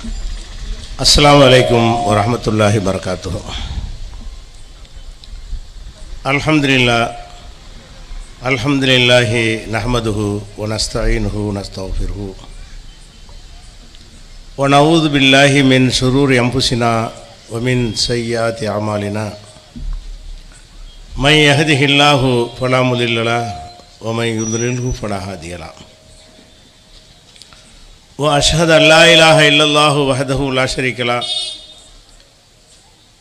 அஸ்ஸலாமு அலைக்கும் வரஹ்மத்துல்லாஹி வபரகாத்துஹு. அல்ஹம்துலில்லாஹி நஹ்மதுஹு வ நஸ்தஈனுஹு வ நஸ்தக்ஃபிருஹு வ நஊது பில்லாஹி மின் ஷுரூரி அன்ஃபுஸினா வ மின் ஸய்யிஆத்தி அமாலினா மை யஹ்திஹில்லாஹு ஃபலா முதில்ல லஹு வ மை யுத்லில்ஹு ஃபலா ஹாதிய லஹு. وأشهد أن لا إله إلا الله وحده لا شريك له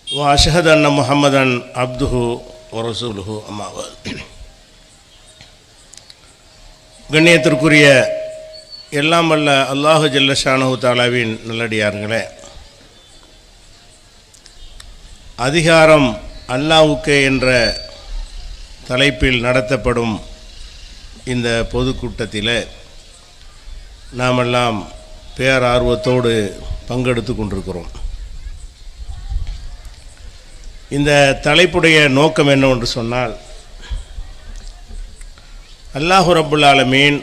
وأشهد أن محمدا عبده ورسوله أما بعد. கண்ணியத்திற்குரிய எல்லாம் வல்ல அல்லாஹு ஜல்ல ஷானஹு தஆலாவின் நல்லடியார்களே, அதிகாரம் அல்லாஹ்வுக்கே என்ற தலைப்பில் நடத்தப்படும் இந்த பொதுக்கூட்டத்தில் நாமெல்லாம் பேரார்வத்தோடு பங்கெடுத்து கொண்டிருக்கிறோம். இந்த தலைப்புடைய நோக்கம் என்னவென்று சொன்னால், அல்லாஹு ரப்புல் ஆலமீன்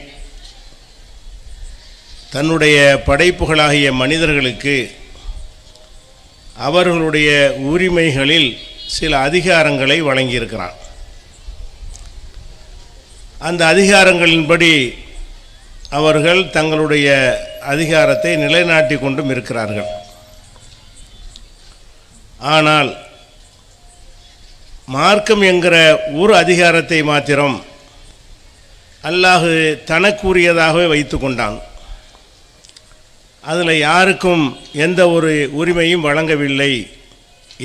தன்னுடைய படைப்புகளாகிய மனிதர்களுக்கு அவர்களுடைய உரிமைகளில் சில அதிகாரங்களை வழங்கியிருக்கிறான். அந்த அதிகாரங்களின்படி அவர்கள் தங்களுடைய அதிகாரத்தை நிலைநாட்டி கொண்டும் இருக்கிறார்கள். ஆனால் மார்க்கம் என்கிற ஒரு அதிகாரத்தை மாத்திரம் அல்லாஹ் தனக்குரியதாகவே வைத்து கொண்டான். அதில் யாருக்கும் எந்த ஒரு உரிமையும் வழங்கவில்லை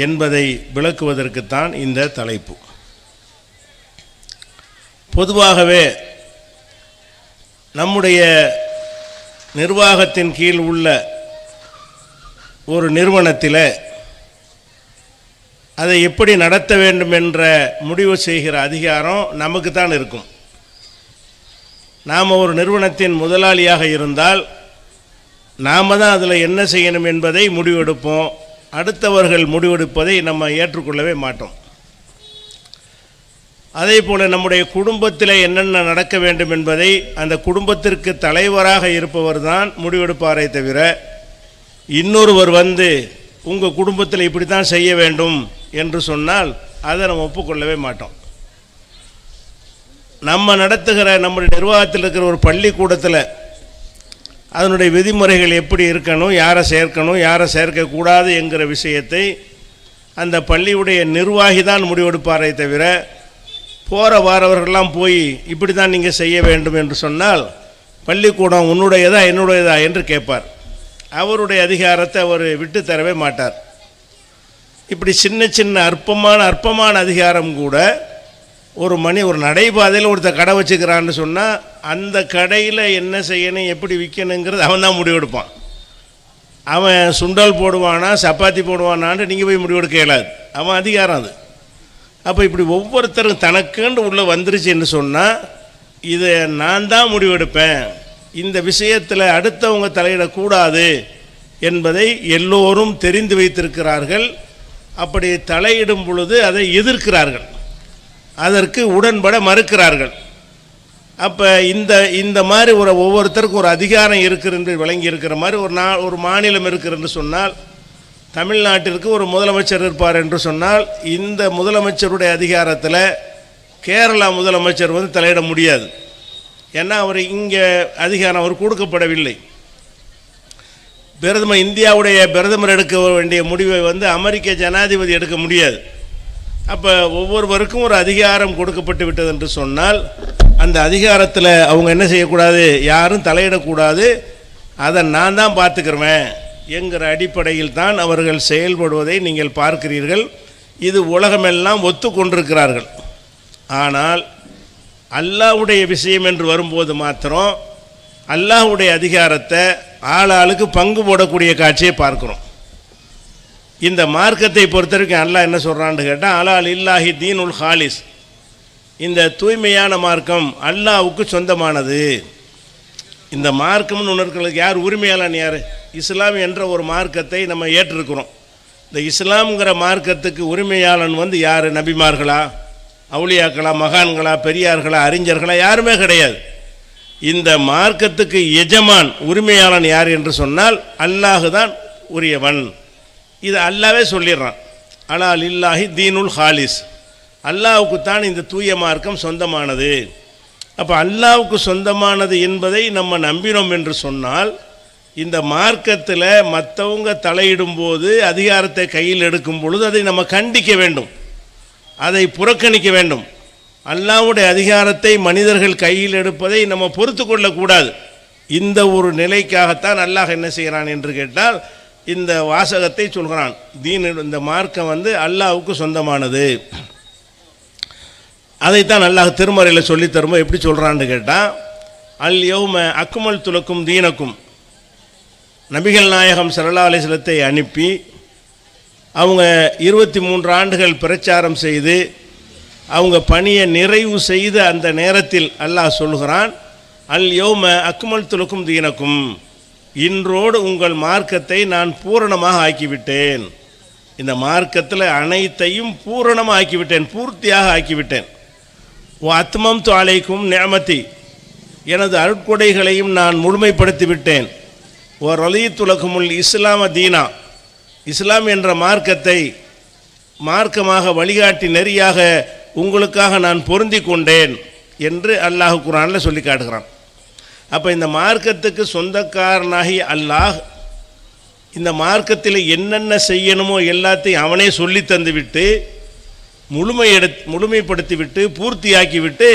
என்பதை விளக்குவதற்குத்தான் இந்த தலைப்பு. பொதுவாகவே நம்முடைய நிர்வாகத்தின் கீழ் உள்ள ஒரு நிறுவனத்தில் அதை எப்படி நடத்த வேண்டும் என்ற முடிவு செய்கிற அதிகாரம் நமக்கு தான் இருக்கும். நாம் ஒரு நிறுவனத்தின் முதலாளியாக இருந்தால் நாம் தான் அதில் என்ன செய்யணும் என்பதை முடிவெடுப்போம். அடுத்தவர்கள் முடிவெடுப்பதை நம்ம ஏற்றுக்கொள்ளவே மாட்டோம். அதே போல் நம்முடைய குடும்பத்தில் என்னென்ன நடக்க வேண்டும் என்பதை அந்த குடும்பத்திற்கு தலைவராக இருப்பவர் தான் முடிவெடுப்பாரே தவிர, இன்னொருவர் வந்து உங்கள் குடும்பத்தில் இப்படி தான் செய்ய வேண்டும் என்று சொன்னால் அதை நம்ம ஒப்புக்கொள்ளவே மாட்டோம். நம்ம நடத்துகிற நம்முடைய நிர்வாகத்தில் இருக்கிற ஒரு பள்ளிக்கூடத்தில் அதனுடைய விதிமுறைகள் எப்படி இருக்கணும், யாரை சேர்க்கணும் யாரை சேர்க்கக்கூடாது என்கிற விஷயத்தை அந்த பள்ளியுடைய நிர்வாகி தான் முடிவெடுப்பாரே தவிர, போகிற வாரவர்களெல்லாம் போய் இப்படி தான் நீங்கள் செய்ய வேண்டும் என்று சொன்னால் பள்ளிக்கூடம் உன்னுடையதா என்னுடையதா என்று கேட்பார். அவருடைய அதிகாரத்தை அவர் விட்டு தரவே மாட்டார். இப்படி சின்ன சின்ன அற்பமான அதிகாரம் கூட ஒரு நடைபாதையில் ஒருத்தர் கடை வச்சுக்கிறான்னு சொன்னால் அந்த கடையில் என்ன செய்யணும் எப்படி விற்கணுங்கிறது அவன் தான் முடிவெடுப்பான். அவன் சுண்டல் போடுவானா சப்பாத்தி போடுவானான்னு நீங்கள் போய் முடிவெடுக்க இயலாது. அவன் அதிகாரம் அது. அப்போ இப்படி ஒவ்வொருத்தரும் தனக்குன்னு உள்ளே வந்துருச்சு என்று சொன்னால் இதை நான் தான் முடிவெடுப்பேன், இந்த விஷயத்தில் அடுத்தவங்க தலையிடக்கூடாது என்பதை எல்லோரும் தெரிந்து வைத்திருக்கிறார்கள். அப்படி தலையிடும் பொழுது அதை எதிர்க்கிறார்கள், அதற்கு உடன்பட மறுக்கிறார்கள். அப்போ இந்த மாதிரி ஒவ்வொருத்தருக்கும் ஒரு அதிகாரம் இருக்கிறது விளங்கி இருக்கிற மாதிரி ஒரு மாநிலம் இருக்கிறது சொன்னால், தமிழ்நாட்டிற்கு ஒரு முதலமைச்சர் இருப்பார் என்று சொன்னால் இந்த முதலமைச்சருடைய அதிகாரத்தில் கேரளா முதலமைச்சர் வந்து தலையிட முடியாது. ஏன்னா அவர் இங்கே அதிகாரம் அவர் கொடுக்கப்படவில்லை. இந்தியாவுடைய பிரதமர் எடுக்க வேண்டிய முடிவை வந்து அமெரிக்க ஜனாதிபதி எடுக்க முடியாது. அப்போ ஒவ்வொருவருக்கும் ஒரு அதிகாரம் கொடுக்கப்பட்டு விட்டது என்று சொன்னால் அந்த அதிகாரத்தில் அவங்க என்ன செய்யக்கூடாது, யாரும் தலையிடக்கூடாது, அதை நான் தான் பார்த்துக்கிறேன் என்கிற அடிப்படையில் தான் அவர்கள் செயல்படுவதை நீங்கள் பார்க்கிறீர்கள். இது உலகமெல்லாம் ஒத்துக்கொண்டிருக்கிறார்கள். ஆனால் அல்லாஹ்வுடைய விஷயம் என்று வரும்போது மாத்திரம் அல்லாஹ்வுடைய அதிகாரத்தை ஆளாளுக்கு பங்கு போடக்கூடிய காட்சியை பார்க்கிறோம். இந்த மார்க்கத்தை பொறுத்த வரைக்கும் அல்லாஹ் என்ன சொல்கிறான்னு கேட்டால், அலா லில்லாஹி தீனுல் ஹாலிஸ், இந்த தூய்மையான மார்க்கம் அல்லாஹ்வுக்கு சொந்தமானது. இந்த மார்க்கம்னு ஒன்று இருக்கிறதுக்கு யார் உரிமையாளன்? யார்? இஸ்லாம் என்ற ஒரு மார்க்கத்தை நம்ம ஏற்றிருக்கிறோம். இந்த இஸ்லாம்ங்கிற மார்க்கத்துக்கு உரிமையாளன் வந்து யார்? நபிமார்களா, அவுலியாக்களா, மகான்களா, பெரியார்களா, அறிஞர்களா? யாருமே கிடையாது. இந்த மார்க்கத்துக்கு எஜமான் உரிமையாளன் யார் என்று சொன்னால் அல்லாஹ் தான் உரியவன். இது அல்லாவே சொல்லிடுறான். அலா லில்லாஹி தீனுல் ஹாலிஸ், அல்லாஹ்வுக்கு தான் இந்த தூய மார்க்கம் சொந்தமானது. அப்போ அல்லாஹ்வுக்கு சொந்தமானது என்பதை நம்ம நம்பினோம் என்று சொன்னால், இந்த மார்க்கத்தில் மற்றவங்க தலையிடும்போது அதிகாரத்தை கையில் எடுக்கும் பொழுது அதை நம்ம கண்டிக்க வேண்டும், அதை புறக்கணிக்க வேண்டும். அல்லாஹ்வுடைய அதிகாரத்தை மனிதர்கள் கையில் எடுப்பதை நம்ம பொறுத்து கொள்ளக்கூடாது. இந்த ஒரு நிலைக்காகத்தான் அல்லாஹ் என்ன செய்கிறான் என்று கேட்டால் இந்த வாசகத்தை சொல்கிறான். தீன், இந்த மார்க்கம் அல்லாஹ்வுக்கு சொந்தமானது. அதைத்தான் அல்லாஹ் திருமறையில் சொல்லி தரும்போது எப்படி சொல்கிறான்னு கேட்டால், அல் யௌம அக்மல் துலக்கும் தீனக்கும், நபிகள் நாயகம் ஸல்லல்லாஹு அலைஹி வஸல்லத்தை அனுப்பி அவங்க 23 ஆண்டுகள் பிரச்சாரம் செய்து அவங்க பணியை நிறைவு செய்த அந்த நேரத்தில் அல்லாஹ் சொல்கிறான், அல் யௌம அக்மல் துலக்கும் தீனக்கும், இன்றோடு உங்கள் மார்க்கத்தை நான் பூரணமாக ஆக்கிவிட்டேன். இந்த மார்க்கத்தில் அனைத்தையும் பூரணமாக ஆக்கிவிட்டேன், பூர்த்தியாக ஆக்கிவிட்டேன். அத்மம் அலைக்கும் நிஅமதி, எனது அருட்கொடைகளையும் நான் முழுமைப்படுத்தி விட்டேன். ரலீத்துலகுமுல் இஸ்லாம தீனா, இஸ்லாம் என்ற மார்க்கத்தை மார்க்கமாக வழிகாட்டி நெறியாக உங்களுக்காக நான் பொருந்தி கொண்டேன் என்று அல்லாஹ் குர்ஆனில் சொல்லி காட்டுகிறான். அப்போ இந்த மார்க்கத்துக்கு சொந்தக்காரனாகி அல்லாஹ் இந்த மார்க்கத்தில் என்னென்ன செய்யணுமோ எல்லாத்தையும் அவனே சொல்லி தந்துவிட்டு முழுமைப்படுத்திவிட்டு பூர்த்தியாக்கிவிட்டு,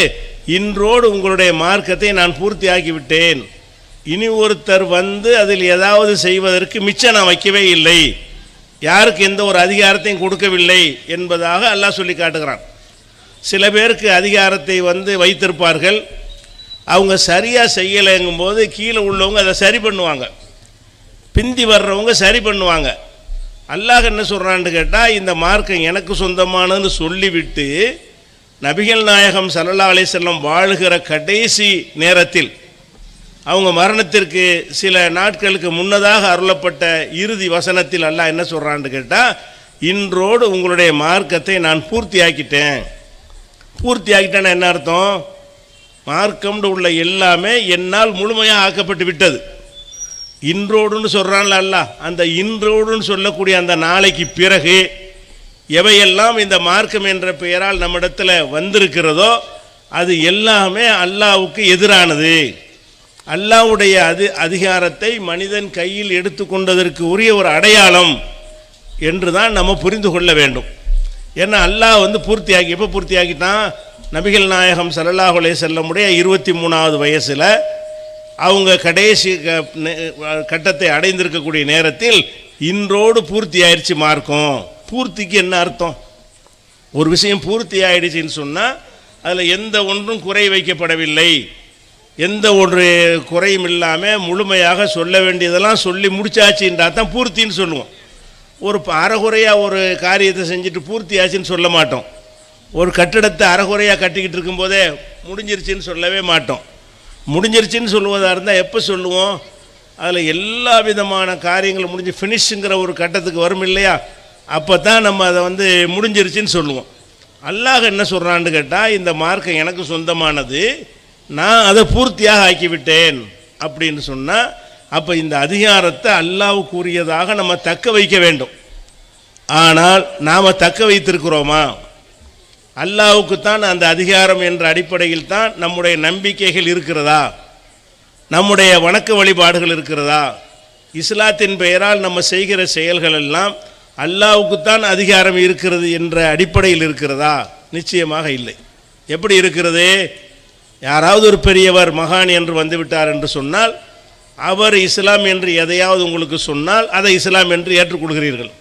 இன்றோடு உங்களுடைய மார்க்கத்தை நான் பூர்த்தியாக்கிவிட்டேன், இனி ஒருத்தர் அதில் ஏதாவது செய்வதற்கு மிச்சம் நான் வைக்கவே இல்லை, யாருக்கு எந்த ஒரு அதிகாரத்தையும் கொடுக்கவில்லை என்பதாக அல்லாஹ் சொல்லி காட்டுகிறான். சில பேருக்கு அதிகாரத்தை வைத்திருப்பார்கள், அவங்க சரியாக செய்யலைங்கும்போது கீழே உள்ளவங்க அதை சரி பண்ணுவாங்க, பிந்தி வர்றவங்க சரி பண்ணுவாங்க. அல்லாஹ் என்ன சொல்கிறான்னு கேட்டால், இந்த மார்க்கம் எனக்கு சொந்தமானதுன்னு சொல்லிவிட்டு நபிகள் நாயகம் ஸல்லல்லாஹு அலைஹி வஸல்லம் வாழுகிற கடைசி நேரத்தில் அவங்க மரணத்திற்கு சில நாட்களுக்கு முன்னதாக அருளப்பட்ட இறுதி வசனத்தில் அல்லாஹ் என்ன சொல்கிறான்னு கேட்டால், இன்றோடு உங்களுடைய மார்க்கத்தை நான் பூர்த்தியாக்கிட்டேன். பூர்த்தியாக்கிட்டேன்னா என்ன அர்த்தம்? மார்க்கம்னு உள்ள எல்லாமே என்னால் முழுமையாக ஆக்கப்பட்டு விட்டது. இன்றோடுன்னு சொல்கிறான்ல அல்லாஹ், அந்த இன்றோடுன்னு சொல்லக்கூடிய அந்த நாளைக்கு பிறகு எவையெல்லாம் இந்த மார்க்கம் என்ற பெயரால் நம்மிடத்தில் வந்திருக்கிறதோ அது எல்லாமே அல்லாஹ்வுக்கு எதிரானது. அல்லாஹ்வுடைய அதிகாரத்தை மனிதன் கையில் எடுத்துக்கொண்டதற்கு உரிய ஒரு அடையாளம் என்று தான் நம்ம புரிந்து கொள்ள வேண்டும். ஏன்னா அல்லாஹ் பூர்த்தியாக்கி, எப்போ பூர்த்தியாக்கிட்டான்? நபிகள் நாயகம் ஸல்லல்லாஹு அலைஹி வஸல்லமுடைய 23வது வயசில் அவங்க கடைசி கட்டத்தை அடைந்திருக்கக்கூடிய நேரத்தில் இன்றோடு பூர்த்தி ஆயிடுச்சு மார்க்கம். பூர்த்திக்கு என்ன அர்த்தம்? ஒரு விஷயம் பூர்த்தி ஆயிடுச்சின்னு சொன்னால் அதில் எந்த ஒன்றும் குறை வைக்கப்படவில்லை, எந்த ஒரு குறையும் இல்லாமல் முழுமையாக சொல்ல வேண்டியதெல்லாம் சொல்லி முடிச்சாச்சுன்றா தான் பூர்த்தின்னு சொல்லுவோம். ஒரு அறகுறையாக ஒரு காரியத்தை செஞ்சுட்டு பூர்த்தி ஆச்சுன்னு சொல்ல மாட்டோம். ஒரு கட்டிடத்தை அறகுறையாக கட்டிக்கிட்டு இருக்கும்போதே முடிஞ்சிருச்சுன்னு சொல்லவே மாட்டோம். முடிஞ்சிருச்சுன்னு சொல்லுவதாக இருந்தால் எப்போ சொல்லுவோம்? அதில் எல்லா விதமான காரியங்களும் முடிஞ்சு ஃபினிஷுங்கிற ஒரு கட்டத்துக்கு வரும் இல்லையா, அப்போ தான் நம்ம அதை முடிஞ்சிருச்சுன்னு சொல்லுவோம். அல்லாஹ் என்ன சொல்கிறான்னு கேட்டால், இந்த மார்க்கம் எனக்கு சொந்தமானது, நான் அதை பூர்த்தியாக ஆக்கிவிட்டேன் அப்படின்னு சொன்னால், அப்போ இந்த அதிகாரத்தை அல்லாஹ்வுக்குரியதாக நம்ம தக்க வைக்க வேண்டும். ஆனால் நாம் தக்க வைத்திருக்கிறோமா? அல்லாஹ்வுக்குத்தான் அந்த அதிகாரம் என்ற அடிப்படையில் தான் நம்முடைய நம்பிக்கைகள் இருக்கிறதா, நம்முடைய வணக்க வழிபாடுகள் இருக்கிறதா, இஸ்லாத்தின் பெயரால் நம்ம செய்கிற செயல்கள் எல்லாம் அல்லாஹ்வுக்குத்தான் அதிகாரம் இருக்கிறது என்ற அடிப்படையில் இருக்கிறதா? நிச்சயமாக இல்லை. எப்படி இருக்கிறது? யாராவது ஒரு பெரியவர் மகான் என்று வந்துவிட்டார் என்று சொன்னால், அவர் இஸ்லாம் என்று எதையாவது உங்களுக்கு சொன்னால் அதை இஸ்லாம் என்று ஏற்றுக்கொள்கிறீர்கள்.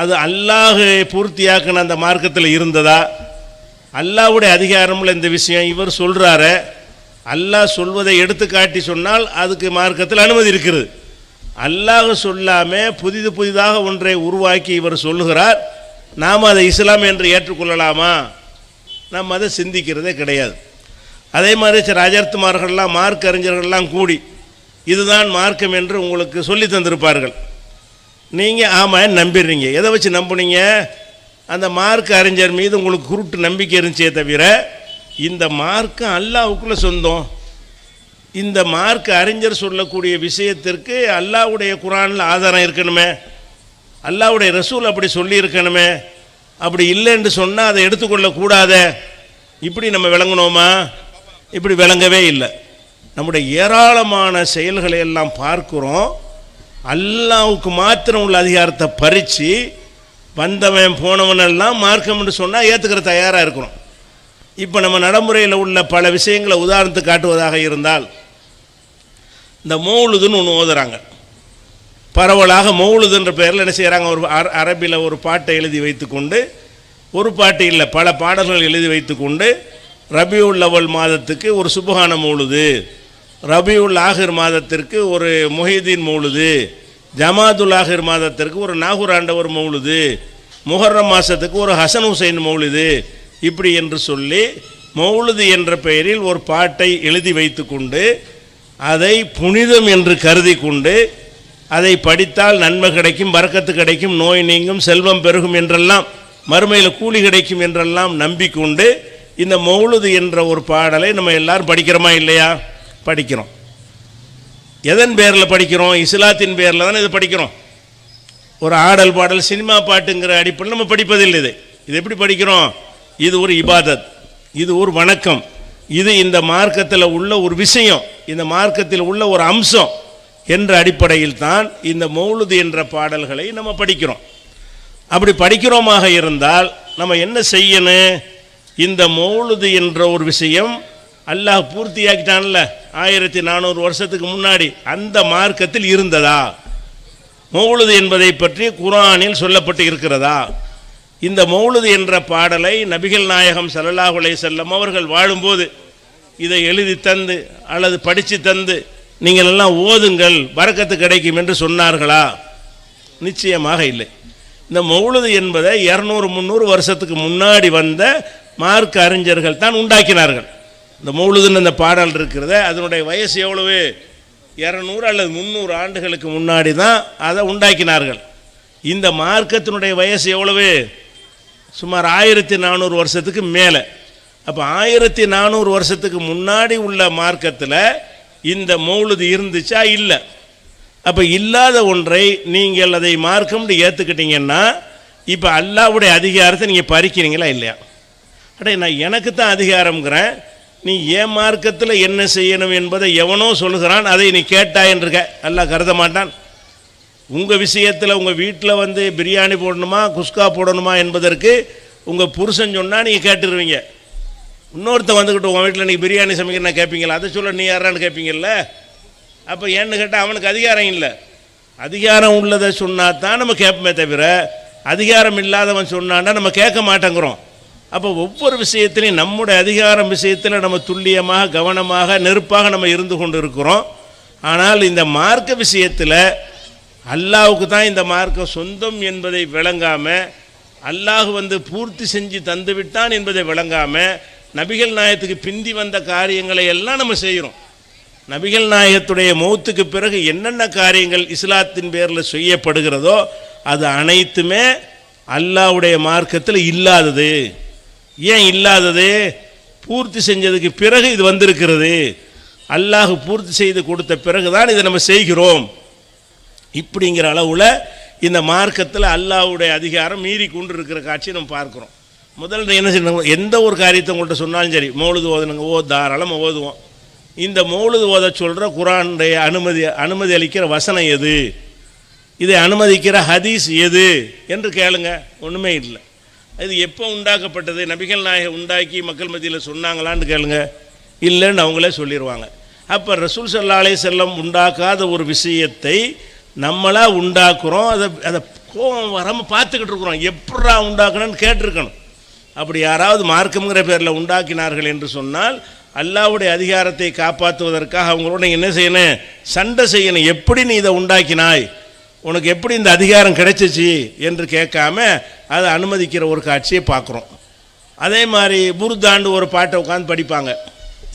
அது அல்லாஹ் பூர்த்தியாக்கின அந்த மார்க்கத்தில் இருந்ததா? அல்லாஹ்வுடைய அதிகாரம்ல இந்த விஷயம் இவர் சொல்கிறாரு, அல்லாஹ் சொல்வதை எடுத்து காட்டி சொன்னால் அதுக்கு மார்க்கத்தில் அனுமதி இருக்கிறது. அல்லாஹ் சொல்லாமல் புதிதாக ஒன்றை உருவாக்கி இவர் சொல்லுகிறார், நாம் அதை இஸ்லாம் என்று ஏற்றுக்கொள்ளலாமா? நாம் அதை சிந்திக்கிறதே கிடையாது. அதே மாதிரி சில அஜர்த்துமார்கள்லாம் மார்க் அறிஞர்கள்லாம் கூடி இதுதான் மார்க்கம் என்று உங்களுக்கு சொல்லி தந்திருப்பார்கள். நீங்கள் ஆமாம் நம்பிடுறீங்க. எதை வச்சு நம்புனீங்க? அந்த மார்க் அறிஞர் மீது உங்களுக்கு குருட்டு நம்பிக்கை இருந்துச்சே தவிர இந்த மார்க்கம் அல்லாஹ்வுக்குள்ள சொந்தம், இந்த மார்க்க அறிஞர் சொல்லக்கூடிய விஷயத்திற்கு அல்லாஹ்வுடைய குர்ஆனில் ஆதாரம் இருக்கணுமே, அல்லாஹ்வுடைய ரசூல் அப்படி சொல்லி இருக்கணுமே. அப்படி இல்லைன்னு சொன்னால் அதை எடுத்துக்கொள்ளக்கூடாத. இப்படி நம்ம விளங்கணுமா? இப்படி விளங்கவே இல்லை. நம்முடைய ஏராளமான செயல்களை எல்லாம் பார்க்குறோம். அல்லாஹ்வுக்கு மாத்திரம் உள்ள அதிகாரத்தை பறித்து வந்தவன் போனவனெல்லாம் மார்க்கம்னு சொன்னால் ஏற்றுக்கிற தயாராக இருக்கிறோம். இப்போ நம்ம நடைமுறையில் உள்ள பல விஷயங்களை உதாரணத்துக்கு காட்டுவதாக இருந்தால், இந்த மௌலுதுன்னு ஒன்று ஓதுறாங்க. பரவலாக மௌலுதுன்ற பெயரில் என்ன செய்கிறாங்க, ஒரு அரபியில் ஒரு பாட்டை எழுதி வைத்துக்கொண்டு, ஒரு பாட்டு இல்லை பல பாடல்கள் எழுதி வைத்துக்கொண்டு, ரபியுல் அவல் மாதத்துக்கு ஒரு சுபஹான மௌலுது, ரபியுல் ஆஹிர் மாதத்திற்கு ஒரு முஹிதீன் மௌலுது, ஜமாதுல் ஆஹிர் மாதத்திற்கு ஒரு நாகூர் ஆண்டவர் மௌலுது, முஹர்ரம் மாதத்துக்கு ஒரு ஹசன் ஹுசைன் மௌலுது, இப்படி என்று சொல்லி மௌலுது என்ற பெயரில் ஒரு பாட்டை எழுதி வைத்து கொண்டு அதை புனிதம் என்று கருதி கொண்டு அதை படித்தால் நன்மை கிடைக்கும், பரக்கத்து கிடைக்கும், நோய் நீங்கும், செல்வம் பெருகும் என்றெல்லாம், மறுமையில் கூலி கிடைக்கும் என்றெல்லாம் நம்பிக்கொண்டு இந்த மௌலுது என்ற ஒரு பாடலை நம்ம எல்லாரும் படிக்கிறோமா இல்லையா? படிக்கிறோம். எதன் பேரில் படிக்கிறோம்? இஸ்லாத்தின் பேரில் தானே இதை படிக்கிறோம். ஒரு ஆடல் பாடல் சினிமா பாட்டுங்கிற அடிப்படையில் நம்ம படிப்பதில்லை. இது எப்படி படிக்கிறோம்? இது ஒரு இபாதத், இது ஒரு வணக்கம், இது இந்த மார்க்கத்தில் உள்ள ஒரு விஷயம், இந்த மார்க்கத்தில் உள்ள ஒரு அம்சம் என்ற அடிப்படையில் தான் இந்த மௌலுது என்ற பாடல்களை நம்ம படிக்கிறோம். அப்படி படிக்கிறோமாக இருந்தால் நம்ம என்ன செய்யணும்? இந்த மௌலுது என்ற ஒரு விஷயம் அல்லாஹ் பூர்த்தியாக்கிட்டான்ல 1400 வருஷத்துக்கு முன்னாடி, அந்த மார்க்கத்தில் இருந்ததா? மௌலுது என்பதை பற்றி குர்ஆனில் சொல்லப்பட்டு இருக்கிறதா? இந்த மௌலுது என்ற பாடலை நபிகள் நாயகம் ஸல்லல்லாஹு அலைஹி வஸல்லம் அவர்கள் வாழும்போது இதை எழுதி தந்து அல்லது படித்து தந்து நீங்கள் எல்லாம் ஓதுங்கள் பரக்கத்து கிடைக்கும் என்று சொன்னார்களா? நிச்சயமாக இல்லை. இந்த மௌலுது என்பதை 200-300 வருஷத்துக்கு முன்னாடி வந்த மார்க்க அறிஞர்கள் தான் உண்டாக்கினார்கள். இந்த மௌலுதுன்னு இந்த பாடல் இருக்கிறத, அதனுடைய வயசு எவ்வளவு? 200 அல்லது 300 ஆண்டுகளுக்கு முன்னாடி தான் அதை உண்டாக்கினார்கள். இந்த மார்க்கத்தினுடைய வயசு எவ்வளவு? சுமார் 1400 வருஷத்துக்கு மேலே. அப்போ 1400 வருஷத்துக்கு முன்னாடி உள்ள மார்க்கத்தில் இந்த மௌலுது இருந்துச்சா? இல்லை. அப்போ இல்லாத ஒன்றை நீங்கள் அதை மார்க்கம்னு ஏற்றுக்கிட்டீங்கன்னா இப்போ அல்லாஹ்வுடைய அதிகாரத்தை நீங்கள் பறிக்கிறீங்களா இல்லையா? அடே, நான் எனக்கு தான் அதிகாரம்ங்கிறேன், நீ ஏன் மார்க்கத்தில் என்ன செய்யணும் என்பதை எவனோ சொல்லுகிறான், அதை நீ கேட்டாயின்றிருக்க. அல்லாஹ் கருத மாட்டான். உங்கள் விஷயத்தில் உங்கள் வீட்டில் வந்து பிரியாணி போடணுமா குஸ்கா போடணுமா என்பதற்கு உங்கள் புருஷன் சொன்னால் நீங்கள் கேட்டுருவீங்க. இன்னொருத்த வந்துக்கிட்டு உங்கள் வீட்டில் நீங்கள் பிரியாணி சமைக்கிறனா கேட்பீங்களா? அதை சொல்ல நீ யாரான்னு கேட்பீங்கள்ல. அப்போ ஏன்னு கேட்டால் அவனுக்கு அதிகாரம் இல்லை. அதிகாரம் உள்ளதை சொன்னால் தான் நம்ம கேட்போமே தவிர, அதிகாரம் இல்லாதவன் சொன்னான்னா நம்ம கேட்க மாட்டேங்கிறோம். அப்போ ஒவ்வொரு விஷயத்திலையும் நம்முடைய அதிகாரம் விஷயத்தில் நம்ம துல்லியமாக கவனமாக நெருப்பாக நம்ம இருந்து கொண்டு இருக்கிறோம். ஆனால் இந்த மார்க்க விஷயத்தில் அல்லாஹ்வுக்கு தான் இந்த மார்க்கம் சொந்தம் என்பதை விளங்காமல், அல்லாஹ் வந்து பூர்த்தி செஞ்சு தந்து விட்டான் என்பதை விளங்காமல், நபிகள் நாயகத்துக்கு பிந்தி வந்த காரியங்களை எல்லாம் நம்ம செய்கிறோம். நபிகள் நாயகத்துடைய மௌத்துக்கு பிறகு என்னென்ன காரியங்கள் இஸ்லாத்தின் பேரில் செய்யப்படுகிறதோ அது அனைத்துமே அல்லாஹ்வுடைய மார்க்கத்தில் இல்லாதது. ஏன் இல்லாதது? பூர்த்தி செஞ்சதுக்கு பிறகு இது வந்திருக்கிறது. அல்லாஹ் பூர்த்தி செய்து கொடுத்த பிறகுதான் இதை நம்ம செய்கிறோம். இப்படிங்கிற அளவில் இந்த மார்க்கத்தில் அல்லாஹ்வுடைய அதிகாரம் மீறி கொண்டு இருக்கிற காட்சியை நம்ம பார்க்குறோம். முதல்ல என்ன செய்யணும்? எந்த ஒரு காரியத்தை உங்கள்கிட்ட சொன்னாலும் சரி, மௌலுது ஓதுனுங்க, தாராளமாக ஓதுவோம். இந்த மௌலுது ஓத சொல்கிற குர்ஆனுடைய அனுமதி அளிக்கிற வசனம் எது, இதை அனுமதிக்கிற ஹதீஸ் எது என்று கேளுங்க. ஒன்றுமே இல்லை. இது எப்போ உண்டாக்கப்பட்டது? நபிகள் நாயகம் உண்டாக்கி மக்கள் மத்தியில் சொன்னாங்களான்னு கேளுங்க. இல்லைன்னு அவங்களே சொல்லிடுவாங்க. அப்போ ரசூல் ஸல்லல்லாஹு அலைஹி வஸல்லம் உண்டாக்காத ஒரு விஷயத்தை நம்மளாக உண்டாக்குறோம். அதை கோபம் வராமல் பார்த்துக்கிட்டு இருக்கிறோம். எப்படா உண்டாக்கணும்னு கேட்டிருக்கணும். அப்படி யாராவது மார்க்கம்ங்கிற பேரில் உண்டாக்கினார்கள் என்று சொன்னால் அல்லாஹ்வுடைய அதிகாரத்தை காப்பாற்றுவதற்காக அவங்களோட என்ன செய்யணும்? சண்டை செய்யணும். எப்படி நீ இதை உண்டாக்கினாய், உனக்கு எப்படி இந்த அதிகாரம் கிடைச்சிச்சு என்று கேட்காம அதை அனுமதிக்கிற ஒரு காட்சியை பார்க்குறோம். அதே மாதிரி புருதாண்டு ஒரு பாட்டை உட்காந்து படிப்பாங்க.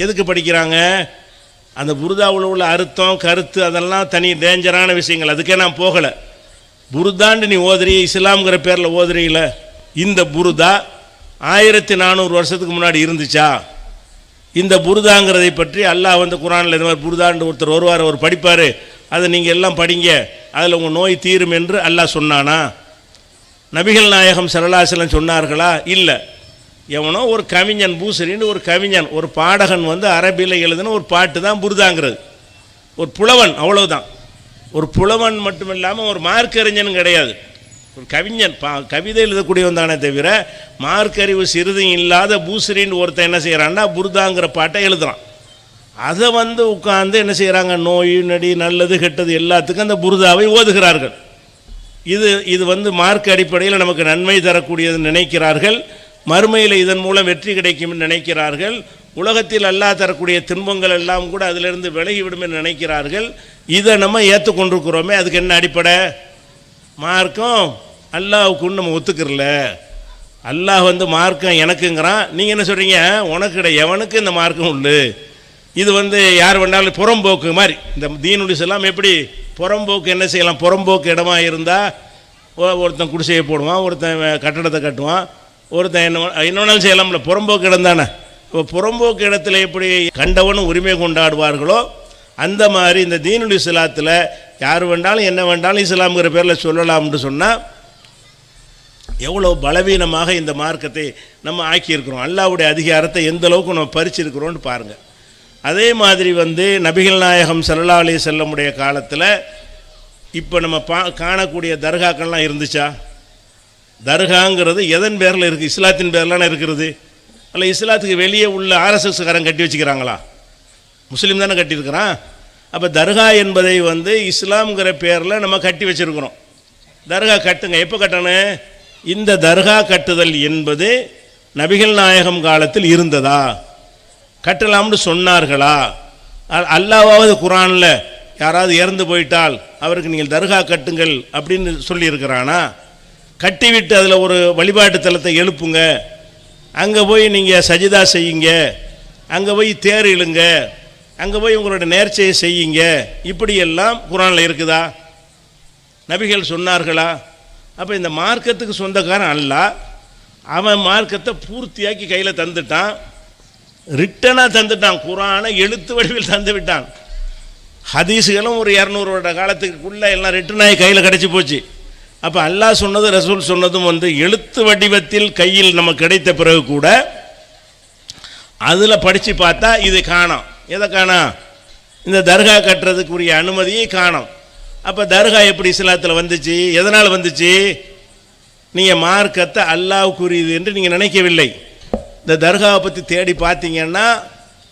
எதுக்கு படிக்கிறாங்க? அந்த புருதாவில் உள்ள அர்த்தம் கருத்து அதெல்லாம் தனி டேஞ்சரான விஷயங்கள், அதுக்கே நான் போகலை. புருதாண்டு நீ ஓதுறீ, இஸ்லாம்ங்கிற பேரில் ஓதுறீங்கள, இந்த புருதா 1400 வருஷத்துக்கு முன்னாடி இருந்துச்சா? இந்த புருதாங்கிறதை பற்றி அல்லாஹ் வந்து குர்ஆனில் இந்த மாதிரி புருதான்னு ஒருத்தர் வருவார், அவர் படிப்பார், அதை நீங்கள் எல்லாம் படிங்க, அதில் உங்கள் நோய் தீரும் என்று அல்லாஹ் சொன்னானா? நபிகள் நாயகம் ஸல்லல்லாஹு அலைஹி வஸல்லம் சொன்னார்களா? இல்லை. எவனோ ஒரு கவிஞன், பூசரின்னு ஒரு கவிஞன், ஒரு பாடகன் வந்து அரபியில் எழுதின ஒரு பாட்டு தான் புருதாங்கிறது. ஒரு புலவன், அவ்வளவுதான். ஒரு புலவன் மட்டும் இல்லாமல் ஒரு மார்க்கறிஞனும் கிடையாது, ஒரு கவிஞன், கவிதை எழுதக்கூடியவன் தானே தவிர மார்க்கறிவு சிறிதும் இல்லாத பூசரின்னு ஒருத்தன் என்ன செய்கிறான்னா புருதாங்கிற பாட்டை எழுதுறான். அதை வந்து உட்கார்ந்து என்ன செய்கிறாங்க, நோய் நடி நல்லது கெட்டது எல்லாத்துக்கும் அந்த புருதாவை ஓதுகிறார்கள். இது வந்து மார்க் அடிப்படையில் நமக்கு நன்மை தரக்கூடியதுன்னு நினைக்கிறார்கள். மறுமையில் இதன் மூலம் வெற்றி கிடைக்கும் நினைக்கிறார்கள். உலகத்தில் அல்லாஹ் தரக்கூடிய துன்பங்கள் எல்லாம் கூட அதிலிருந்து விலகிவிடும் என்று நினைக்கிறார்கள். இதை நம்ம ஏற்றுக்கொண்டிருக்கிறோமே, அதுக்கு என்ன அடிப்படை? மார்க்கம் அல்லாஹ்வுக்குன்னு நம்ம ஒத்துக்கிறல. அல்லாஹ் வந்து மார்க்கம் எனக்குங்கிறான், நீங்கள் என்ன சொல்கிறீங்க? உனக்கு கிடையாது, எவனுக்கு இந்த மார்க்கம் உண்டு. இது வந்து யார் வேண்டாலும் புறம்போக்கு மாதிரி. இந்த தீனுல் இஸ்லாம் எப்படி புறம்போக்கு என்ன செய்யலாம்? புறம்போக்கு இடமா இருந்தால் ஒருத்தன் குடிசையை போடுவான், ஒருத்தன் கட்டடத்தை கட்டுவான், ஒருத்தன் என்ன செய்யலாம்ல, புறம்போக்கு இடம் தானே. இப்போ புறம்போக்கு இடத்துல எப்படி கண்டவனும் உரிமை கொண்டாடுவார்களோ அந்த மாதிரி இந்த தீனுல் இஸ்லாத்தில் யார் வேண்டாலும் என்ன வேண்டாலும் இஸ்லாம்ங்கிற பேரில் சொல்லலாம்னு சொன்னால் எவ்வளோ பலவீனமாக இந்த மார்க்கத்தை நம்ம ஆக்கியிருக்கிறோம். அல்லாஹ்வுடைய அதிகாரத்தை எந்த அளவுக்கு நம்ம பறிச்சிருக்கிறோன்னு பாருங்கள். அதே மாதிரி வந்து நபிகள் நாயகம் ஸல்லல்லாஹு அலைஹி வஸல்லமுடைய காலத்தில் இப்போ நம்ம காணக்கூடிய தர்காக்கள்லாம் இருந்துச்சா? தர்காங்கிறது எதன் பேரில் இருக்குது? இஸ்லாத்தின் பேர்லாம் இருக்கிறது. அல்ல இஸ்லாத்துக்கு வெளியே உள்ள ஆர்எஸ்எஸ்காரன் கட்டி வச்சுக்கிறாங்களா? முஸ்லீம் தானே கட்டியிருக்கிறான். அப்போ தர்கா என்பதை வந்து இஸ்லாம்ங்கிற பேரில் நம்ம கட்டி வச்சுருக்கிறோம். தர்கா கட்டுங்க. எப்போ கட்டணும்? இந்த தர்கா கட்டுதல் என்பது நபிகள் நாயகம் காலத்தில் இருந்ததா? கட்டலாம்னு சொன்னார்களா? அல்லாஹ்வாவது குர்ஆனில் யாராவது இறந்து போயிட்டால் அவருக்கு நீங்கள் தர்கா கட்டுங்கள் அப்படின்னு சொல்லியிருக்கிறானா? கட்டிவிட்டு அதில் ஒரு வழிபாட்டு தலத்தை எழுப்புங்க, அங்கே போய் நீங்கள் சஜிதா செய்யுங்க, அங்கே போய் தேர் இழுங்க, அங்கே போய் உங்களோட நேர்ச்சையை செய்யுங்க, இப்படியெல்லாம் குர்ஆனில் இருக்குதா? நபிகள் சொன்னார்களா? அப்போ இந்த மார்க்கத்துக்கு சொந்தக்காரன் அல்லாஹ், அவன் மார்க்கத்தை பூர்த்தியாக்கி கையில் தந்துட்டான், ரிட்டனாக தந்துட்டான், குர்ஆனை எழுத்து வடிவில் தந்து விட்டான். ஹதீஸுகளும் ஒரு 200 வருட காலத்துக்குள்ளே எல்லாம் ரிட்டனாகி கையில் கிடச்சி போச்சு. அப்போ அல்லாஹ் சொன்னது ரசூல் சொன்னதும் வந்து எழுத்து வடிவத்தில் கையில் நமக்கு கிடைத்த பிறகு கூட அதில் படித்து பார்த்தா இது காணோம். எதை காணோம்? இந்த தர்கா கட்டுறதுக்குரிய அனுமதியை காணோம். அப்போ தர்கா எப்படி இஸ்லாத்தில் வந்துச்சு? எதனால் வந்துச்சு? நீங்கள் மார்க்கத்தை அல்லாஹ்வுக்குரியது என்று நீங்கள் நினைக்கவில்லை. இந்த தர்காவை பற்றி தேடி பார்த்தீங்கன்னா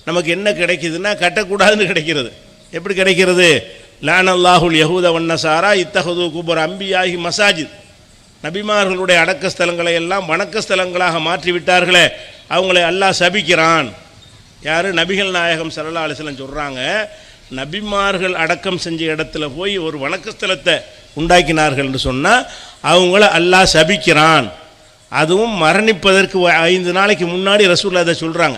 நமக்கு என்ன கிடைக்குதுன்னா கட்டக்கூடாதுன்னு கிடைக்கிறது. எப்படி கிடைக்கிறது? லானல்லாஹுல் யஹூத வன்னசாரா இத்தஹது குபர் அம்பியாகி மசாஜித். நபிமார்களுடைய அடக்க ஸ்தலங்களை எல்லாம் வணக்க ஸ்தலங்களாக மாற்றி விட்டார்களே, அவங்களை அல்லாஹ் சபிக்கிறான். யார்? நபிகள் நாயகம் ஸல்லல்லாஹு அலைஹி வஸல்லம் சொல்கிறாங்க, நபிமார்கள் அடக்கம் செஞ்ச இடத்துல போய் ஒரு வணக்க ஸ்தலத்தை உண்டாக்கினார்கள் என்று சொன்னால் அவங்கள அல்லாஹ் சபிக்கிறான். அதுவும் மரணிப்பதற்கு 5 நாளைக்கு முன்னாடி ரசூலுல்லாஹ் அதை சொல்கிறாங்க.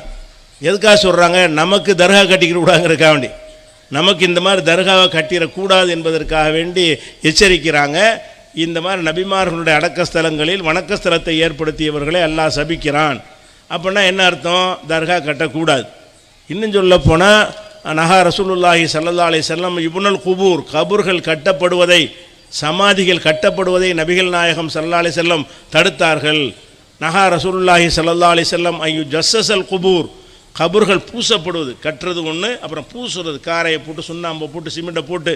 எதுக்காக சொல்கிறாங்க? நமக்கு தர்கா கட்டிக்கிற கூடாங்கிறதுக்காக வேண்டி, நமக்கு இந்த மாதிரி தர்காவை கட்டிடக்கூடாது என்பதற்காக வேண்டி எச்சரிக்கிறாங்க. இந்த மாதிரி நபிமார்களுடைய அடக்க ஸ்தலங்களில் வணக்க ஸ்தலத்தை ஏற்படுத்தியவர்களை அல்லாஹ் சபிக்கிறான். அப்படின்னா என்ன அர்த்தம்? தர்கா கட்டக்கூடாது. இன்னும் சொல்ல போனால் நஹா ரசூலுல்லாஹி ஸல்லல்லாஹு அலைஹி வஸல்லம் இப்னுல் குபூர், கபூர்கள் கட்டப்படுவதை, சமாதிகள் கட்டப்படுவதை நபிகள் நாயகம் ஸல்லல்லாஹு அலைஹி வஸல்லம் தடுத்தார்கள். நஹா ரசூலுல்லாஹி ஸல்லல்லாஹு அலைஹி வஸல்லம் ஐயு ஜஸ்ஸல் குபூர், கபூர்கள் பூசப்படுவது, கட்டுறது ஒன்று, அப்புறம் பூசுறது, காரையை போட்டு சுண்ணாம்பை போட்டு சிமெண்ட்டை போட்டு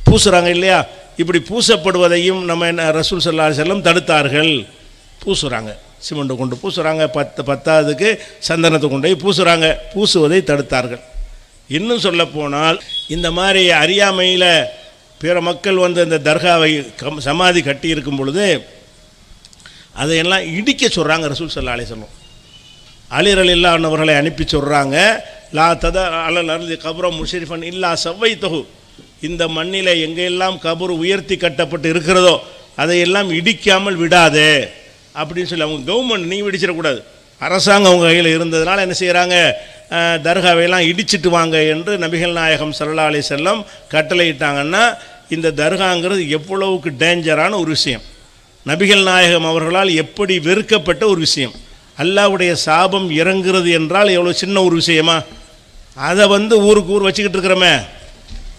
பூசுகிறாங்க இல்லையா? இப்படி பூசப்படுவதையும் நம்ம ரசூல் ஸல்லல்லாஹு அலைஹி வஸல்லம் தடுத்தார்கள். பூசுகிறாங்க, சிமெண்ட்டை கொண்டு பூசுகிறாங்க, பத்தாவதுக்கு சந்தனத்தை கொண்டு போய் பூசுகிறாங்க, பூசுவதை தடுத்தார்கள். இன்னும் சொல்ல போனால் இந்த மாதிரி அறியாமையில் பிற மக்கள் வந்து இந்த தர்காவை சமாதி கட்டி இருக்கும் பொழுது அதையெல்லாம் இடிக்க சொல்கிறாங்க ரசூல் ஸல்லல்லாஹு அலைஹி வஸல்லம். அலி ரலியல்லாஹு அன்ஹு அவர்களை அனுப்பி சொல்கிறாங்க, லா தத அலல் அர்தி கபுரம் முஷரிஃபன் இல்லா சவ்வைத்தஹு, இந்த மண்ணில் எங்கெல்லாம் கபூர் உயர்த்தி கட்டப்பட்டு இருக்கிறதோ அதையெல்லாம் இடிக்காமல் விடாதே அப்படின்னு சொல்லி. அவங்க கவர்மெண்ட் நீங்கள் இடிச்சிடக்கூடாது, அரசாங்கம் அவங்க கையில் இருந்ததுனால என்ன செய்கிறாங்க, தர்காவையெல்லாம் இடிச்சிட்டு வாங்க என்று நபிகள் நாயகம் ஸல்லல்லாஹு அலைஹி வஸல்லம் கட்டளையிட்டாங்கன்னா இந்த தர்காங்கிறது எவ்வளவுக்கு டேஞ்சரான ஒரு விஷயம், நபிகள் நாயகம் அவர்களால் எப்படி வெறுக்கப்பட்ட ஒரு விஷயம். அல்லாஹ்வுடைய சாபம் இறங்குறது என்றால் எவ்வளோ சின்ன ஒரு விஷயமா? அதை வந்து ஊருக்கு ஊர் வச்சுக்கிட்டு இருக்கிறோமே,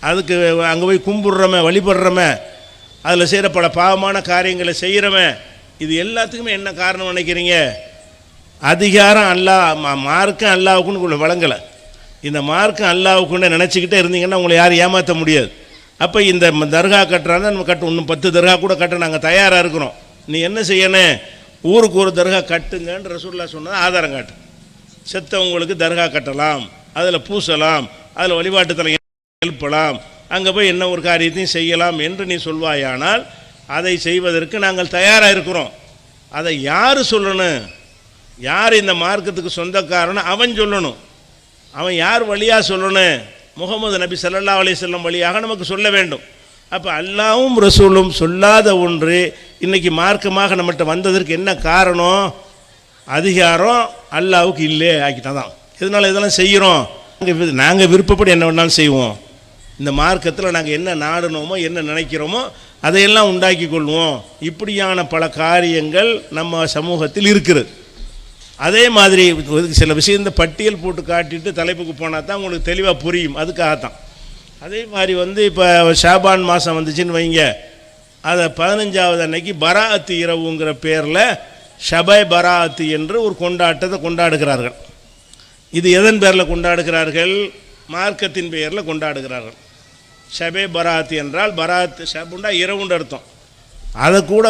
அதுக்கு அங்கே போய் கும்பிடுறோமே, வழிபடுறோமே, அதில் செய்கிற பல பாவமான காரியங்களை செய்கிறோமே, இது எல்லாத்துக்குமே என்ன காரணம் நினைக்கிறீங்க? அதிகாரம் மார்க்கம் அல்லாவுக்குன்னு வழங்கலை. இந்த மார்க்கம் அல்லாவுக்குன்னு நினச்சிக்கிட்டே இருந்தீங்கன்னா உங்களை யாரும் ஏமாற்ற முடியாது. அப்போ இந்த தர்கா கட்டுறாங்க, நம்ம இன்னும் 10 தர்கா கூட கட்ட நாங்கள் தயாராக இருக்கிறோம். நீ என்ன செய்யணும்? ஊருக்கு ஒரு தர்கா கட்டுங்கன்னு ரசூலுல்லாஹ் சொன்னது ஆதாரம் காட்டு. செத்தவங்களுக்கு தர்கா கட்டலாம், அதில் பூசலாம், அதில் வழிபாட்டு தலை எழுப்பலாம், அங்கே போய் என்ன ஒரு காரியத்தையும் செய்யலாம் என்று நீ சொல்வாயானால் அதை செய்வதற்கு நாங்கள் தயாராக இருக்கிறோம். அதை யார் சொல்லணும்? யார் இந்த மார்க்கத்துக்கு சொந்தக்காரன்னு அவன் சொல்லணும். அவன் யார் வழியாக சொல்லணும்? முகமது நபி ஸல்லல்லாஹு அலைஹி வஸல்லம் வழியாக நமக்கு சொல்ல வேண்டும். அப்போ அல்லாஹ்வும் ரசூலும் சொல்லாத ஒன்று இன்றைக்கி மார்க்கமாக நம்மகிட்ட வந்ததற்கு என்ன காரணம்? அதிகாரம் அல்லாஹ்வுக்கு இல்லை ஆக்கிட்டான் தான். இதனால் இதெல்லாம் செய்கிறோம். நாங்கள் விருப்பப்படி என்ன வேணாலும் செய்வோம். இந்த மார்க்கத்தில் நாங்கள் என்ன நாடணுமோ, என்ன நினைக்கிறோமோ அதையெல்லாம் உண்டாக்கி கொள்வோம். இப்படியான பல காரியங்கள் நம்ம சமூகத்தில் இருக்குது. அதே மாதிரி சில விஷயம் இந்த பட்டியல் போட்டு காட்டிட்டு தலைப்புக்கு போனால் தான் உங்களுக்கு தெளிவாக புரியும். அதுக்காகத்தான். அதே மாதிரி இப்போ ஷாபான் மாதம் வந்துச்சுன்னு வைங்க, அதை 15வது அன்னைக்கு பராஅத்து இரவுங்கிற பேரில் ஷபை பராஅத்து என்று ஒரு கொண்டாட்டத்தை கொண்டாடுகிறார்கள். இது எதன் பேரில் கொண்டாடுகிறார்கள்? மார்க்கத்தின் பெயரில் கொண்டாடுகிறார்கள். ஷபே பராஅத்து என்றால் பராஅத்து ஷபுண்டா இரவுண்டு அர்த்தம். அதை கூட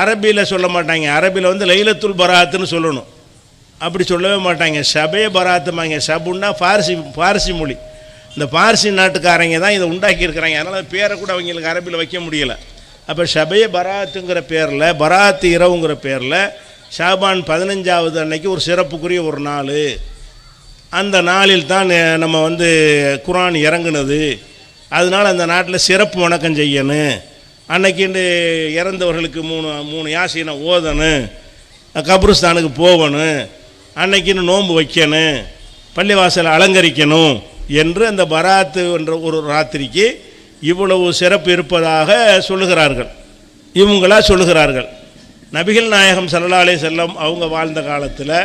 அரபியில் சொல்ல மாட்டாங்க. அரபியில் லைலத்துல் பராஅத்துன்னு சொல்லணும். அப்படி சொல்லவே மாட்டாங்க. ஷபே பராஅத்துமாங்க. ஷபுண்டா ஃபார்சி மொழி. இந்த பார்சி நாட்டுக்காரங்க தான் இதை உண்டாக்கியிருக்கிறாங்க. அதனால் பேரை கூட அவங்களுக்கு அரபியில் வைக்க முடியலை. அப்போ ஷபே பராஅத்துங்கிற பேரில், பராஅத்து இரவுங்கிற பேரில் ஷாபான் 15வது அன்னைக்கு ஒரு சிறப்புக்குரிய ஒரு நாள். அந்த நாளில் தான் நம்ம குர்ஆன் இறங்குனது. அதனால் அந்த நாட்டில் சிறப்பு வணக்கம் செய்யணும். அன்னைக்கு இறந்தவர்களுக்கு 3 யாசீனை ஓதணும், கப்ரிஸ்தானுக்கு போகணும், அன்னைக்குன்னு நோன்பு வைக்கணும், பள்ளிவாசலை அலங்கரிக்கணும் என்று அந்த பராத்து என்ற ஒரு ராத்திரிக்கு இவ்வளவு சிறப்பு இருப்பதாக சொல்லுகிறார்கள். இவங்களா சொல்லுகிறார்கள். நபிகள் நாயகம் ஸல்லல்லாஹு அலைஹி வஸல்லம் அவங்க வாழ்ந்த காலத்தில்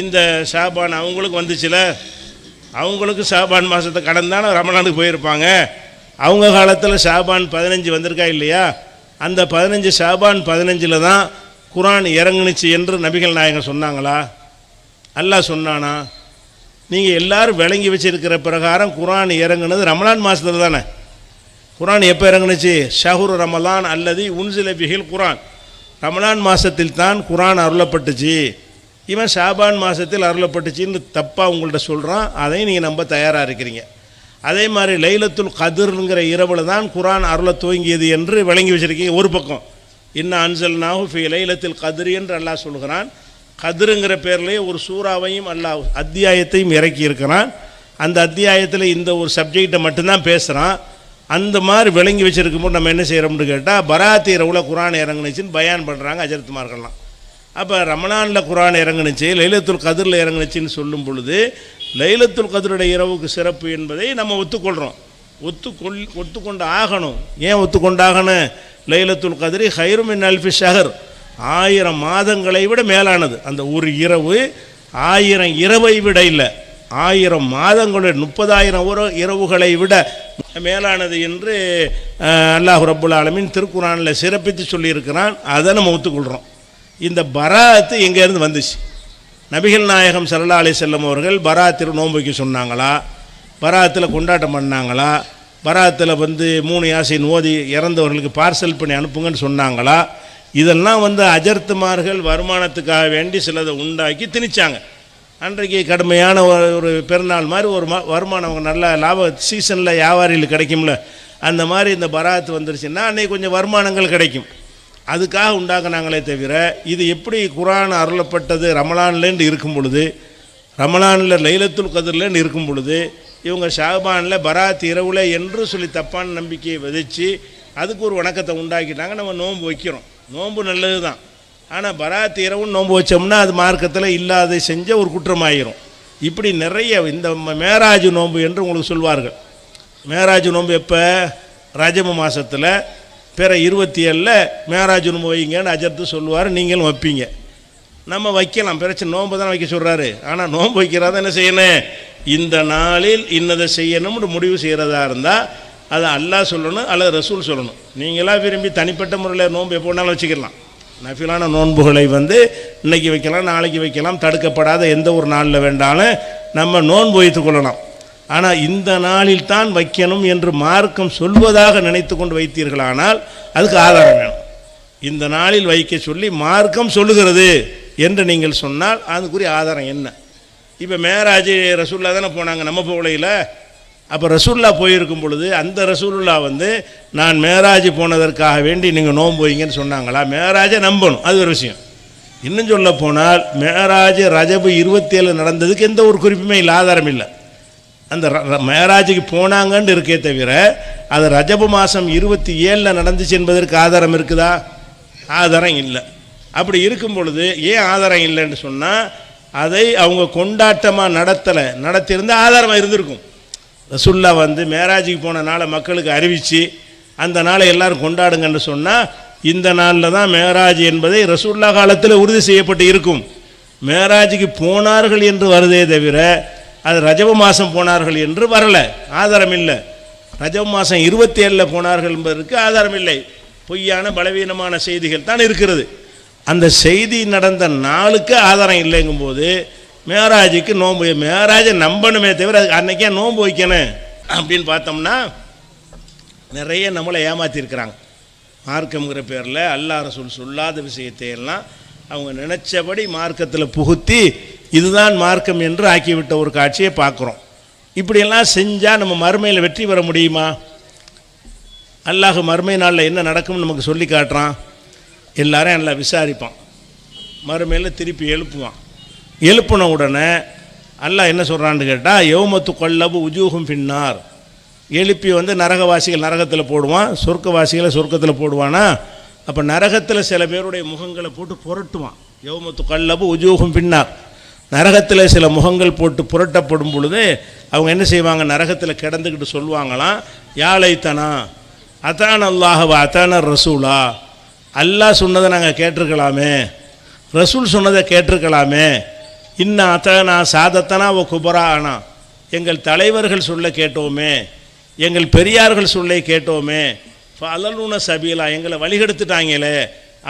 இந்த ஷாபான் அவங்களுக்கு வந்துச்சுல, அவங்களுக்கு ஷாபான் மாதத்தை கடந்தான ரமலானுக்கு போயிருப்பாங்க. அவங்க காலத்தில் ஷாபான் 15 வந்திருக்கா இல்லையா? அந்த 15 ஷாபான் 15 தான் குர்ஆன் இறங்குனுச்சு என்று நபிகள் நாயகம் சொன்னாங்களா? அல்லாஹ் சொன்னானா? நீங்கள் எல்லோரும் விளங்கி வச்சிருக்கிற பிரகாரம் குர்ஆன் இறங்குனது ரமலான் மாதத்தில் தானே. குர்ஆன் எப்போ இறங்குனுச்சு? ஷஹ்ரு ரமலான் அல்லது உன்சில பிஹில் குர்ஆன். ரமலான் மாதத்தில் தான் குர்ஆன் அருளப்பட்டுச்சு. இவன் ஷாபான் மாதத்தில் அருளப்பட்டுச்சின்னு தப்பாக உங்கள்கிட்ட சொல்கிறான். அதையும் நீங்கள் நம்ப தயாராக இருக்கிறீங்க. அதே மாதிரி லைலத்துல் கதிர்ங்கிற இரவில் தான் குர்ஆன் அருள துவங்கியது என்று விளங்கி வச்சிருக்கீங்க. ஒரு பக்கம் இன்னா அன்சல்நாஹு ஃபீ லைலத்துல் கத்ர் என்று அல்லாஹ் சொல்கிறான். கதிருங்கிற பேர்லேயே ஒரு சூறாவையும் அல்லாஹ் அத்தியாயத்தையும் இறக்கி இருக்கிறான். அந்த அத்தியாயத்தில் இந்த ஒரு சப்ஜெக்டை மட்டும்தான் பேசுகிறான். அந்த மாதிரி விளங்கி வச்சுருக்கும்போது நம்ம என்ன செய்கிறோம்னு கேட்டால் பராத் இரவில் குர்ஆன் இறங்குனுச்சின்னு பயான் பண்ணுறாங்க அஜரத்துமார்கள்லாம். அப்போ ரமலானில் குர்ஆன் இறங்குனுச்சு, லைலத்துல் கதிரில் இறங்குனுச்சின்னு சொல்லும் பொழுது லைலத்துல் கதிருடைய இரவுக்கு சிறப்பு என்பதை நம்ம ஒத்துக்கொள்கிறோம். ஒத்துக்கொண்டு ஆகணும். ஏன் ஒத்துக்கொண்டாகணும்? லைலத்துல் கதிரி ஹைரு மின் அல்ஃபி ஷஹர், 1000 மாதங்களை விட மேலானது. அந்த ஒரு இரவு 1000 இரவை விட இல்லை, 1000 மாதங்களுடைய 30,000 இரவுகளை விட மேலானது என்று அல்லாஹ் ரப்புல் ஆலமீன் திருக்குர்ஆனில் சிறப்பித்து சொல்லியிருக்கிறான். அதை நம்ம ஒத்துக்கொள்கிறோம். இந்த பராத்து எங்கேருந்து வந்துச்சு? நபிகள் நாயகம் ஸல்லல்லாஹு அலைஹி வஸல்லம் அவர்கள் பராத்தில் நோன்பு வைக்க சொன்னாங்களா? பராத்தில் கொண்டாட்டம் பண்ணாங்களா? பராத்தில் 3 யாசீன் ஓதி இறந்தவர்களுக்கு பார்சல் பண்ணி அனுப்புங்கன்னு சொன்னாங்களா? இதெல்லாம் அஜர்த்துமார்கள் வருமானத்துக்காக வேண்டி சிலதை உண்டாக்கி திணிச்சாங்க. அன்றைக்கு கடுமையான ஒரு பெருநாள் மாதிரி ஒரு வருமானம், அவங்க நல்ல லாப சீசனில் வியாபாரிகளுக்கு கிடைக்கும்ல, அந்த மாதிரி இந்த பராத்து வந்துருச்சுன்னா அன்றைக்கி கொஞ்சம் வருமானங்கள் கிடைக்கும். அதுக்காக உண்டாக்குனாங்களே தவிர இது எப்படி குர்ஆன் அருளப்பட்டது ரமலான்லேருந்து இருக்கும் பொழுது, ரமலானில் லைலத்துல் கதிர்லேருந்து இருக்கும் பொழுது இவங்க ஷாபானில் பராத் இரவுல என்று சொல்லி தப்பான நம்பிக்கையை விதைச்சி அதுக்கு ஒரு வணக்கத்தை உண்டாக்கிட்டாங்க. நம்ம நோன்பு வைக்கிறோம். நோன்பு நல்லது தான். ஆனால் பராத் இரவுன்னு நோன்பு வச்சோம்னா அது மார்க்கத்தில் இல்லாத செஞ்ச ஒரு குற்றமாயிரும். இப்படி நிறைய இந்த மேராஜ் நோன்பு என்று உங்களுக்கு சொல்வார்கள். மேராஜ் நோன்பு எப்போ? ரஜப மாதத்தில் பிற 27 மேராஜ் நோன்பு வைங்கன்னு அஜர்த்து சொல்லுவார். நீங்களும் வைப்பீங்க. நம்ம வைக்கலாம், பிரச்சனை. நோன்பு தான் வைக்க சொல்கிறாரு. ஆனால் நோன்பு வைக்கிறதா என்ன செய்யணும்? இந்த நாளில் இன்னதை செய்யணும்னு முடிவு செய்கிறதா இருந்தால் அதை அல்லாஹ் சொல்லணும் அல்லது ரசூல் சொல்லணும். நீங்களாக விரும்பி தனிப்பட்ட முறையில் நோன்பு எப்போ வேணாலும் வச்சுக்கலாம். நஃபிலான நோன்புகளை இன்றைக்கி வைக்கலாம், நாளைக்கு வைக்கலாம், தடுக்கப்படாத எந்த ஒரு நாளில் வேண்டாலும் நம்ம நோன்பு வைத்துக் கொள்ளலாம். ஆனால் இந்த நாளில் தான் வைக்கணும் என்று மார்க்கம் சொல்வதாக நினைத்து கொண்டு வைத்தீர்களானால் அதுக்கு ஆதாரம் வேணும். இந்த நாளில் வைக்க சொல்லி மார்க்கம் சொல்லுகிறது என்று நீங்கள் சொன்னால் அதுக்குரிய ஆதாரம் என்ன? இப்போ மேராஜ் ரசூல்லா தானே போனாங்க, நம்ம போகலையில். அப்போ ரசூல்லா போயிருக்கும் பொழுது அந்த ரசூலுல்லா நான் மேராஜ் போனதற்காக வேண்டி நீங்கள் நோன்பு வைங்கன்னு சொன்னாங்களா? மேராஜை நம்பணும், அது ஒரு விஷயம். இன்னும் சொல்ல போனால் மேராஜ் ரஜபு 27 நடந்ததுக்கு எந்த ஒரு குறிப்புமே இல்லை, ஆதாரம் இல்லை. அந்த மேராஜுக்கு போனாங்கன்னு இருக்கே தவிர அது ரஜபு மாதம் 27 நடந்துச்சு என்பதற்கு ஆதாரம் இருக்குதா? ஆதாரம் இல்லை. அப்படி இருக்கும் பொழுது ஏன் ஆதாரம் இல்லைன்னு சொன்னால் அதை அவங்க கொண்டாட்டமாக நடத்தியிருந்தால் ஆதாரமாக இருந்திருக்கும். ரசூல்லா மேராஜுக்கு போன நாளை மக்களுக்கு அறிவித்து அந்த நாளை எல்லோரும் கொண்டாடுங்கன்னு சொன்னால் இந்த நாளில் தான் மேராஜ் என்பதை ரசூல்லா காலத்தில் உறுதி செய்யப்பட்டு இருக்கும். மேராஜுக்கு போனார்கள் என்று வருதே தவிர அது ரஜப மாதம் போனார்கள் என்று வரலை, ஆதாரம் இல்லை. ரஜப மாதம் 27 போனார்கள் என்பதற்கு ஆதாரம் இல்லை. பொய்யான பலவீனமான செய்திகள் தான் இருக்கிறது. அந்த செய்தி நடந்த நாளுக்கு ஆதாரம் இல்லைங்கும்போது மேராஜுக்கு நோன்பு, மேராஜை நம்பணுமே தவிர அன்னைக்கே நோன்பு வைக்கணும் அப்படின்னு பார்த்தோம்னா நிறைய நம்மளை ஏமாற்றிருக்கிறாங்க. மார்க்கம்ங்கிற பேரில் அல்லாஹ் ரசூல் சொல்லாத விஷயத்தை எல்லாம் அவங்க நினச்சபடி மார்க்கத்தில் புகுத்தி இதுதான் மார்க்கம் என்று ஆக்கிவிட்ட ஒரு காட்சியை பார்க்குறோம். இப்படியெல்லாம் செஞ்சால் நம்ம மறுமையில் வெற்றி பெற முடியுமா? அல்லாஹ் மறுமை நாளில் என்ன நடக்கும்னு நமக்கு சொல்லி காட்டுறான். எல்லாரும் எல்லாம் விசாரிப்பான், மறுமையில் திருப்பி எழுப்புவான். எழுப்பின உடனே அல்லாஹ் என்ன சொல்கிறான்னு கேட்டால் யௌமத்து கொல்லபு உஜூகும் பின்னார். எழுப்பி நரகவாசிகள் நரகத்தில் போடுவான், சொர்க்கவாசிகளை சொர்க்கத்தில் போடுவானா. அப்போ நரகத்தில் சில பேருடைய முகங்களை போட்டு புரட்டுவான். யௌமத்து கொல்லபு உஜூகும் பின்னார். நரகத்தில் சில முகங்கள் போட்டு புரட்டப்படும் பொழுது அவங்க என்ன செய்வாங்க? நரகத்தில் கிடந்துக்கிட்டு சொல்லுவாங்களாம், யாழைத்தனா அத்தான அல்லாஹவ அத்தான ரசூலா, அல்லாஹ் சொன்னதை நாங்கள் கேட்டிருக்கலாமே, ரசூல் சொன்னதை கேட்டிருக்கலாமே. இன்னும் அத்தானா சாதத்தனா ஓ குபரா ஆனா, எங்கள் தலைவர்கள் சொல்ல கேட்டோமே, எங்கள் பெரியார்கள் சொல்ல கேட்டோமே, அலலூன சபீலா, எங்களை வழிகெடுத்துட்டாங்களே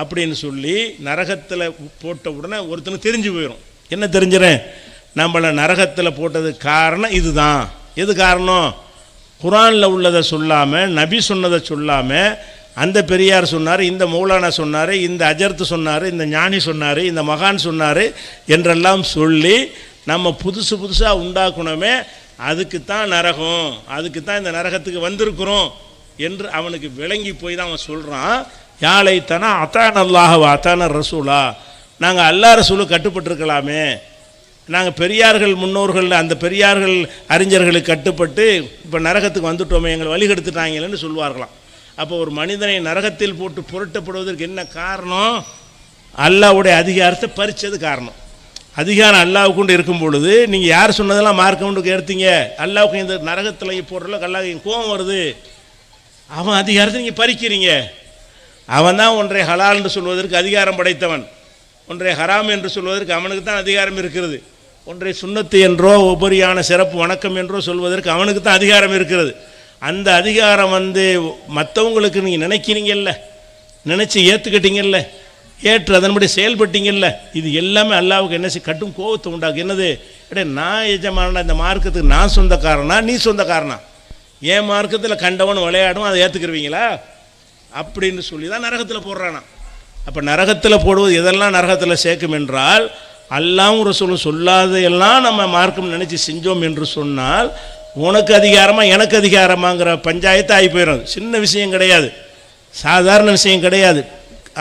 அப்படின்னு சொல்லி நரகத்தில் போட்ட உடனே ஒருத்தனுக்கு தெரிஞ்சு போயிடும். என்ன தெரிஞ்சிடறேன்? நம்மளை நரகத்தில் போட்டது காரணம் இதுதான். எது காரணம்? குரானில் உள்ளதை சொல்லாமல், நபி சொன்னதை சொல்லாமல், அந்த பெரியார் சொன்னார், இந்த மௌலானா சொன்னார், இந்த அஜர்த்து சொன்னார், இந்த ஞானி சொன்னார், இந்த மகான் சொன்னார் என்றெல்லாம் சொல்லி நம்ம புதுசாக உண்டாக்கணுமே, அதுக்கு தான் நரகம், அதுக்கு தான் இந்த நரகத்துக்கு வந்திருக்கிறோம் என்று அவனுக்கு விளங்கி போய் தான் அவன் சொல்கிறான். யாழைத்தனா அத்தான அல்லாஹவ அத்தான ரசூலா, நாங்கள் அல்லா ரசூலுக்கு கட்டுப்பட்டிருக்கலாமே, நாங்கள் பெரியார்கள் முன்னோர்கள் அந்த பெரியார்கள் அறிஞர்களுக்கு கட்டுப்பட்டு இப்போ நரகத்துக்கு வந்துட்டோமே, எங்களை வழிகெடுத்துட்டாங்களேன்னு சொல்வார்களாம். அப்போ ஒரு மனிதனை நரகத்தில் போட்டு புரட்டப்படுவதற்கு என்ன காரணம்? அல்லாஹ்வுடைய அதிகாரத்தை பறித்தது காரணம். அதிகாரம் அல்லாஹ்வுக்கு கொண்டு இருக்கும் பொழுது நீங்கள் யார் சொன்னதெல்லாம் மார்க்கம்னு எடுத்தீங்க, அல்லாஹ்வுக்கு இந்த நரகத்தில் போடுறதுல அல்லாஹ் கோபம் வருது. அவன் அதிகாரத்தை நீங்கள் பறிக்கிறீங்க. அவன் தான் ஒன்றை ஹலால் என்று சொல்வதற்கு அதிகாரம் படைத்தவன், ஒன்றை ஹராம் என்று சொல்வதற்கு அவனுக்கு தான் அதிகாரம் இருக்கிறது, ஒன்றை சுன்னத்து என்றோ உபரியான சிறப்பு வணக்கம் என்றோ சொல்வதற்கு அவனுக்கு தான் அதிகாரம் இருக்கிறது. அந்த அதிகாரம் மற்றவங்களுக்கு நீங்கள் நினைக்கிறீங்கல்ல, நினச்சி ஏற்றுக்கிட்டீங்கல்ல, ஏற்று அதன்படி செயல்பட்டீங்கல்ல, இது எல்லாமே அல்லாஹ்வுக்கு என்ன கட்டும் கோபத்தை உண்டாக்கு. என்னது? நான் எஜமான இந்த மார்க்கத்துக்கு நான் சொந்தக்காரனா, நீ சொந்தக்காரனா? என் மார்க்கத்தில் கண்டவன் விளையாடும், அதை ஏற்றுக்கிருவீங்களா அப்படின்னு சொல்லி தான் நரகத்தில் போடுறானா. அப்போ நரகத்தில் போடுவது எதெல்லாம் நரகத்தில் சேர்க்கும் என்றால், அல்லாஹ்வும் ரசூலும் சொல்லாதையெல்லாம் நம்ம மார்க்கம் நினச்சி செஞ்சோம் என்று சொன்னால் உனக்கு அதிகாரமா எனக்கு அதிகாரமாங்கிற பஞ்சாயத்து ஆகி போயிடும். சின்ன விஷயம் கிடையாது, சாதாரண விஷயம் கிடையாது.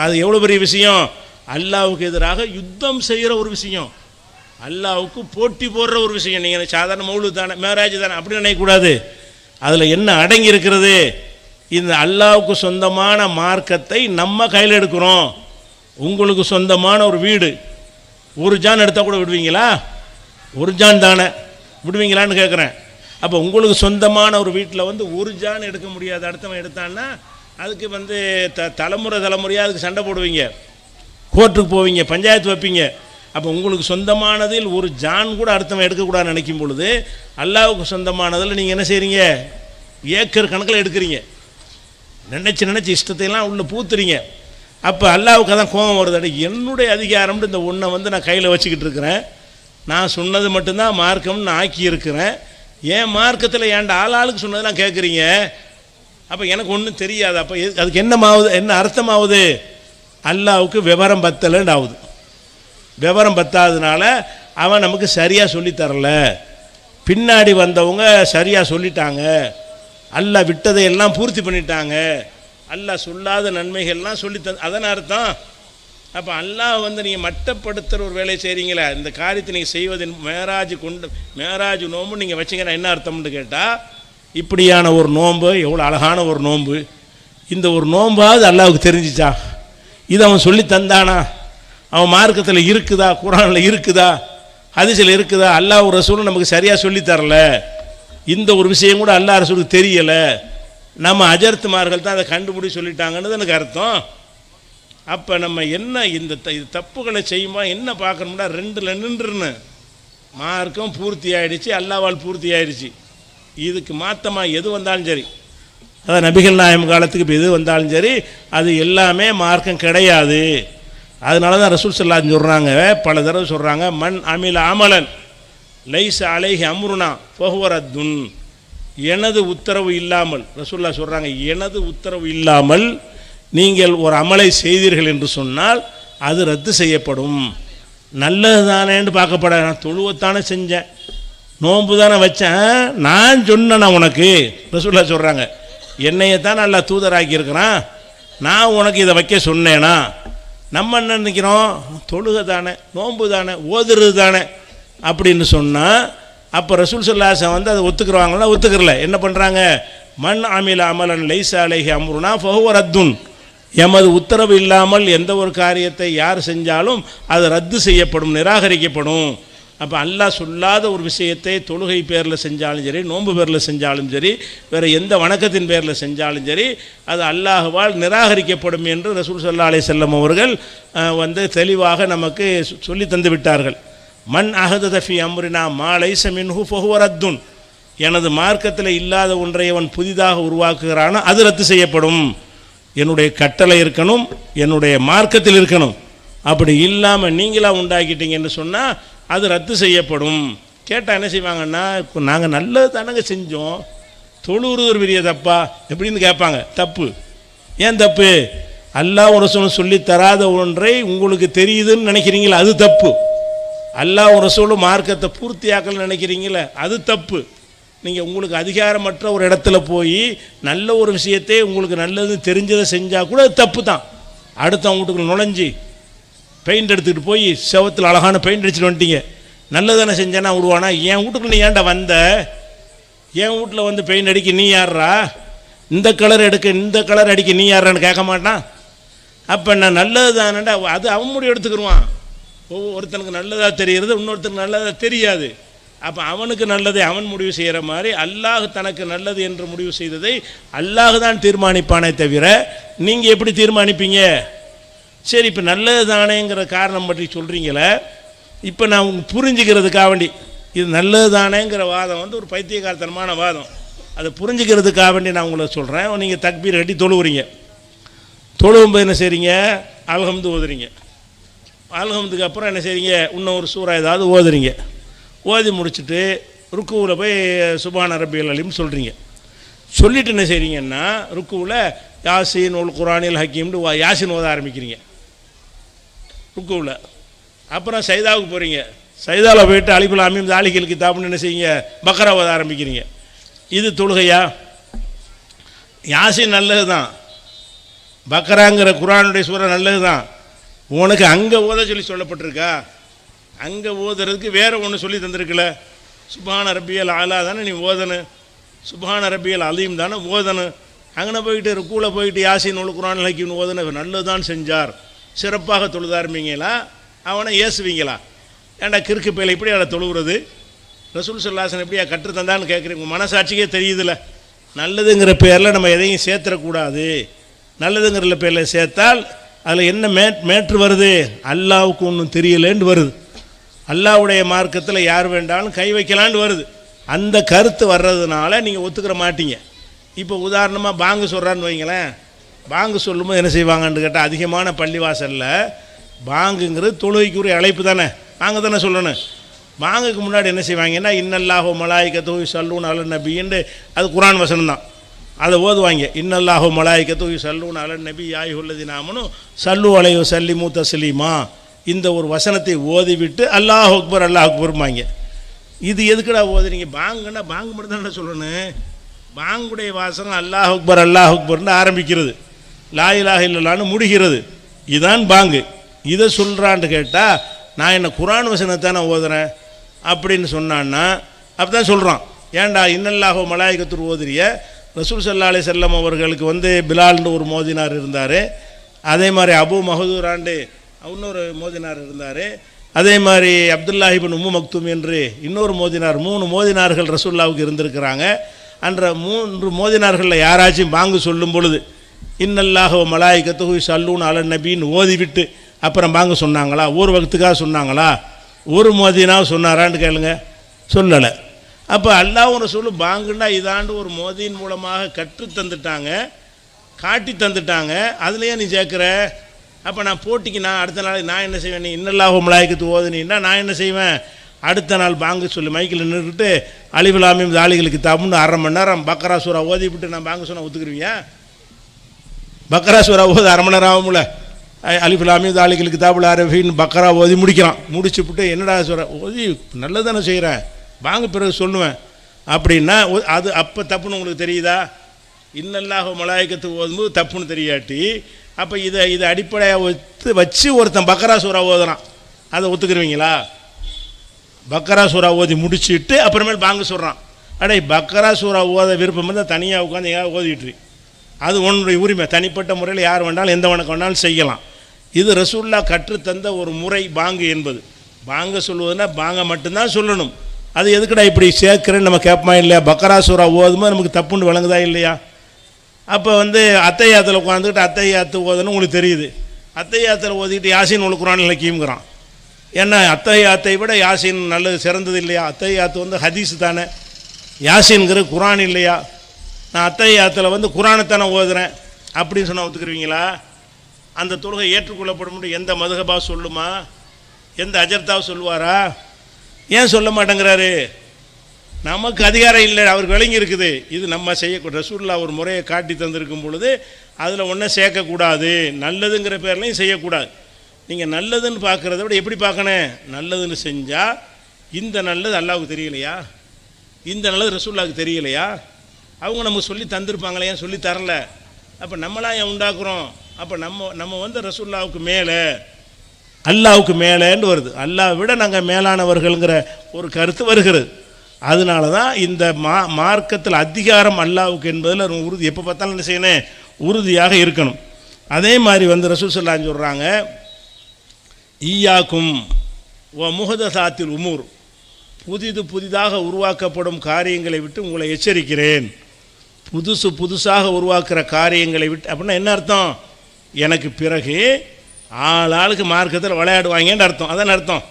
அது எவ்வளோ பெரிய விஷயம்? அல்லாஹ்வுக்கு எதிராக யுத்தம் செய்கிற ஒரு விஷயம், அல்லாஹ்வுக்கு போட்டி போடுற ஒரு விஷயம். நீங்கள் சாதாரண மௌலூத் தானே, மேராஜ் தானே அப்படி நினைக்கக்கூடாது. அதில் என்ன அடங்கி இருக்கிறது? இந்த அல்லாஹ்வுக்கு சொந்தமான மார்க்கத்தை நம்ம கையில் எடுக்கிறோம். உங்களுக்கு சொந்தமான ஒரு வீடு, ஒரு ஜான் எடுத்தால் கூட விடுவீங்களா? ஒரு ஜான் தானே, விடுவீங்களான்னு கேட்குறேன். அப்போ உங்களுக்கு சொந்தமான ஒரு வீட்டில் ஒரு ஜான் எடுக்க முடியாது, அடுத்தவன் எடுத்தான்னா அதுக்கு தலைமுறையாக அதுக்கு சண்டை போடுவீங்க, கோர்ட்டுக்கு போவீங்க, பஞ்சாயத்து வைப்பீங்க. அப்போ உங்களுக்கு சொந்தமானதில் ஒரு ஜான் கூட அடுத்தவன் எடுக்கக்கூடாதுன்னு நினைக்கும் பொழுது அல்லாஹ்வுக்கு சொந்தமானதில் நீங்கள் என்ன செய்கிறீங்க? ஏக்கர் கணக்கில் எடுக்கிறீங்க. நினச்சி இஷ்டத்தையெல்லாம் உள்ளே பூத்துறீங்க. அப்போ அல்லாஹ்வுக்கு அதான் கோபம் வருது. என்னுடைய அதிகாரம்னு இந்த ஒன்றை வந்து நான் கையில் வச்சுக்கிட்டு இருக்கிறேன். நான் சொன்னது மட்டும்தான் மார்க்கம்னு நான் ஆக்கி இருக்கிறேன். ஏன் மார்க்கத்தில் ஏன்டா ஆளுக்கு சொன்னதெல்லாம் கேட்குறீங்க? அப்போ எனக்கு ஒன்றும் தெரியாது. அப்போ அதுக்கு என்ன அர்த்தமாகுது? அல்லாஹ்வுக்கு விவரம் பத்தலைன்னு ஆகுது. விவரம் பத்தாததுனால அவன் நமக்கு சரியாக சொல்லித்தரல. பின்னாடி வந்தவங்க சரியாக சொல்லிட்டாங்க. அல்லாஹ் விட்டதை எல்லாம் பூர்த்தி பண்ணிட்டாங்க. அல்லாஹ் சொல்லாத நன்மைகள்லாம் அதன் அர்த்தம். அப்போ அல்லாஹ் வந்து நீங்கள் மட்டப்படுத்துகிற ஒரு வேலையை செய்கிறீங்களே, இந்த காரியத்தை நீங்கள் செய்வதின் மேராஜ் நோம்பு நீங்கள் வச்சிங்கன்னா என்ன அர்த்தம்னு கேட்டால், இப்படியான ஒரு நோன்பு எவ்வளோ அழகான ஒரு நோன்பு, இந்த ஒரு நோம்பாவது அல்லாஹ்வுக்கு தெரிஞ்சிச்சா? இது அவன் சொல்லி தந்தானா? அவன் மார்க்கத்தில் இருக்குதா? குர்ஆனில் இருக்குதா? ஹதீஸில் இருக்குதா? அல்லாஹ் ரசூலும் நமக்கு சரியாக சொல்லித்தரல. இந்த ஒரு விஷயம் கூட அல்லாஹ் ரசூலுக்கு தெரியலை. நம்ம அஜர்த்துமார்கள் தான் அதை கண்டுபிடி சொல்லிட்டாங்கன்னு எனக்கு அர்த்தம். அப்போ நம்ம என்ன இந்த தப்புகளை செய்யுமா என்ன பார்க்கணும்னா, ரெண்டில் நின்றுன்னு மார்க்கம் பூர்த்தி ஆகிடுச்சு, அல்லாஹ்வால் பூர்த்தி ஆகிடுச்சு. இதுக்கு மாற்றமாக எது வந்தாலும் சரி, அதான் நபிகள் நாயகம் காலத்துக்கு இப்போ எது வந்தாலும் சரி, அது எல்லாமே மார்க்கம் கிடையாது. அதனால தான் ரசூல் ஸல்லல்லாஹு அலைஹி சொல்கிறாங்க, பல தடவை சொல்கிறாங்க, மன் அமில அமலன் லைஸ அலைஹி அம்ருனா ஃபஹுவ ரத்துன். எனது உத்தரவு இல்லாமல், ரசூலுல்லாஹ் சொல்கிறாங்க, எனது உத்தரவு இல்லாமல் நீங்கள் ஒரு அமலை செய்தீர்கள் என்று சொன்னால் அது ரத்து செய்யப்படும். நல்லது தானேன்னு பார்க்கப்பட, நான் தொழுவத்தானே செஞ்சேன், நோன்பு தானே வச்சேன், நான் சொன்னேன்னா உனக்கு, ரசூலுல்லாஹ் சொல்கிறாங்க, என்னையத்தான் நல்லா தூதராக்கி இருக்கிறான், நான் உனக்கு இதை வைக்க சொன்னேனா? நம்ம என்ன நினைக்கிறோம்? தொழுகை தானே, நோன்பு தானே, ஓதுறது தானே அப்படின்னு சொன்னால், அப்போ ரசூல் ஸல்லல்லாஹு அலைஹி வஸல்லம் வந்து அதை ஒத்துக்குறாங்களா? ஒத்துக்கிறல. என்ன பண்ணுறாங்க? மன் அமில அமலன் லைஸ அலைஹி அம்ருனா ஃபஹுவ ரத்துன். எமது உத்தரவு இல்லாமல் எந்த ஒரு காரியத்தை யார் செஞ்சாலும் அது ரத்து செய்யப்படும், நிராகரிக்கப்படும். அப்போ அல்லாஹ் சொல்லாத ஒரு விஷயத்தை தொழுகை பேரில் செஞ்சாலும் சரி, நோன்பு பேரில் செஞ்சாலும் சரி, வேறு எந்த வணக்கத்தின் பேரில் செஞ்சாலும் சரி, அது அல்லாஹ்வால் நிராகரிக்கப்படும் என்று ரசூல் ஸல்லல்லாஹு அலைஹி வஸல்லம் அவர்கள் வந்து தெளிவாக நமக்கு சொல்லி தந்து விட்டார்கள். மன் அஹதத ஃபி அம்ரினா மா லைஸ மின்ஹு ஃபஹுவ ரத்துன். எனது மார்க்கத்தில் இல்லாத ஒன்றை அவன் புதிதாக உருவாக்குகிறானோ அது ரத்து செய்யப்படும். என்னுடைய கட்டளை இருக்கணும், என்னுடைய மார்க்கத்தில் இருக்கணும். அப்படி இல்லாமல் நீங்களாக உண்டாக்கிட்டீங்கன்னு சொன்னால் அது ரத்து செய்யப்படும். கேட்டால் என்ன செய்வாங்கன்னா, இப்போ நாங்கள் நல்லது தானங்க செஞ்சோம், தொழுகிறது ஒரு பெரிய தப்பா எப்படின்னு கேட்பாங்க. தப்பு. ஏன் தப்பு? அல்லாஹ் ரசூலும் சொல்லி தராத ஒன்றை உங்களுக்கு தெரியுதுன்னு நினைக்கிறீங்களா? அது தப்பு. அல்லாஹ் ரசூலும் மார்க்கத்தை பூர்த்தியாக்கலன்னு நினைக்கிறீங்களே, அது தப்பு. நீங்கள் உங்களுக்கு அதிகாரமற்ற ஒரு இடத்துல போய் நல்ல ஒரு விஷயத்தை உங்களுக்கு நல்லது தெரிஞ்சதை செஞ்சால் கூட அது தப்பு தான். அடுத்தவங்க வீட்டுக்குள்ள நுழைஞ்சி பெயிண்ட் எடுத்துக்கிட்டு போய் செவத்தில் அழகான பெயிண்ட் அடிச்சுட்டு வந்துட்டீங்க, நல்லதானே செஞ்சேன்னா விடுவானா? என் வீட்டுக்கு நீ ஏன்டா வந்த? என் வீட்டில் வந்து பெயிண்ட் அடிக்க நீ யார்றா? இந்த கலர் எடுக்க இந்த கலர் அடிக்க நீ யார்றான்னு கேட்க மாட்டான். அப்போ நான் நல்லது தானேண்டா, அது அவன் முடிவு எடுத்துக்கிடுவான். ஒருத்தனுக்கு நல்லதாக தெரிகிறது, இன்னொருத்தனுக்கு நல்லதாக தெரியாது. அப்போ அவனுக்கு நல்லதை அவன் முடிவு செய்கிற மாதிரி அல்லாஹ் தனக்கு நல்லது என்று முடிவு செய்ததை அல்லாஹ் தான் தீர்மானிப்பானே தவிர நீங்கள் எப்படி தீர்மானிப்பீங்க? சரி, இப்போ நல்லது தானேங்கிற காரணம் பற்றி சொல்கிறீங்களே, இப்போ நான் புரிஞ்சுக்கிறதுக்காக வேண்டி, இது நல்லது தானேங்கிற வாதம் வந்து ஒரு பைத்தியகாரத்தனமான வாதம். அதை புரிஞ்சுக்கிறதுக்காக வேண்டி நான் உங்களை சொல்கிறேன். நீங்கள் தக்பீர் கட்டி தொழுவுறீங்க, தொழுவும்போது என்ன செய்கிறீங்க? அல்ஹம்து ஓதுறீங்க. அல்ஹம்துக்கு அப்புறம் என்ன செய்கிறீங்க? இன்னும் ஒரு சூறா ஏதாவது ஓதுறீங்க. ஓதி முடிச்சுட்டு ருக்குவில் போய் சுப்ஹான ரப்பியல் அலீம் சொல்கிறீங்க. சொல்லிவிட்டு என்ன செய்கிறீங்கன்னா, ருக்குவில் யாசின் உல் குர்ஆனில் ஹக்கீம்னு யாசின் ஓத ஆரம்பிக்கிறீங்க ருக்குவில். அப்புறம் சைதாவுக்கு போகிறீங்க, சைதாவில் போயிட்டு அலிஃபுல் லாம் மீம் தாலிகல் கிதாப்னு என்ன செய்யுங்க? பக்ரா ஓத ஆரம்பிக்கிறீங்க. இது தொழுகையா? யாசின் நல்லது தான், பக்ராங்கிற குர்ஆனுடைய சூரா நல்லது தான். உனக்கு அங்கே ஓத சொல்லப்பட்டிருக்கா? அங்கே ஓதுறதுக்கு வேறு ஒன்று சொல்லி தந்திருக்கல. சுப்ஹான ரப்பியல் ஆலா தானே நீ ஓதனு, சுப்ஹான ரப்பியல் அலீம் தானே ஓதனு. அங்கே போயிட்டு ருக்குவில் போயிட்டு யாசின் உல் குர்ஆனில் ஹக்கீம்னு ஓதன நல்லது தான் செஞ்சார், சிறப்பாக தொழுதாருமீங்களா? அவனை ஏசுவீங்களா? ஏன்டா கிறுக்கு பேலை இப்படி அதை தொழுகிறது? ரசூல் ஸல்லல்லாஹு அலைஹி வஸல்லம் எப்படியா கற்றுத்தந்தான்னு கேட்குறீங்க. உங்கள் மனசாட்சிக்கே தெரியுதுல்ல, நல்லதுங்கிற பேரில் நம்ம எதையும் சேர்த்துடக்கூடாது. நல்லதுங்கிற பேரில் சேர்த்தால் அதில் என்ன மேட்ரு வருது? அல்லாவுக்கு ஒன்றும் தெரியலேன்னு வருது. அல்லாஹ்வுடைய மார்க்கத்தில் யார் வேண்டாலும் கை வைக்கலான்னு வருது. அந்த கருத்து வர்றதுனால நீங்கள் ஒத்துக்கிற மாட்டீங்க. இப்போ உதாரணமாக பாங்கு சொல்கிறான்னு வைங்களேன். பாங்கு சொல்லும்போது என்ன செய்வாங்கன்னு கேட்டால், அதிகமான பள்ளிவாசலில் பாங்குங்கிறது தொழுகைக்குரிய அழைப்பு தானே, பாங்கு தானே சொல்லணும். பாங்குக்கு முன்னாடி என்ன செய்வாங்கன்னா, இன்னல்லாஹு மலாயிகத்து யுஸல்லூன அலன் நபின்னு, அது குர்ஆன் வசனம் தான், அதை ஓதுவாங்க. இன்னல்லாஹு மலாயிகத்து யுஸல்லூன அலன் நபி யா அய்யுஹல்லதீன ஆமனூ ஸல்லூ அலைஹி வஸல்லிமு தஸ்லீமா, இந்த ஒரு வசனத்தை ஓதிவிட்டு அல்லாஹ் அக்பர் அல்லாஹ் அக்பர்மாங்க. இது எதுக்குடா ஓதுறீங்க? பாங்குன்னா பாங்கு மட்டும் தானே சொல்லணும். பாங்குடைய வாசனம் அல்லாஹ் அக்பர்னு ஆரம்பிக்கிறது, லா இலாஹ இல்லல்லாஹ்னு முடிகிறது. இதுதான் பாங்கு. இதை சொல்கிறான்னு கேட்டால், நான் என்ன குர்ஆன் வசனத்தை நான் ஓதுறேன் அப்படின்னு சொன்னான்னா அப்படி தான் சொல்கிறான். ஏன்டா இன்னல்லாஹு மலாயிகத்து ஓதுறிய? ரசூல் ஸல்லல்லாஹு அலைஹி வஸல்லம் அவர்களுக்கு பிலால்னு ஒரு மோதினார் இருந்தார். அதே மாதிரி அபு மஹதூராண்டு இன்னொரு மோதினார் இருந்தார். அதே மாதிரி அப்துல்லாஹ் இப்னு உம்மு மக்தூம் என்று இன்னொரு மோதினார். 3 மோதினார்கள் ரசூலுல்லாஹ்வுக்கு இருந்திருக்கிறாங்க. அன்ற 3 மோதினார்களில் யாராச்சும் பாங்கு சொல்லும் பொழுது இன்னல்லாஹு மலாயிகத்துஹு யுஸல்லூன அலன் நபின்னு ஓதிவிட்டு அப்புறம் பாங்கு சொன்னாங்களா? ஒரு வக்துக்காக சொன்னாங்களா? ஒரு மோதினாவும் சொன்னாரான்னு கேளுங்க, சொல்லலை. அப்போ அல்லாஹ்வும் ரசூலும் பாங்குன்னா இதாண்டு ஒரு மோதியின் மூலமாக கற்று தந்துட்டாங்க, காட்டி தந்துட்டாங்க. அதுலேயே நீ சேர்க்குற. அப்போ நான் போட்டிக்கு அடுத்த நாள் நான் என்ன செய்வேன்? நீ இன்னல்லாஹு மலாயிகத்து ஓதுனீன்னா நான் என்ன செய்வேன்? அடுத்த நாள் பாங்கு சொல்லி மைக்கில் நின்றுட்டு அலிஃப் லாம் மீம் தாலிகல் கிதாப்னு 1/2 மணி நேரம் பக்ரா சூரா ஓதிவிட்டு நான் பாங்கு சொன்னால் ஒத்துக்குருவியா? பக்ரா சூரா ஓது 1/2 மணி நேரம் ஆகும்ல. அலிஃப் லாம் மீம் தாலிகல் கிதாபுல் அரஃபீன் பக்ரா ஓதி முடிக்கிறான். முடிச்சுவிட்டு என்னடா சொல்கிற? ஓதி நல்லது தானே செய்கிறேன், பாங்கு பிறகு சொல்லுவேன் அப்படின்னா அது அப்போ தப்புன்னு உங்களுக்கு தெரியுதா? இன்னல்லாஹு மலாயிகத்து ஓதும்போது தப்புன்னு தெரியாட்டி, அப்போ இதை அடிப்படையாக வச்சு ஒருத்தன் பக்ரா சூரா ஓதுறான், அதை ஒத்துக்குருவீங்களா? பக்ரா சூரா ஓதி முடிச்சுட்டு அப்புறமேல் பாங்கு சொல்கிறான். அடே, பக்ரா சூரா ஓத விருப்பம் இருந்தால் தனியாக உட்காந்து எங்கேயாவது ஓதிட்டு, அது உன்னுடைய உரிமை. தனிப்பட்ட முறையில் யார் வேண்டாலும் எந்த வணக்கம் வேணாலும் செய்யலாம். இது ரசூலுல்லாஹ் கற்றுத்தந்த ஒரு முறை பாங்கு என்பது. பாங்க சொல்லுவதுன்னா பாங்க மட்டும்தான் சொல்லணும். அது எதுக்குடா இப்படி சேர்க்கிறேன்னு நம்ம கேட்போமா இல்லையா? பக்ரா சூரா ஓதும்போது நமக்கு தப்புன்னு விளங்குதா இல்லையா? அப்போ அத்தையாத்தில் உட்காந்துக்கிட்டு அத்தையாத்து ஓதுன்னு உங்களுக்கு தெரியுது. அத்தையாத்தில் ஓதிக்கிட்டு யாசின் உழுக்குறான்னு இலக்கியம்ங்கிறான். ஏன்னா அத்தையாத்தை விட யாசின் நல்லது, சிறந்தது இல்லையா? அத்தையாத்து ஹதீஸ் தானே, யாசின்கிற குரான் இல்லையா? நான் அத்தையாத்தில் குரானைத்தானே ஓதுறேன் அப்படின்னு சொன்னால் ஒத்துக்குருவீங்களா? அந்த தொழுகை ஏற்றுக்கொள்ளப்பட முடியும் எந்த மதுஹபா சொல்லுமா? எந்த அஜர்தாவை சொல்லுவாரா? ஏன் சொல்ல மாட்டேங்கிறாரு? நமக்கு அதிகாரம் இல்லை, அவருக்கு விளங்கி இருக்குது. இது நம்ம செய்யக்கூடாது. ரசூலுல்லாஹ் ஒரு முறையை காட்டி தந்திருக்கும் பொழுது அதில் ஒன்றும் சேர்க்கக்கூடாது, நல்லதுங்கிற பேர்லையும் செய்யக்கூடாது. நீங்கள் நல்லதுன்னு பார்க்குறத விட எப்படி பார்க்கணும்? நல்லதுன்னு செஞ்சால் இந்த நல்லது அல்லாஹ்வுக்கு தெரியலையா? இந்த நல்லது ரசூலுல்லாஹ்வுக்கு தெரியலையா? அவங்க நமக்கு சொல்லி தந்திருப்பாங்களே, ஏன் சொல்லி தரல? அப்போ நம்மளாம் ஏன் உண்டாக்குறோம்? அப்போ நம்ம ரசூலுல்லாஹ்வுக்கு மேலே, அல்லாஹ்வுக்கு மேலேன்னு வருது. அல்லாஹ் விட நாங்கள் மேலானவர்கள்ங்கிற ஒரு கருத்து வருகிறது. அதனால தான் இந்த மார்க்கத்தில் அதிகாரம் அல்லாஹ்வுக்கு என்பதில் உறுதி, எப்போ பார்த்தாலும் என்ன செய்யணும்? உறுதியாக இருக்கணும். அதே மாதிரி ரசூல் ஸல்லல்லாஹு அலைஹி சொல்கிறாங்க, ஈயாக்கும் வ முஹதஸாத்தில் உமூர், புதிதாக உருவாக்கப்படும் காரியங்களை விட்டு உங்களை எச்சரிக்கிறேன். புதுசாக உருவாக்குற காரியங்களை விட்டு அப்படின்னா என்ன அர்த்தம்? எனக்கு பிறகு ஆளுக்கு மார்க்கத்தில் விளையாடுவாங்கன்னு அர்த்தம். அதான் அர்த்தம்.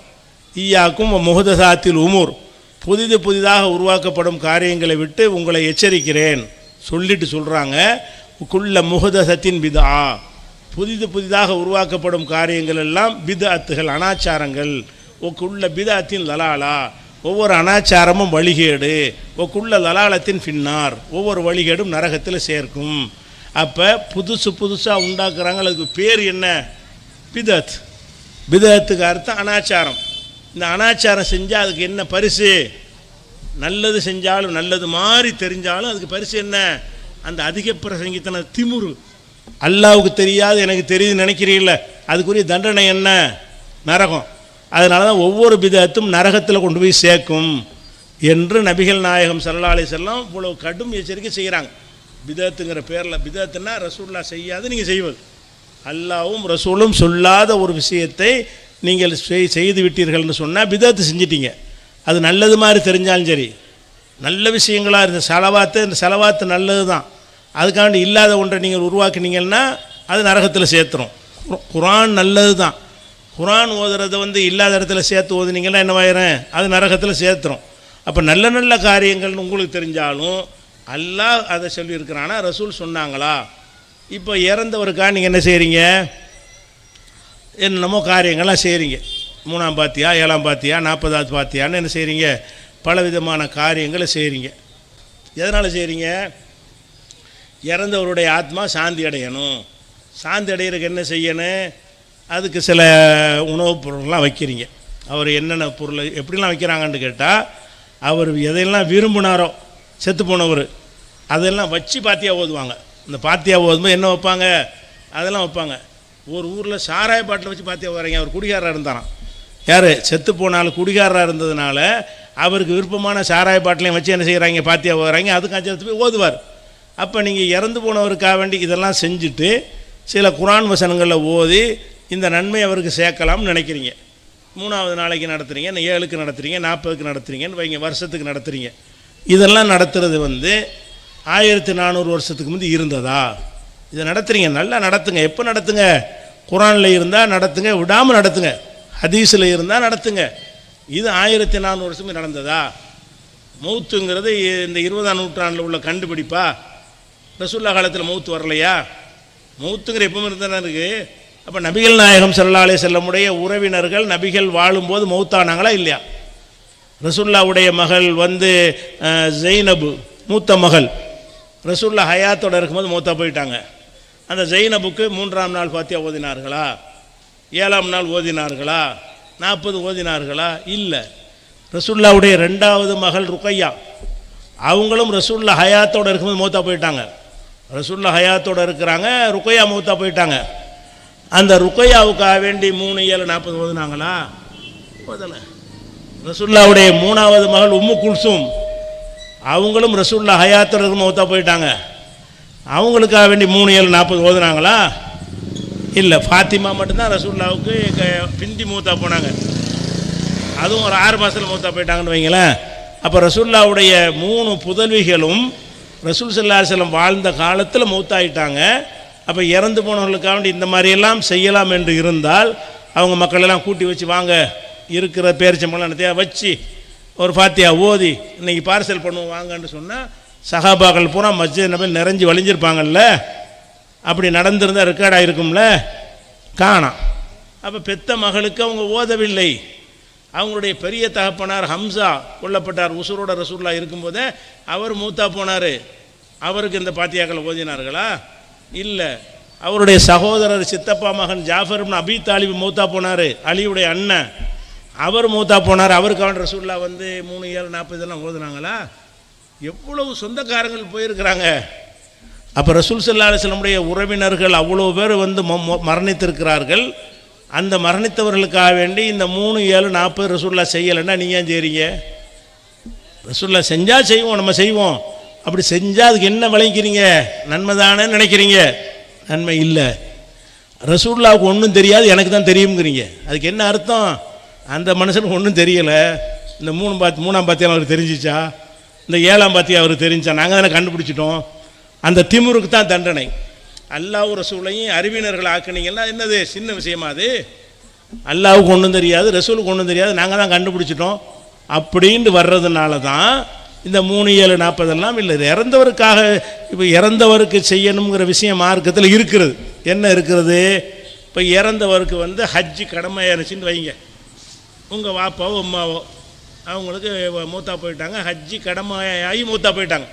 ஈயாக்கும் முஹதஸாத்தில் உமூர், புதிதாக உருவாக்கப்படும் காரியங்களை விட்டு உங்களை எச்சரிக்கிறேன் சொல்லிட்டு சொல்கிறாங்க. குல்ல முஹதஸத்தின் பிதா, புதிதாக உருவாக்கப்படும் காரியங்கள் எல்லாம் பிதஅத்துகள், அனாச்சாரங்கள். ஒக்குள்ள பிதஅத்தின் லலாலா, ஒவ்வொரு அனாச்சாரமும் வழிகேடு. ஒக்குள்ள லலாலத்தின் பின்னார், ஒவ்வொரு வழிகேடும் நரகத்தில் சேர்க்கும். அப்போ புதுசாக உண்டாக்குறாங்க. அதுக்கு பேர் என்ன? பிதஅத். பிதஅத்துக்கு அர்த்தம் அனாச்சாரம். இந்த அனாச்சாரம் செஞ்சால் அதுக்கு என்ன பரிசு? நல்லது செஞ்சாலும் நல்லது மாதிரி தெரிஞ்சாலும் அதுக்கு பரிசு என்ன? அந்த அதிக பிரசங்கித்தன திமுரு. அல்லாஹ்வுக்கு தெரியாது எனக்கு தெரியுது நினைக்கிறீங்கள, அதுக்குரிய தண்டனை என்ன? நரகம். அதனால தான் ஒவ்வொரு பிதஅத்தும் நரகத்தில் கொண்டு போய் சேர்க்கும் என்று நபிகள் நாயகம் ஸல்லல்லாஹு அலைஹி வஸல்லம் இவ்வளவு கடும் எச்சரிக்கை செய்கிறாங்க. பிதஅத்துங்கிற பேரில், பிதஅத்துன்னா ரசூலுல்லாஹ் செய்யாது நீங்கள் செய்வது, அல்லாஹ்வும் ரசூலும் சொல்லாத ஒரு விஷயத்தை நீங்கள் செய்து விட்டீர்கள்னு சொன்னால் பிதஅத்து செஞ்சிட்டீங்க. அது நல்லது மாதிரி தெரிஞ்சாலும் சரி, நல்ல விஷயங்களாக இருந்த இந்த செலவாத்து நல்லது தான். அதுக்காண்டி இல்லாத ஒன்றை நீங்கள் உருவாக்கினீங்கன்னா அது நரகத்தில் சேர்த்துரும். குர்ஆன் நல்லது தான், குரான் ஓதுறதை வந்து இல்லாத இடத்துல சேர்த்து ஓதுனீங்கன்னா என்னவாயிரும், அது நரகத்தில் சேர்த்துரும். அப்போ நல்ல நல்ல காரியங்கள்னு உங்களுக்கு தெரிஞ்சாலும் அல்லாஹ் அதை சொல்லியிருக்கிறானா, ரசூல் சொன்னாங்களா? இப்போ இறந்தவருக்கா நீங்கள் என்ன செய்கிறீங்க, என்னென்னமோ காரியங்கள்லாம் செய்கிறீங்க. 3ஆம் பாத்தியா, 7ஆம் பாத்தியா, 40வது பாத்தியான்னு என்ன செய்கிறீங்க, பலவிதமான காரியங்களை செய்கிறீங்க. எதனால் செய்கிறீங்க? இறந்தவருடைய ஆத்மா சாந்தி அடையணும். சாந்தி அடைகிறதுக்கு என்ன செய்யணும், அதுக்கு சில உணவுப் பொருள்லாம் வைக்கிறீங்க. அவர் என்னென்ன பொருள் எப்படிலாம் வைக்கிறாங்கன்னு கேட்டால், அவர் எதையெல்லாம் விரும்பினாரோ செத்து போனவர் அதெல்லாம் வச்சு பாத்தியா ஓதுவாங்க. இந்த பாத்தியா ஓதும்போது என்ன வைப்பாங்க, அதெல்லாம் வைப்பாங்க. ஒரு ஊரில் சாராய பாட்டில் வச்சு பாத்தியா ஓதுறாங்க. அவர் குடிகாரராக இருந்தாராம். யார், செத்து போனாலும் குடிகாரராக இருந்ததுனால அவருக்கு விருப்பமான சாராய பாட்டிலையும் வச்சு என்ன செய்கிறாங்க, பாத்தியா ஓதுறாங்க. அதுக்கு அஞ்சத்து போய் ஓதுவார். அப்போ நீங்கள் இறந்து போனவருக்காக வேண்டி இதெல்லாம் செஞ்சுட்டு சில குரான் வசனங்களில் ஓதி இந்த நன்மை அவருக்கு சேர்க்கலாம்னு நினைக்கிறீங்க. 3வது நாளைக்கு நடத்துகிறீங்க, 7க்கு நடத்துகிறீங்க, 40க்கு நடத்துகிறீங்கன்னு வைங்க, வருஷத்துக்கு நடத்துகிறீங்க. இதெல்லாம் நடத்துறது வந்து 1400 வருஷத்துக்கு முந்தி இருந்ததா? இதை நடத்துகிறீங்க, நல்லா நடத்துங்க. எப்போ நடத்துங்க, குரானில் இருந்தால் நடத்துங்க, விடாமல் நடத்துங்க. ஹதீஸில் இருந்தால் நடத்துங்க. இது 1400 வருஷமே நடந்ததா? மௌத்துங்கிறது இந்த 20ஆம் நூற்றாண்டில் உள்ள கண்டுபிடிப்பா? ரசூல்லா காலத்தில் மௌத்து வரலையா? மௌத்துங்கிற எப்பவும் இருந்தானே இருக்குது. அப்போ நபிகள் நாயகம் ஸல்லல்லாஹு அலைஹி வஸல்லமுடைய உறவினர்கள் நபிகள் வாழும்போது மௌத்தானாங்களா இல்லையா? ரசூல்லாவுடைய மகள் வந்து ஜெய்னபு, மூத்த மகள், ரசூல்லா ஹயாத்தோடு இருக்கும்போது மௌத்தா போயிட்டாங்க. அந்த ஜெய்னபுக்கு 3ஆம் நாள் பாத்தியா ஓதினார்களா, 7ஆம் நாள் ஓதினார்களா, 40 ஓதினார்களா? இல்லை. ரசூல்லாவுடைய 2வது மகள் ருக்கையா, அவங்களும் ரசூல்லா ஹயாத்தோடு இருக்கும்போது மௌத்தா போயிட்டாங்க. ரசூல்லா ஹயாத்தோடு இருக்கிறாங்க, ருக்கையா மௌத்தா போயிட்டாங்க. அந்த ருக்கையாவுக்காக வேண்டி 3, 7, 40 ஓதுனாங்களா? ஓதலை. ரசூல்லாவுடைய 3வது மகள் உம்மு குல்சும், அவங்களும் ரசூல்லா ஹயாத்தோடு இருக்கும் மௌத்தா போயிட்டாங்க. அவங்களுக்காக வேண்டி 3, 7, 40 ஓதுனாங்களா? இல்லை. ஃபாத்திமா மட்டும்தான் ரசூல்லாவுக்கு பிந்தி மௌத்தா போனாங்க. அதுவும் ஒரு 6 மாதத்தில் மௌத்தா போயிட்டாங்கன்னு வைங்களேன். அப்போ ரசூல்லாவுடைய 3 புதல்விகளும் ரசூல் ஸல்லல்லாஹு அலைஹி வஸல்லம் வாழ்ந்த காலத்தில் மௌத்தாயிட்டாங்க. அப்போ இறந்து போனவர்களுக்காக வேண்டி இந்த மாதிரியெல்லாம் செய்யலாம் என்று இருந்தால் அவங்க மக்களெல்லாம் கூட்டி வச்சு வாங்க, இருக்கிற பேரிச்சம்பழம் என்னத்தையா வச்சு ஒரு ஃபாத்தியா ஓதி இன்றைக்கி பார்சல் பண்ணுவோம் வாங்கன்னு சொன்னால் சஹாபாக்கள் பூரா மஸ்ஜித் நபியில் நிறைஞ்சு வழிஞ்சிருப்பாங்கல்ல. அப்படி நடந்திருந்தால் ரெக்கார்டாக இருக்கும்ல, காணாம். அப்போ பெத்த மகளுக்கு அவங்க ஓதவில்லை. அவங்களுடைய பெரிய தகப்பனார் ஹம்சா கொல்லப்பட்டார், உசுரோட ரசூல்லா இருக்கும்போதே அவர் மூத்தா போனார். அவருக்கு இந்த பாத்தியாக்களை ஓதினார்களா? இல்லை. அவருடைய சகோதரர் சித்தப்பா மகன் ஜாஃபர் இப்னு அபி தாலிப் மூத்தா போனார், அலியுடைய அண்ணன், அவர் மூத்தா போனார். அவருக்கு அவன் ரசூல்லா வந்து 3, 7, 40 இதெல்லாம் ஓதுனாங்களா? எவ்வளவு சொந்தக்காரங்கள் போயிருக்கிறாங்க. அப்போ ரசூல் ஸல்லல்லாஹு அலைஹி வஸல்லமுடைய உறவினர்கள் அவ்வளோ பேர் வந்து மரணித்திருக்கிறார்கள். அந்த மரணித்தவர்களுக்காக வேண்டி இந்த 3, 7, 40 ரசூல்லா செய்யலைன்னா நீங்கள் ஏன் செய்கிறீங்க? ரசூல்லா செஞ்சால் செய்வோம், நம்ம செய்வோம். அப்படி செஞ்சால் அதுக்கு என்ன விளைக்கிறீங்க? நன்மை தானே நினைக்கிறீங்க. நன்மை இல்லை. ரசூல்லாவுக்கு ஒன்றும் தெரியாது, எனக்கு தான் தெரியுங்கிறீங்க. அதுக்கு என்ன அர்த்தம்? அந்த மனுஷனுக்கு ஒன்றும் தெரியலை. இந்த 3ஆம் பாத்தியா அவருக்கு தெரிஞ்சிச்சா? இந்த 7ஆம் பாத்தியா அவருக்கு தெரிஞ்சா? நாங்கள் தானே கண்டுபிடிச்சிட்டோம். அந்த திமுருக்கு தான் தண்டனை. அல்லாஹ் ரசூலையும் அறிவினர்கள் ஆக்குனீங்கன்னா என்னது சின்ன விஷயமா? அது அல்லாவுக்கு ஒன்றும் தெரியாது, ரசூலுக்கு ஒன்றும் தெரியாது, நாங்கள் தான் கண்டுபிடிச்சிட்டோம் அப்படின்ட்டு வர்றதுனால தான் இந்த 3, 7, 40 எல்லாம் இல்லை. இறந்தவருக்காக இப்போ இறந்தவருக்கு செய்யணுங்கிற விஷயம் மார்க்கத்தில் இருக்கிறது. என்ன இருக்கிறது? இப்போ இறந்தவருக்கு வந்து ஹஜ்ஜு கடமையாச்சுன்னு வைங்க. உங்கள் வாப்பாவோ அம்மாவோ அவங்களுக்கு மூத்தா போயிட்டாங்க, ஹஜ்ஜி கடமையாகி மூத்தா போயிட்டாங்க.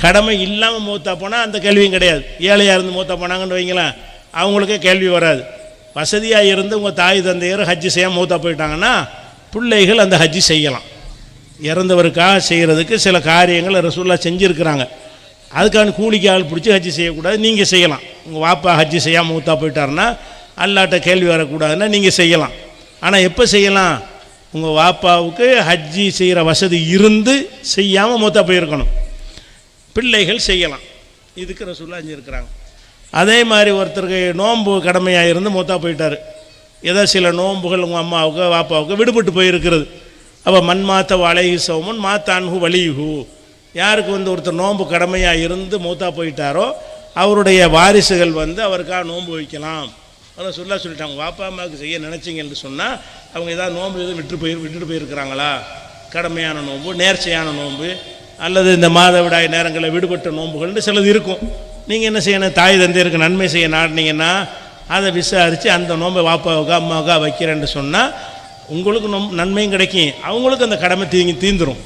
கடமை இல்லாமல் மூத்தா போனால் அந்த கேள்வியும் கிடையாது. ஏழையாக இருந்து மூத்தா போனாங்கன்னு வைங்களேன், அவங்களுக்கே கேள்வி வராது. வசதியாக இருந்து உங்கள் தாய் தந்தையர் ஹஜ்ஜி செய்ய மூத்தா போயிட்டாங்கன்னா பிள்ளைகள் அந்த ஹஜ்ஜி செய்யலாம். இறந்தவருக்காக செய்கிறதுக்கு சில காரியங்கள் ரசூல்லா செஞ்சுருக்கிறாங்க. அதுக்கான கூலிக்கு ஆள் பிடிச்சி ஹஜ்ஜி செய்யக்கூடாது, நீங்கள் செய்யலாம். உங்கள் வாப்பா ஹஜ்ஜி செய்யாமல் மூத்தா போயிட்டாருன்னா அல்லாட்ட கேள்வி வரக்கூடாதுன்னா நீங்கள் செய்யலாம். ஆனால் எப்போ செய்யலாம்? உங்கள் வாப்பாவுக்கு ஹஜ்ஜி செய்கிற வசதி இருந்து செய்யாமல் மூத்தா போயிருக்கணும். பிள்ளைகள் செய்யலாம். இதுக்கு ரசூல்லா செஞ்சுருக்கிறாங்க. அதே மாதிரி ஒருத்தருக்கு நோன்பு கடமையாக இருந்து மூத்தா போயிட்டார். ஏதோ சில நோன்புகள் உங்கள் அம்மாவுக்கு வாப்பாவுக்கு விடுபட்டு போயிருக்கிறது. அப்போ மண்மாத்த வளையு சௌமன் மாத்தான்ஹு வலியுஹு, யாருக்கு வந்து ஒருத்தர் நோன்பு கடமையாக இருந்து மூத்தா போயிட்டாரோ அவருடைய வாரிசுகள் வந்து அவருக்காக நோன்பு வைக்கலாம். ரசூலுல்லாஹ் சொல்லிட்டாங்க, வாப்பா அம்மாவுக்கு செய்ய நினச்சிங்கன்னு சொன்னால் அவங்க ஏதாவது நோன்பு எதுவும் விட்டுட்டு போயிருக்கிறாங்களா, கடமையான நோன்பு, நேர்ச்சையான நோன்பு, அல்லது இந்த மாதவிடாய் நேரங்களில் விடுபட்ட நோன்புகள்னு சிலது இருக்கும். நீங்கள் என்ன செய்யணும், தாய் தந்தையருக்கு நன்மை செய்ய நாடினீங்கன்னா அதை விசாரித்து அந்த நோன்பை வாப்பாவுக்கா அம்மாவுக்கா வைக்கிறேன்னு சொன்னால் உங்களுக்கு நன்மையும் கிடைக்கும், அவங்களுக்கு அந்த கடமை தீந்துடும்.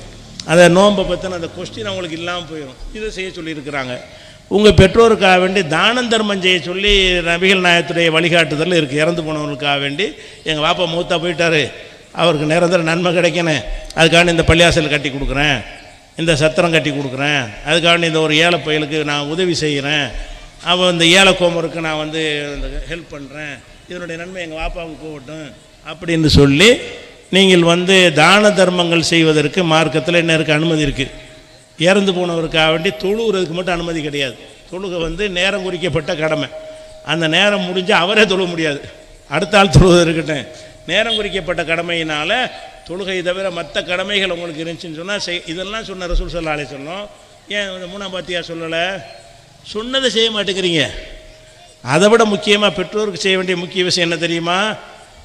அதை நோன்பை பற்றின அந்த கொஸ்டின் அவங்களுக்கு இல்லாமல் போயிடும். இதை செய்ய சொல்லியிருக்கிறாங்க. உங்கள் பெற்றோருக்காக வேண்டி தானம் தர்மம் செய்ய சொல்லி நபிகள் நாயகத்துடைய வழிகாட்டுதல் இருக்குது. இறந்து போனவங்களுக்காக வேண்டி எங்கள் வாப்பா மூத்தா போயிட்டார், அவருக்கு நிரந்தர நன்மை கிடைக்கணும், அதுக்காண்டி இந்த பள்ளியாசல் கட்டி கொடுக்குறேன், இந்த சத்திரம் கட்டி கொடுக்குறேன், அதுக்காண்டி இந்த ஒரு ஏழை பயலுக்கு நான் உதவி செய்கிறேன், அவன் இந்த ஏழை கோமருக்கு நான் ஹெல்ப் பண்ணுறேன், இதனுடைய நன்மை எங்கள் வாப்பாவுக்கு போகட்டும் அப்படின்னு சொல்லி நீங்கள் தான தர்மங்கள் செய்வதற்கு மார்க்கத்தில் என்ன இருக்குது, அனுமதி இருக்குது. இறந்து போனவருக்காக வேண்டி தொழுகிறதுக்கு மட்டும் அனுமதி கிடையாது. தொழுகை நேரம் குறிக்கப்பட்ட கடமை. அந்த நேரம் முடிஞ்சால் அவரே தொழுக முடியாது, அடுத்த ஆள் தொழுவது இருக்கட்டும். நேரம் குறிக்கப்பட்ட கடமையினால் தொழுகை தவிர மற்ற கடமைகள் உங்களுக்கு இருந்துச்சுன்னு சொன்னால் இதெல்லாம் சொன்ன ரசூல் ஸல்லல்லாஹு அலைஹி வஸல்லம். ஏன் மூணாம் பாத்தியா சொல்லலை? சொன்னதை செய்ய மாட்டேங்கிறீங்க. அதை விட முக்கியமாக பெற்றோருக்கு செய்ய வேண்டிய முக்கிய விஷயம் என்ன தெரியுமா?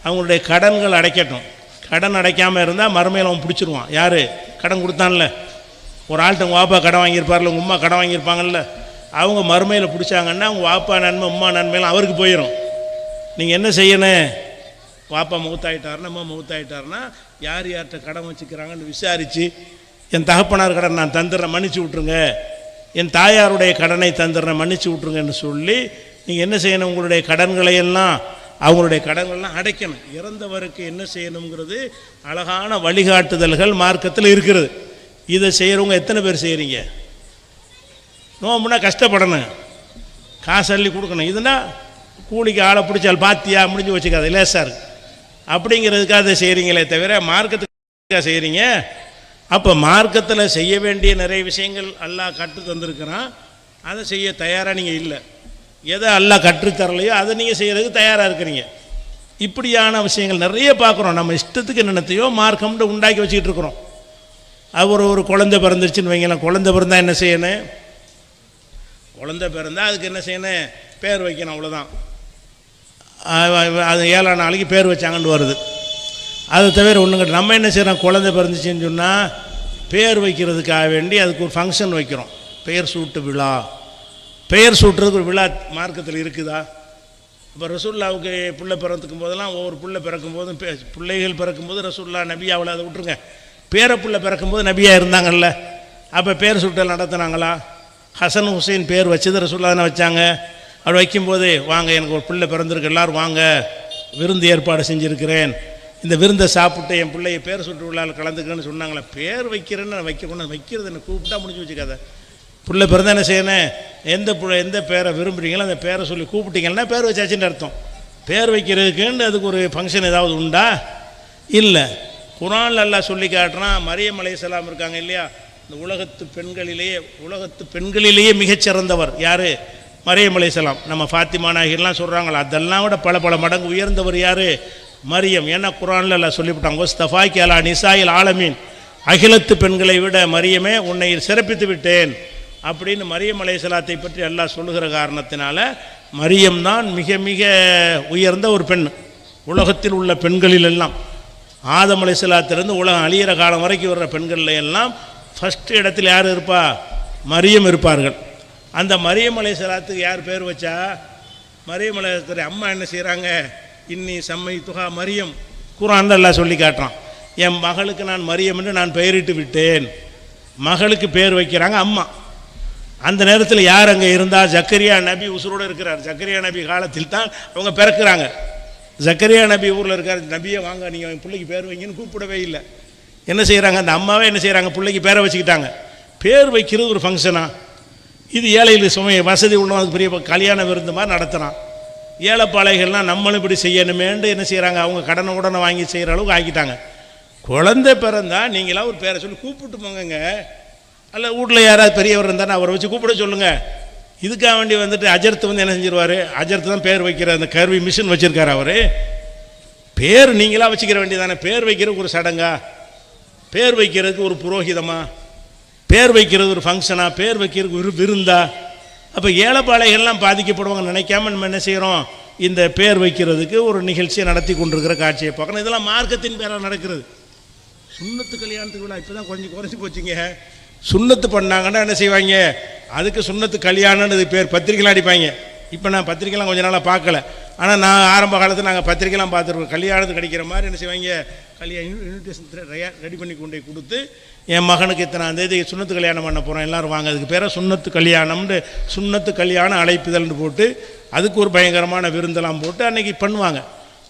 அவங்களுடைய கடன்கள் அடைக்கட்டும். கடன் அடைக்காமல் இருந்தால் மறுமையில் அவன் பிடிச்சிருவான். யார் கடன் கொடுத்தான்ல, ஒரு ஆள்கிட்ட உங்கள் வாப்பா கடன் வாங்கியிருப்பார்ல, உங்கள் உம்மா கடன் வாங்கியிருப்பாங்கல்ல, அவங்க மறுமையில் பிடிச்சாங்கன்னா உங்கள் வாப்பா நன்மை உம்மா நன்மையெல்லாம் அவருக்கு போயிடும். நீங்கள் என்ன செய்யணும், வாப்பா மௌத்தாயிட்டாருன்னா அம்மா மௌத்தாயிட்டாருன்னா யார் யார்கிட்ட கடன் வச்சுக்கிறாங்கன்னு விசாரித்து, என் தகப்பனார் கடன் நான் தந்துடுறேன் மன்னிச்சு விட்ருங்க, என் தாயாருடைய கடனை தந்துடுறேன் மன்னிச்சு விட்ருங்கன்னு சொல்லி நீங்கள் என்ன செய்யணும், உங்களுடைய கடன்களையெல்லாம் அவங்களுடைய கடன்கள்லாம் அடைக்கணும். இறந்தவருக்கு என்ன செய்யணுங்கிறது அழகான வழிகாட்டுதல்கள் மார்க்கத்தில் இருக்கிறது. இதை செய்கிறவங்க எத்தனை பேர் செய்கிறீங்க? நோம்புனா கஷ்டப்படணும், காசு அள்ளி கொடுக்கணும். இதுனா கூலிக்கு ஆளை பிடிச்சால் பாத்தியா முடிஞ்சு வச்சுக்காது, லேசாக இருக்கு அப்படிங்கிறதுக்காக அதை செய்கிறீங்களே தவிர மார்க்கத்துக்காக செய்கிறீங்க. அப்போ மார்க்கத்தில் செய்ய வேண்டிய நிறைய விஷயங்கள் அல்லாஹ் கற்று தந்திருக்கிறான், அதை செய்ய தயாராக நீங்கள் இல்லை. எதை அல்லாஹ் கற்றுத்தரலையோ அதை நீங்கள் செய்கிறதுக்கு தயாராக இருக்கிறீங்க. இப்படியான விஷயங்கள் நிறைய பார்க்குறோம். நம்ம இஷ்டத்துக்கு என்னென்னத்தையோ மார்க்கம்னு உண்டாக்கி வச்சுக்கிட்டு இருக்கிறோம். ஒரு குழந்தை பிறந்துருச்சுன்னு வைங்களேன், குழந்தை பிறந்தால் என்ன செய்யணும், குழந்தை பிறந்தால் அதுக்கு என்ன செய்யணும், பேர் வைக்கணும், அவ்வளோதான். அது 7ஆம் நாளைக்கு பேர் வச்சாங்கன்னு வருது. அதை தவிர ஒன்றுங்க. நம்ம என்ன செய்கிறோம், குழந்தை பிறந்துச்சின்னு சொன்னால் பேர் வைக்கிறதுக்காக வேண்டி அதுக்கு ஒரு ஃபங்க்ஷன் வைக்கிறோம், பெயர் சூட்டு விழா. பெயர் சூட்டுறதுக்கு ஒரு விழா மார்க்கத்தில் இருக்குதா? இப்போ ரசூலுல்லாவுக்கு பிள்ளை பிறக்கும் போதெல்லாம் ஒவ்வொரு பிள்ளை பிறக்கும் போதும் பிள்ளைகள் பிறக்கும்போது ரசூலுல்லா நபியாவில் அதை விட்டுருங்க, பேர பிள்ளை பிறக்கும்போது நபியாக இருந்தாங்கல்ல, அப்போ பேர் சூட்டல் நடத்துனாங்களா? ஹசன் ஹுசைன் பேர் வச்சது ரசூலுல்லா தானே வச்சாங்க. அப்படி வைக்கும்போது வாங்க எனக்கு ஒரு பிள்ளை பிறந்திருக்கு, எல்லோரும் வாங்க, விருந்து ஏற்பாடு செஞ்சுருக்கிறேன், இந்த விருந்தை சாப்பிட்டு என் பிள்ளைய பேர் சுட்டு விழாவில் கலந்துக்கிறேன்னு சொன்னாங்களே. பேர் வைக்கிறேன்னு வைக்கிறது என்ன கூப்பிட்டா முடிஞ்சு வச்சுக்காத. பிள்ளை பிறந்தா என்ன செய்யணும், எந்த பேரை விரும்புகிறீங்களோ அந்த பேரை சொல்லி கூப்பிட்டீங்கன்னா பேர் வச்சாச்சுன்னு அர்த்தம். பேர் வைக்கிறதுக்குன்னு அதுக்கு ஒரு ஃபங்க்ஷன் ஏதாவது உண்டா? இல்லை. குர்ஆன்ல அல்லாஹ் சொல்லி காட்டுறான், மரியம் அலைஹிஸ்ஸலாம் இருக்காங்க இல்லையா, இந்த உலகத்து பெண்களிலேயே மிகச்சிறந்தவர் யார்? மரியம் அலைஹிஸ்ஸலாம். நம்ம ஃபாத்திமா நாயகிலாம் சொல்கிறாங்களா, அதெல்லாம் விட பல மடங்கு உயர்ந்தவர் யார்? மரியம். ஏன்னா குர்ஆன்ல அல்லாஹ் சொல்லிவிட்டாங்க, ஒஸ்தஃபாக்கி அலா நிசாயில் ஆலமீன், அகிலத்து பெண்களை விட மரியமே உன்னை சிறப்பித்து விட்டேன் அப்படின்னு மரியம் அலைஹிஸ்ஸலாத்தை பற்றி அல்லாஹ் சொல்லுகிற காரணத்தினால மரியம் தான் மிக மிக உயர்ந்த ஒரு பெண். உலகத்தில் உள்ள பெண்களில் எல்லாம் ஆதம் அலைஹிஸ்ஸலாத்திலிருந்து உலகம் அழியிற காலம் வரைக்கும் வர்ற பெண்களில் எல்லாம் ஃபஸ்ட்டு இடத்தில் யார் இருப்பா? மரியம் இருப்பார்கள். அந்த மரியம் அலைஹிஸ்ஸலாத்துக்கு யார் பேர் வச்சா? மரியம் அலைஹிஸ்ஸலாத்துடைய அம்மா என்ன செய்கிறாங்க, இன்னி சம்மை துகா மரியம். குர்ஆன்ல அல்லாஹ் சொல்லி காட்டுறான், என் மகளுக்கு நான் மரியம் என்று நான் பெயரிட்டு விட்டேன். மகளுக்கு பேர் வைக்கிறாங்க அம்மா. அந்த நேரத்தில் யார் அங்கே இருந்தால்? ஜக்கரியா நபி உசுரோடு இருக்கிறார். ஜக்கரியா நபி காலத்தில் தான் அவங்க பிறக்கிறாங்க. ஜக்கரியா நபி ஊரில் இருக்கார். நபியை வாங்க நீங்கள் என் பிள்ளைக்கு பேர் வைங்கன்னு கூப்பிடவே இல்லை. என்ன செய்கிறாங்க, அந்த அம்மாவே என்ன செய்கிறாங்க, பிள்ளைக்கு பேரை வச்சுக்கிட்டாங்க. பேர் வைக்கிறது ஒரு ஃபங்க்ஷனாக? இது ஏழைகளுக்கு சுமையை வசதி உள்ளவங்களுக்கு பெரிய கல்யாண விருந்து மாதிரி நடத்துகிறான். ஏழைப்பாளைகள்லாம் நம்மளும் இப்படி செய்யணுமேண்டு என்ன செய்கிறாங்க, அவங்க கடனை உடனே வாங்கி செய்கிற அளவுக்கு ஆக்கிட்டாங்க. குழந்தை பிறந்தா நீங்களாம் ஒரு பேரை சொல்லி கூப்பிட்டு போங்க. அல்ல வீட்டில் யாராவது பெரியவர் இருந்தால் அவரை வச்சு கூப்பிட சொல்லுங்கள். இதுக்காக வேண்டி அஜர்த்து என்ன செஞ்சிருவார், அஜர்த்து தான் பேர் வைக்கிற அந்த கருவி மிஷின் வச்சுருக்காரு அவர். பேர் நீங்களாக வச்சுக்கிற வேண்டியதானே. பேர் வைக்கிறதுக்கு ஒரு சடங்கா? பேர் வைக்கிறதுக்கு ஒரு புரோகிதமா? பேர் வைக்கிறது ஒரு ஃபங்க்ஷனா? பேர் வைக்கிறதுக்கு ஒரு விருந்தா? அப்போ ஏழைப்பாளைகள்லாம் பாதிக்கப்படுவாங்க நினைக்காம நம்ம என்ன செய்கிறோம், இந்த பேர் வைக்கிறதுக்கு ஒரு நிகழ்ச்சியை நடத்தி கொண்டிருக்கிற காட்சியை பார்க்கணும். இதெல்லாம் மார்க்கத்தின் பேராக நடக்கிறது. சுன்னத்து கல்யாணத்துக்கு விழா இப்போ தான் கொஞ்சம் குறைச்சி போச்சுங்க. சுன்னத்து பண்ணாங்கன்னா என்ன செய்வாங்க, அதுக்கு சுன்னத்து கல்யாணம்னு பேர் பத்திரிக்கைலாம் அடிப்பாங்க. இப்போ நான் பத்திரிக்கைலாம் கொஞ்ச நாளாக பார்க்கல. ஆனால் நான் ஆரம்ப காலத்தில் நாங்கள் பத்திரிக்கைலாம் பார்த்துருக்கோம். கல்யாணத்துக்கு கிடைக்கிற மாதிரி என்ன செய்வாங்க, இன்விடேஷன் ரெடி பண்ணி கொண்டு கொடுத்து, என் மகனுக்கு இத்தனாம் தேதி சுன்னத்து கல்யாணம் பண்ண போகிறோம் எல்லாரும் வாங்க, அதுக்கு பேர சுன்னத்து கல்யாணம்னு சுன்னத்து கல்யாணம் அழைப்புதல்னு போட்டு அதுக்கு ஒரு பயங்கரமான விருந்தெல்லாம் போட்டு அன்றைக்கி பண்ணுவாங்க.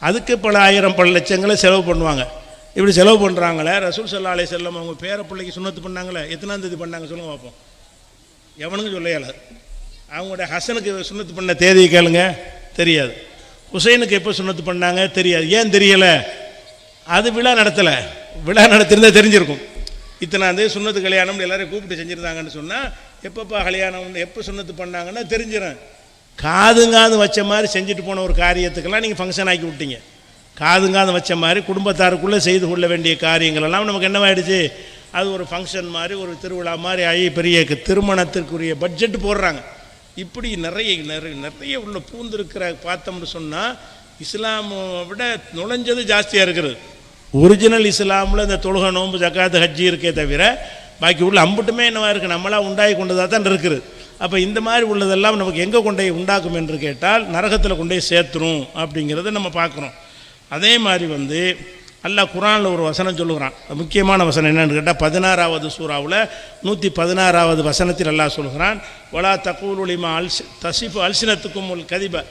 அதுக்கு பல ஆயிரம் பல லட்சங்களை செலவு பண்ணுவாங்க. இப்படி செலவு பண்ணுறாங்களே, ரசூல் ஸல்லல்லாஹு அலைஹி வஸல்லம் அவங்க பேர பிள்ளைக்கு சுன்னத்து பண்ணாங்களே, எத்தனாம் தேதி பண்ணாங்க சொல்லுங்க பார்ப்போம். எவனுக்கும் சொல்லையால. அவங்களுடைய ஹசனுக்கு சுன்னத்து பண்ண தேதியை கேளுங்க, தெரியாது. ஹுசைனுக்கு எப்போ சுன்னத்து பண்ணாங்க தெரியாது. ஏன் தெரியலை? அது விழா நடத்தலை. விழா நடத்திருந்தால் தெரிஞ்சிருக்கும். இத்தனாந்தேதி சுன்னத்து கல்யாணம்னு எல்லாரையும் கூப்பிட்டு செஞ்சுருந்தாங்கன்னு சொன்னால் எப்பப்பா கல்யாணம் எப்போ சுன்னத்து பண்ணாங்கன்னா தெரிஞ்சிடும். காதுங்காது வச்ச மாதிரி செஞ்சுட்டு போன ஒரு காரியத்துக்கெல்லாம் நீங்கள் ஃபங்க்ஷன் ஆக்கி விட்டீங்க. காதுங்காது வச்ச மாதிரி குடும்பத்தாருக்குள்ளே செய்து கொள்ள வேண்டிய காரியங்கள் எல்லாம் நமக்கு என்னவாயிடுச்சு, அது ஒரு ஃபங்க்ஷன் மாதிரி ஒரு திருவிழா மாதிரி ஆகி பெரிய திருமணத்திற்குரிய பட்ஜெட் போடுறாங்க. இப்படி நிறைய நிறைய நிறைய உள்ள பூந்திருக்கிற பார்த்தோம்னு சொன்னால் இஸ்லாமை விட நுழைஞ்சது ஜாஸ்தியாக இருக்கிறது. ஒரிஜினல் இஸ்லாமில் இந்த தொழுகை நோன்பு ஜக்காத்து ஹஜ்ஜி இருக்கே தவிர பாக்கி உள்ள அம்புட்டுமே என்னவா இருக்குது, நம்மளாக உண்டாகி கொண்டதாக தான் இருக்குது. அப்போ இந்த மாதிரி உள்ளதெல்லாம் நமக்கு எங்கே கொண்டே உண்டாக்கும் என்று கேட்டால் நரகத்தில் கொண்டே சேர்த்துரும் அப்படிங்கிறத நம்ம பார்க்குறோம். அதே மாதிரி அல்லாஹ் குர்ஆனில் ஒரு வசனம் சொல்லுகிறான். முக்கியமான வசனம் என்னன்னு கேட்டால் 16வது சூறாவில் 116வது வசனத்தில் அல்லாஹ் சொல்கிறான், வலா தக்கூலு லிமா தசிஃபு அல்சினத்துக்கும் உல் கதிப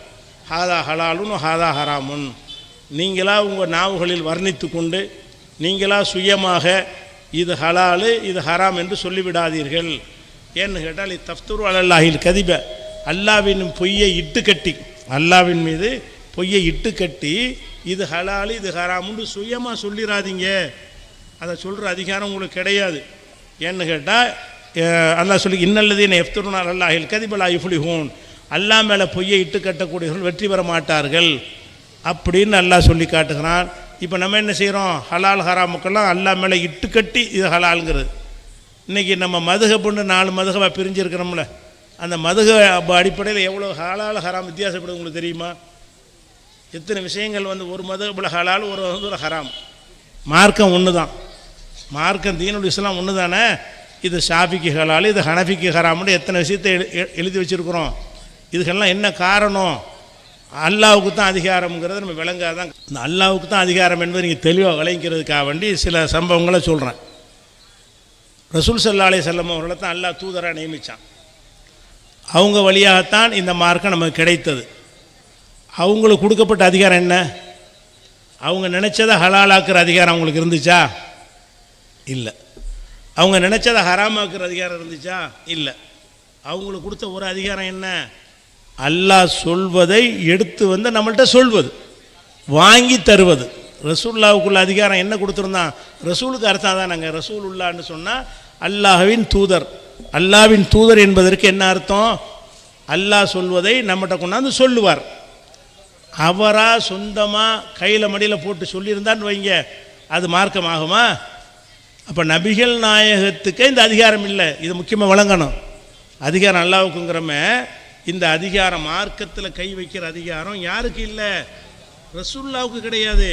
ஹாதா ஹலாலுன் ஹாதா ஹராமுன். நீங்களா உங்கள் நாவுகளில் வர்ணித்து கொண்டு நீங்களா சுயமாக இது ஹலாலு இது ஹராம் என்று சொல்லிவிடாதீர்கள். ஏன்னு கேட்டால் தஃப்துரு அலல்லாஹில் கதிப, அல்லாவின் பொய்யை இட்டு கட்டி, அல்லாவின் மீது பொய்யை இட்டு கட்டி இது ஹலாலு இது ஹராமுன்னு சுயமாக சொல்லிடாதீங்க. அதை சொல்கிற அதிகாரம் உங்களுக்கு கிடையாது. ஏன்னு கேட்டால் அல்லாஹ் சொல்லி இன்னல்லதீன யஃப்துருன அலல்லாஹில் கதிப லா யுஃப்லிஹூன், அல்லாஹ் மேலே பொய்யை இட்டு கட்டக்கூடியவர்கள் வெற்றி பெற மாட்டார்கள் அப்படின்னு அல்லாஹ் சொல்லி காட்டுகிறான். இப்போ நம்ம என்ன செய்கிறோம், ஹலால் ஹராமுக்கெல்லாம் அல்லாஹ் மேலே இட்டு கட்டி இது ஹலாலுங்கிறது. இன்றைக்கி நம்ம மதுஹப்னு 4 மதுஹபா பிரிஞ்சிருக்கிறோம்ல, அந்த மதுஹப் அடிப்படையில் எவ்வளோ ஹலால் ஹராம் வித்தியாசப்படுது உங்களுக்கு தெரியுமா? எத்தனை விஷயங்கள் ஒரு மதுஹபில் ஹலால் ஒரு ஹராம். மார்க்கம் ஒன்று தான், மார்க்கம் தீனுல் இஸ்லாம் ஒன்று தானே. இது ஷாஃபிக்கு ஹலால் இது ஹனஃபிக்கு ஹராம்னு எத்தனை விஷயத்தை எழுதி வச்சுருக்குறோம். இதுக்கெல்லாம் என்ன காரணம்? அல்லாவுக்கு தான் அதிகாரம்ங்கிறது நம்ம விளங்காதான். இந்த அல்லாவுக்கு தான் அதிகாரம் என்பது நீங்கள் தெளிவாக விளங்கிறதுக்காக வேண்டி சில சம்பவங்களை சொல்கிறேன். ரசூல் ஸல்லல்லாஹு அலைஹி வஸல்லம் அவர்களை தான் அல்லாஹ் தூதராக நியமித்தான். அவங்க வழியாகத்தான் இந்த மார்க்கம் நமக்கு கிடைத்தது. அவங்களுக்கு கொடுக்கப்பட்ட அதிகாரம் என்ன? அவங்க நினச்சதை ஹலாலாக்குற அதிகாரம் அவங்களுக்கு இருந்துச்சா? இல்லை. அவங்க நினச்சதை ஹராமாக்குற அதிகாரம் இருந்துச்சா? இல்லை. அவங்களுக்கு கொடுத்த ஒரு அதிகாரம் என்ன? அல்லாஹ் சொல்வதை எடுத்து நம்மள்கிட்ட சொல்வது, வாங்கி தருவது. ரசூலுல்லாவுக்குள்ள அதிகாரம் என்ன கொடுத்துருந்தான்? ரசூலுக்கு அர்த்தம் தான். நாங்கள் ரசூலுல்லான்னு சொன்னால் அல்லாஹ்வின் தூதர். அல்லாஹ்வின் தூதர் என்பதற்கு என்ன அர்த்தம்? அல்லாஹ் சொல்வதை நம்மகிட்ட கொண்டாந்து சொல்லுவார். அவராக சொந்தமாக கையில் மடியில் போட்டு சொல்லியிருந்தான்னு வைங்க, அது மார்க்கம் ஆகுமா? அப்போ நபிகள் நாயகத்துக்கே இந்த அதிகாரம் இல்லை. இது முக்கியமாக வழங்கணும். அதிகாரம் அல்லாஹ்வுக்குங்கிறம இந்த அதிகாரம் மார்க்கத்தில் கை வைக்கிற அதிகாரம் யாருக்கு இல்லை? ரசூலுல்லாவுக்கு கிடையாது.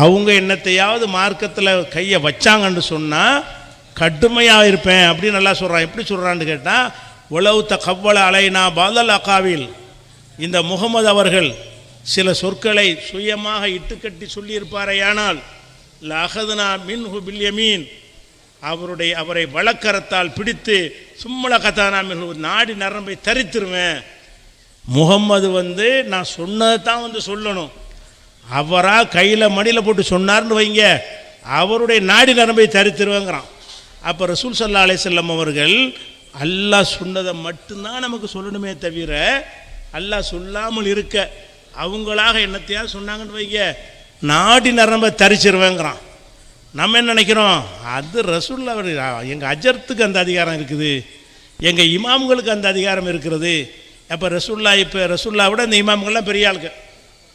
அவங்க என்னத்தையாவது மார்க்கத்தில் கையை வச்சாங்கன்னு சொன்னால் கடுமையாக இருப்பேன் அப்படின்னு நல்லா சொல்கிறான். எப்படி சொல்கிறான்னு கேட்டால், உலவு தகவல அலைனா பாதல் அகாவில், இந்த முகமது அவர்கள் சில சொற்களை சுயமாக இட்டுக்கட்டி சொல்லியிருப்பாரையானால் லஅகதுனா மின்ஹு பில் யமீன், அவரை வழக்கரத்தால் பிடித்து சும்மல கதானா மின்ஹு, நாடி நரம்பை தரித்திருவேன். முகம்மது நான் சொன்னதை தான் சொல்லணும். அவராக கையில் மடியில் போட்டு சொன்னார்னு வைங்க, அவருடைய நாடி நரம்பை தரித்திருவேங்கிறான். அப்போ ரசூல் ஸல்லல்லாஹு அலைஹி வஸல்லம் அவர்கள் அல்லாஹ் சொன்னதை மட்டும்தான் நமக்கு சொல்லணுமே தவிர அல்லாஹ் சொல்லாமல் இருக்க அவங்களாக என்னத்தையா சொன்னாங்கன்னு வைங்க, நாடி நரம்பை தரிச்சிருவேங்கிறான். நம்ம என்ன நினைக்கிறோம்? அது ரசூலுல்லாஹ் அவர் எங்கள் அஜர்த்துக்கு அந்த அதிகாரம் இருக்குது, எங்கள் இமாம்களுக்கு அந்த அதிகாரம் இருக்கிறது. அப்போ ரசூலுல்லாஹ் விட அந்த இமாம்கள்லாம் பெரிய ஆளுக்கு.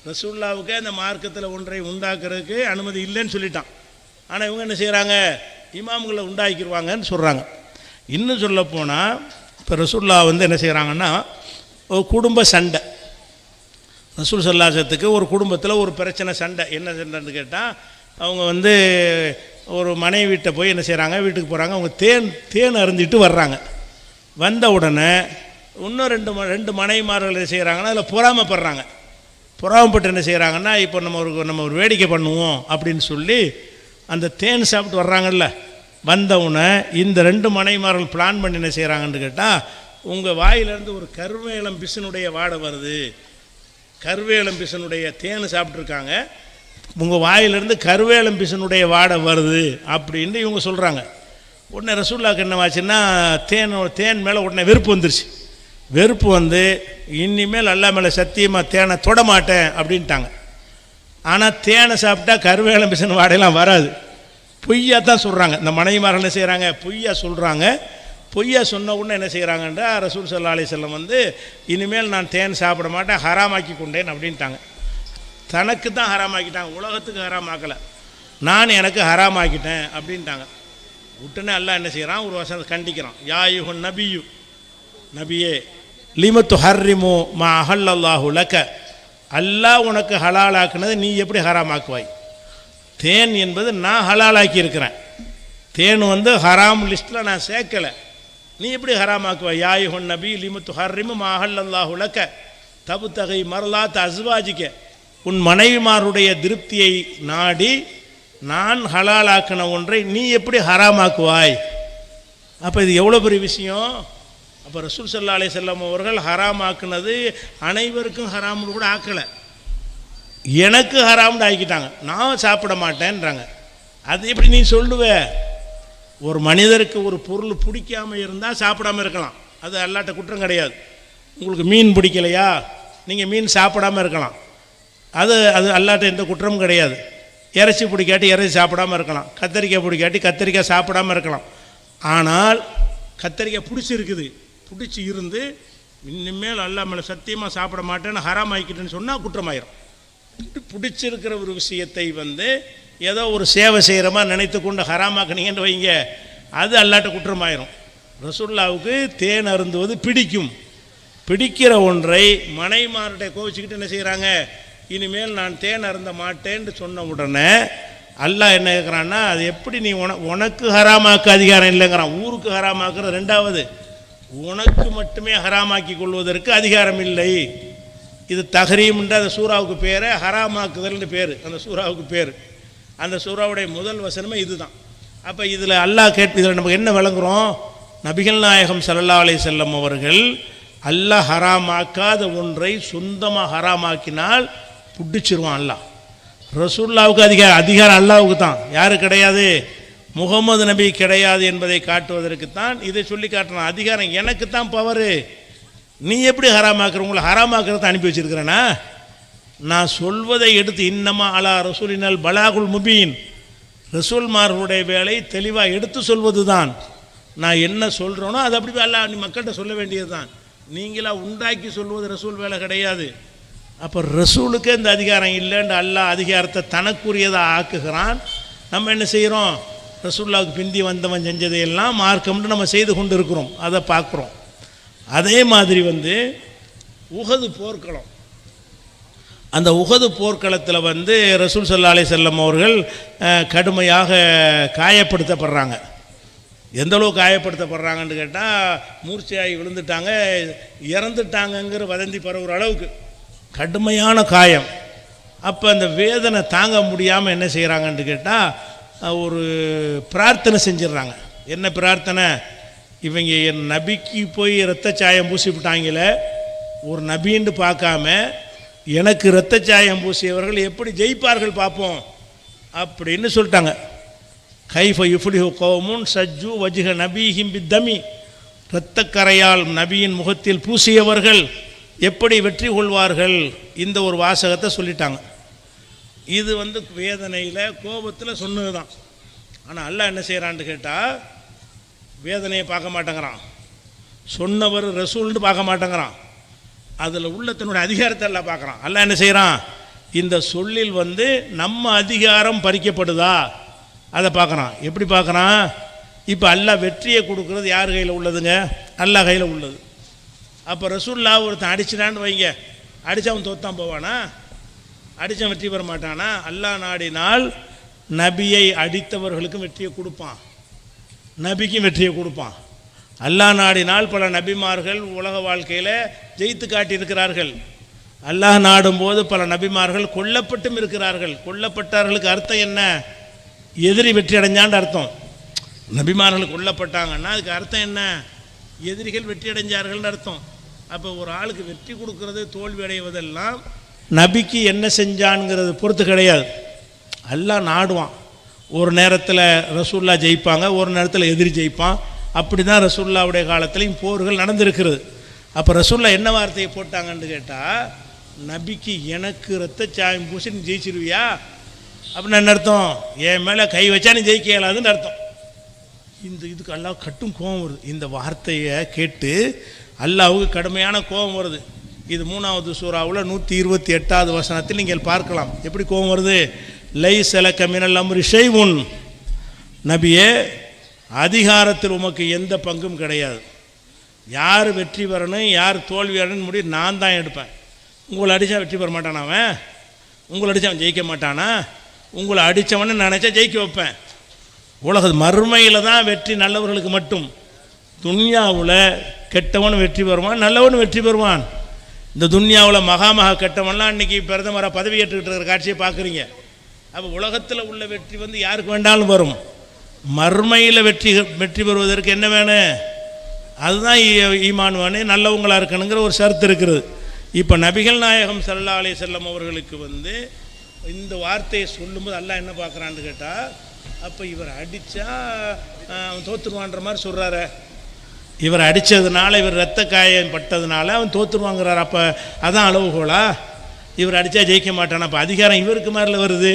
ரசூலுல்லாவுக்கு அந்த மார்க்கத்தில் ஒன்றை உண்டாக்குறதுக்கு அனுமதி இல்லைன்னு சொல்லிட்டான். ஆனால் இவங்க என்ன செய்கிறாங்க? இமாம்களை உண்டாக்கிடுவாங்கன்னு சொல்கிறாங்க. இன்னும் சொல்லப்போனால் இப்போ ரசூலுல்லாஹ் என்ன செய்கிறாங்கன்னா, ஒரு குடும்ப சண்டை, ரசூல் ஸல்லல்லாஹு ஒரு குடும்பத்தில் ஒரு பிரச்சனை, சண்டை. என்ன சண்டைன்னு கேட்டால், அவங்க வந்து ஒரு மனைவிட்ட போய் என்ன செய்கிறாங்க, வீட்டுக்கு போகிறாங்க. அவங்க தேன் அருந்திட்டு வர்றாங்க. வந்த உடனே இன்னும் ரெண்டு மனைவிமார்கள் என்ன செய்கிறாங்கன்னா அதில் பொறாமைப்படுறாங்க. பொறாமைப்பட்டு என்ன செய்கிறாங்கன்னா, இப்போ நம்ம ஒரு வேடிக்கை பண்ணுவோம் அப்படின்னு சொல்லி அந்த தேன் சாப்பிட்டு வர்றாங்கல்ல, வந்தவுடனே இந்த 2 மனைவிமார்கள் பிளான் பண்ணி என்ன செய்கிறாங்கன்னு கேட்டால், உங்கள் வாயிலேருந்து ஒரு கருவேலம் பிசினுடைய வாடை வருது, கருவேலம் பிசனுடைய தேன் சாப்பிட்ருக்காங்க, உங்கள் வாயிலிருந்து கருவேலம் பிசனுடைய வாடை வருது அப்படின்னு இவங்க சொல்கிறாங்க. உடனே ரசூலுல்லாஹ்க்கு என்னவாச்சுன்னா, தேன் மேலே உடனே வெறுப்பு வந்துருச்சு. வெறுப்பு வந்து இனிமேல் அல்லாஹ் மேலே சத்தியமாக தேனை தொட மாட்டேன் அப்படின்ட்டாங்க. ஆனால் தேனை சாப்பிட்டா கருவேலம் பிசன் வாடையெல்லாம் வராது. பொய்யா தான் சொல்கிறாங்க. இந்த மனைவிமார்கள் என்ன செய்கிறாங்க, பொய்யா சொல்கிறாங்க. பொய்யா சொன்ன உடனே என்ன செய்கிறாங்கன்றா, ரசூல் ஸல்லல்லாஹு அலைஹி வஸல்லம் வந்து இனிமேல் நான் தேன் சாப்பிட மாட்டேன், ஹராமாக்கி கொண்டேன் அப்படின்ட்டாங்க. தனக்கு தான் ஹராமாக்கிட்டாங்க, உலகத்துக்கு ஹராமாக்கலை. நான் எனக்கு ஹராமாக்கிட்டேன் அப்படின்ட்டாங்க. உடனே அல்லாஹ் என்ன செய்கிறான், ஒரு வசனத்தை கண்டிக்கிறான். யா அய்யுஹன் நபியு, நபியே, லிம துஹர்ரிமு மா அஹல்லல்லாஹு லக, அல்லாஹ் உனக்கு ஹலாலாக்குனது நீ எப்படி ஹராமாக்குவாய்? தேன் என்பது நான் ஹலாலாக்கி இருக்கிறேன், தேன் வந்து ஹராம் லிஸ்ட்டில் நான் சேர்க்கலை, நீ எப்படி ஹராமாக்குவாய்? யா அய்யுஹன் நபி லிம துஹர்ரிமு மா அஹல்லல்லாஹு லக தப்தகி மர்லாத் அஸ்வாஜிக, உன் மனைவிமாருடைய திருப்தியை நாடி நான் ஹலாலாக்கின ஒன்றை நீ எப்படி ஹராமாக்குவாய்? அப்போ இது எவ்வளோ பெரிய விஷயம். அப்போ ரசூல் ஸல்லல்லாஹு அலைஹி வஸல்லம் அவர்கள் ஹராமாக்குனது அனைவருக்கும் ஹராம்னு கூட ஆக்கலை, எனக்கு ஹராம்னு ஆக்கிட்டாங்க. நான் சாப்பிட மாட்டேன்றாங்க. அது எப்படி நீ சொல்லுவ? ஒரு மனிதருக்கு ஒரு பொருள் பிடிக்காமல் இருந்தால் சாப்பிடாமல் இருக்கலாம், அது அல்லாட்ட குற்றம் கிடையாது. உங்களுக்கு மீன் பிடிக்கலையா, நீங்கள் மீன் சாப்பிடாமல் இருக்கலாம், அது அல்லாட்ட எந்த குற்றமும் கிடையாது. இறைச்சி பிடிக்காட்டி இறைச்சி சாப்பிடாமல் இருக்கலாம், கத்தரிக்காய் பிடிக்காட்டி கத்தரிக்காய் சாப்பிடாமல் இருக்கலாம். ஆனால் கத்தரிக்காய் பிடிச்சி இருந்து இனிமேல் அல்லாஹ் மேலே சத்தியமாக சாப்பிட மாட்டேன்னு ஹராம் ஆக்கிட்டேன்னு சொன்னால் குற்றமாயிரும். பிடிச்சிருக்கிற ஒரு விஷயத்தை வந்து ஏதோ ஒரு சேவை செய்கிற மாதிரி நினைத்து கொண்டு ஹராமாக்குனீங்கன்னு வைங்க, அது அல்லாட்ட குற்றமாயிரும். ரசூலுல்லாஹ்வுக்கு தேன் அருந்துவது பிடிக்கும். பிடிக்கிற ஒன்றை மனைவிமார்கிட்ட கோவிச்சுக்கிட்டு என்ன செய்கிறாங்க, இனிமேல் நான் தேன் அருந்த மாட்டேன்னு சொன்ன உடனே அல்லாஹ் என்ன கேட்குறான்னா, அது எப்படி நீ உனக்கு ஹராமாக்க அதிகாரம் இல்லைங்கிறான். ஊருக்கு ஹராமாக்குற ரெண்டாவது, உனக்கு மட்டுமே ஹராமாக்கி கொள்வதற்கு அதிகாரம் இல்லை. இது தஹரீம்ன்ற அந்த சூறாவுக்கு பேர், ஹராமாக்குதல்னு பேர் அந்த சூறாவுக்கு பேர். அந்த சூறாவுடைய முதல் வசனமே இதுதான். அப்போ இதில் அல்லாஹ் இதில் நமக்கு என்ன விளங்குறோம், நபிகள் நாயகம் ஸல்லல்லாஹு அலைஹி வஸல்லம் அவர்கள் அல்லாஹ் ஹராமாக்காத ஒன்றை சொந்தமாக ஹராமாக்கினால் பிடிச்சிருவான் அல்லாஹ். ரசூலுல்லாஹ்வுக்கு அதிகாரம் அல்லாஹ்வுக்கு தான், யாரு கிடையாது, முகமது நபி கிடையாது என்பதை காட்டுவதற்குத்தான் இதை சொல்லி காட்டுறான். அதிகாரம் எனக்கு தான் பவரு, நீ எப்படி ஹராமாக்குற, உங்களை ஹராமாக்கிறத அனுப்பி வச்சிருக்கிறேன்னா, நான் சொல்வதை எடுத்து இன்னமா அலா ரசூலினல் பலாகுல் முபீன், ரசூல்மார்களுடைய வேலை தெளிவாக எடுத்து சொல்வது தான். நான் என்ன சொல்கிறேனோ அது அப்படி அல்லாஹ் நீ மக்கள்கிட்ட சொல்ல வேண்டியது தான், நீங்களா உண்டாக்கி சொல்வது ரசூல் வேலை கிடையாது. அப்போ ரசூலுக்கே இந்த அதிகாரம் இல்லைன்னு அல்லாஹ் அதிகாரத்தை தனக்குரியதாக ஆக்குகிறான். நம்ம என்ன செய்கிறோம், ரசூலுல்லாஹ்வுக்கு பிந்தி வந்தவன் செஞ்சதையெல்லாம் மார்க்கம்னு நம்ம செய்து கொண்டு இருக்கிறோம், அதை பார்க்குறோம். அதே மாதிரி வந்து உஹது போர்க்களம், அந்த உஹது போர்க்களத்தில் வந்து ரசூல் ஸல்லல்லாஹு அலைஹி வஸல்லம் அவர்கள் கடுமையாக காயப்படுத்தப்படுறாங்க. எந்த அளவுக்கு காயப்படுத்தப்படுறாங்கன்னு கேட்டால், மூர்ச்சையாகி விழுந்துட்டாங்க, இறந்துட்டாங்கங்கிற வதந்தி பரவுற அளவுக்கு கடுமையான காயம். அப்போ அந்த வேதனை தாங்க முடியாமல் என்ன செய்கிறாங்கன்னு கேட்டால், ஒரு பிரார்த்தனை செஞ்சிடறாங்க. என்ன பிரார்த்தனை, இவங்க என் நபிக்கு போய் இரத்த சாயம் பூசி விட்டாங்களே, ஒரு நபின்னு பார்க்காம எனக்கு இரத்த சாயம் பூசியவர்கள் எப்படி ஜெயிப்பார்கள் பார்ப்போம் அப்படின்னு சொல்லிட்டாங்க. கைஃப யுஃப்லிஹு கௌமுன் சஜ்ஜு வஜ்ஹ நபீஹிம் பித்தமி, இரத்தக்கரையால் நபியின் முகத்தில் பூசியவர்கள் எப்படி வெற்றி கொள்வார்கள், இந்த ஒரு வாசகத்தை சொல்லிட்டாங்க. இது வந்து வேதனையில் கோபத்தில் சொன்னது தான். ஆனால் அல்லாஹ் என்ன செய்கிறான்னு கேட்டால், வேதனையை பார்க்க மாட்டேங்கிறான், சொன்னவர் ரசூல்னு பார்க்க மாட்டேங்கிறான், அதில் உள்ள தன்னுடைய அதிகாரத்தை எல்லாம் பார்க்குறான். அல்லாஹ் என்ன செய்கிறான், இந்த சொல்லில் வந்து நம்ம அதிகாரம் பறிக்கப்படுதா அதை பார்க்குறான். எப்படி பார்க்குறான், இப்போ அல்லாஹ் வெற்றியை கொடுக்குறது யார் கையில் உள்ளதுங்க, அல்லாஹ் கையில் உள்ளது. அப்போ ரசூலுல்லாஹ் ஒருத்தன் அடிச்சிடான்னு வைங்க, அடித்தவன் தோத்தான் போவானா? அடித்தவன் வெற்றி பெற மாட்டானா? அல்லாஹ் நாடினால் நபியை அடித்தவர்களுக்கும் வெற்றியை கொடுப்பான், நபிக்கும் வெற்றியை கொடுப்பான். அல்லாஹ் நாடினால் பல நபிமார்கள் உலக வாழ்க்கையில் ஜெயித்து காட்டியிருக்கிறார்கள். அல்லாஹ் நாடும்போது பல நபிமார்கள் கொல்லப்பட்டும் இருக்கிறார்கள். கொல்லப்பட்டார்களுக்கு அர்த்தம் என்ன? எதிரி வெற்றி அடைஞ்சான்னு அர்த்தம். நபிமார்கள் கொல்லப்பட்டாங்கன்னா அதுக்கு அர்த்தம் என்ன? எதிரிகள் வெற்றி அடைஞ்சார்கள்னு அர்த்தம். அப்போ ஒரு ஆளுக்கு வெற்றி கொடுக்கறது தோல்வி அடைவதெல்லாம் நபிக்கு என்ன செஞ்சான்ங்கிறது பொறுத்து கிடையாது. அல்லாஹ் நாடுவான். ஒரு நேரத்தில் ரசூல்லா ஜெயிப்பாங்க, ஒரு நேரத்தில் எதிரி ஜெயிப்பான். அப்படி தான் ரசூல்லாவுடைய காலத்திலையும் போர்கள் நடந்திருக்கிறது. அப்போ ரசூல்லா என்ன வார்த்தையை போட்டாங்கன்னு கேட்டால், நபிக்கு எனக்கு ரத்த சாயம் பூசி நீ ஜெயிச்சிருவியா அப்படின்னு என்ன அர்த்தம்? என் மேலே கை வச்சா நீ ஜெயிக்க இயலாதுன்னு அர்த்தம். இதுக்கு அல்லாஹ் கட்டும் கோபம் வருது. இந்த வார்த்தையை கேட்டு அல்லாஹ்வுக்கு கடுமையான கோபம் வருது. இது 3வது சூறாவில் 128வது வசனத்தில் நீங்கள் பார்க்கலாம் எப்படி கோபம் வருது. லைஸ லக மினல் அம்ரி ஷைஉன், நபியே அதிகாரத்தில் உமக்கு எந்த பங்கும் கிடையாது. யார் வெற்றி பெறணும் யார் தோல்வி அடையணும் முடியும் நான் தான் எடுப்பேன். உங்களை அடித்தா வெற்றி பெற மாட்டானா? அவன் உங்களை அடித்தா அவன் ஜெயிக்க மாட்டானா? உங்களை அடித்தவன்னு நினச்சா ஜெயிக்க வைப்பேன். உலக மறுமையில் தான் வெற்றி நல்லவர்களுக்கு மட்டும். துன்யாவில் கெட்டவன் வெற்றி பெறுவான், நல்லவன் வெற்றி பெறுவான். இந்த துன்யாவில் மகா கெட்டவன்லாம் இன்றைக்கி பிரதமராக பதவி ஏற்றுக்கிட்டு இருக்கிற காட்சியை பார்க்குறீங்க. அப்போ உலகத்தில் உள்ள வெற்றி வந்து யாருக்கு வேண்டாலும் வரும். மறுமையில் வெற்றி பெறுவதற்கு என்ன வேணும்? அதுதான் ஈமான் வேணும், நல்லவங்களாக இருக்கணுங்கிற ஒரு ஷர்த்து இருக்கிறது. இப்போ நபிகள் நாயகம் ஸல்லல்லாஹு அலைஹி வஸல்லம் அவர்களுக்கு வந்து இந்த வார்த்தையை சொல்லும்போது அல்லாஹ் என்ன பார்க்குறான்னு கேட்டால், அப்போ இவர் அடித்தா அவன் தோற்றுருவான்ற மாதிரி சொல்கிறாரு. இவர் அடித்ததுனால, இவர் ரத்த காயம் பட்டதுனால அவன் தோற்றுருவாங்கிறார். அப்போ அதான் அளவுகோலா? இவர் அடித்தா ஜெயிக்க மாட்டான், அப்போ அதிகாரம் இவருக்கு மாதிரில வருது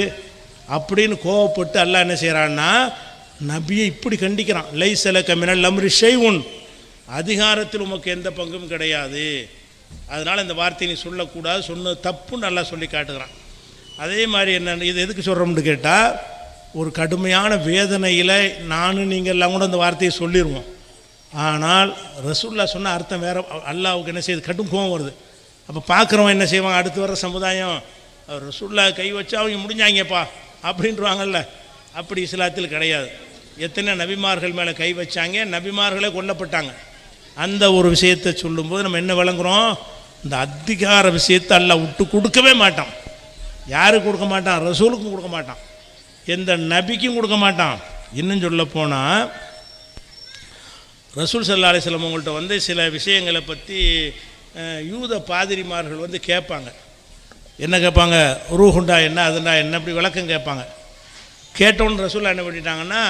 அப்படின்னு கோவப்பட்டு அல்லாஹ் என்ன செய்கிறான்னா நபியை இப்படி கண்டிக்கிறான். லைஸ லக மினல் அம்ரி ஷைஉன், அதிகாரத்தில் உமக்கு எந்த பங்கும் கிடையாது, அதனால் இந்த வார்த்தையை நீ சொல்லக்கூடாது, சொன்னது தப்புன்னு நல்லா சொல்லி காட்டுகிறான். அதே மாதிரி என்ன, இது எதுக்கு சொல்கிறோம்னு கேட்டால், ஒரு கடுமையான வேதனையில் நானும் நீங்கள் எல்லாம் கூட அந்த வார்த்தையை சொல்லிடுவோம். ஆனால் ரசூல்லா சொன்ன அர்த்தம் வேறு. அல்லாஹ்வுக்கு என்ன செய்யுது? கடும் கோபம் வருது. அப்போ பார்க்குறவன் என்ன செய்வான்? அடுத்து வர சமுதாயம் ரசூல்லா கை வச்சா அவங்க முடிஞ்சாங்கப்பா அப்படின்றவாங்கல்ல. அப்படி இஸ்லாத்தில் கிடையாது. எத்தனை நபிமார்கள் மேலே கை வச்சாங்க, நபிமார்களே கொல்லப்பட்டாங்க. அந்த ஒரு விஷயத்தை சொல்லும்போது நம்ம என்ன விளங்குறோம்? இந்த அதிகார விஷயத்தை அல்லாஹ் விட்டு கொடுக்கவே மாட்டான். யாருக்கு கொடுக்க மாட்டான்? ரசூலுக்கும் கொடுக்க மாட்டான், எந்த நபிக்கும் கொடுக்க மாட்டான். இன்னும் சொல்ல போனால் ரசூல் ஸல்லல்லாஹு அலைஹி வஸல்லம் அவங்கள்ட்ட வந்து சில விஷயங்களை பற்றி யூத பாதிரிமார்கள் வந்து கேட்பாங்க. என்ன கேட்பாங்க? ரூஹுண்டா என்ன, அதுண்டா என்ன, அப்படி விளக்கம் கேட்பாங்க. கேட்டோன்னு ரசூல் என்ன பண்ணிட்டாங்கன்னா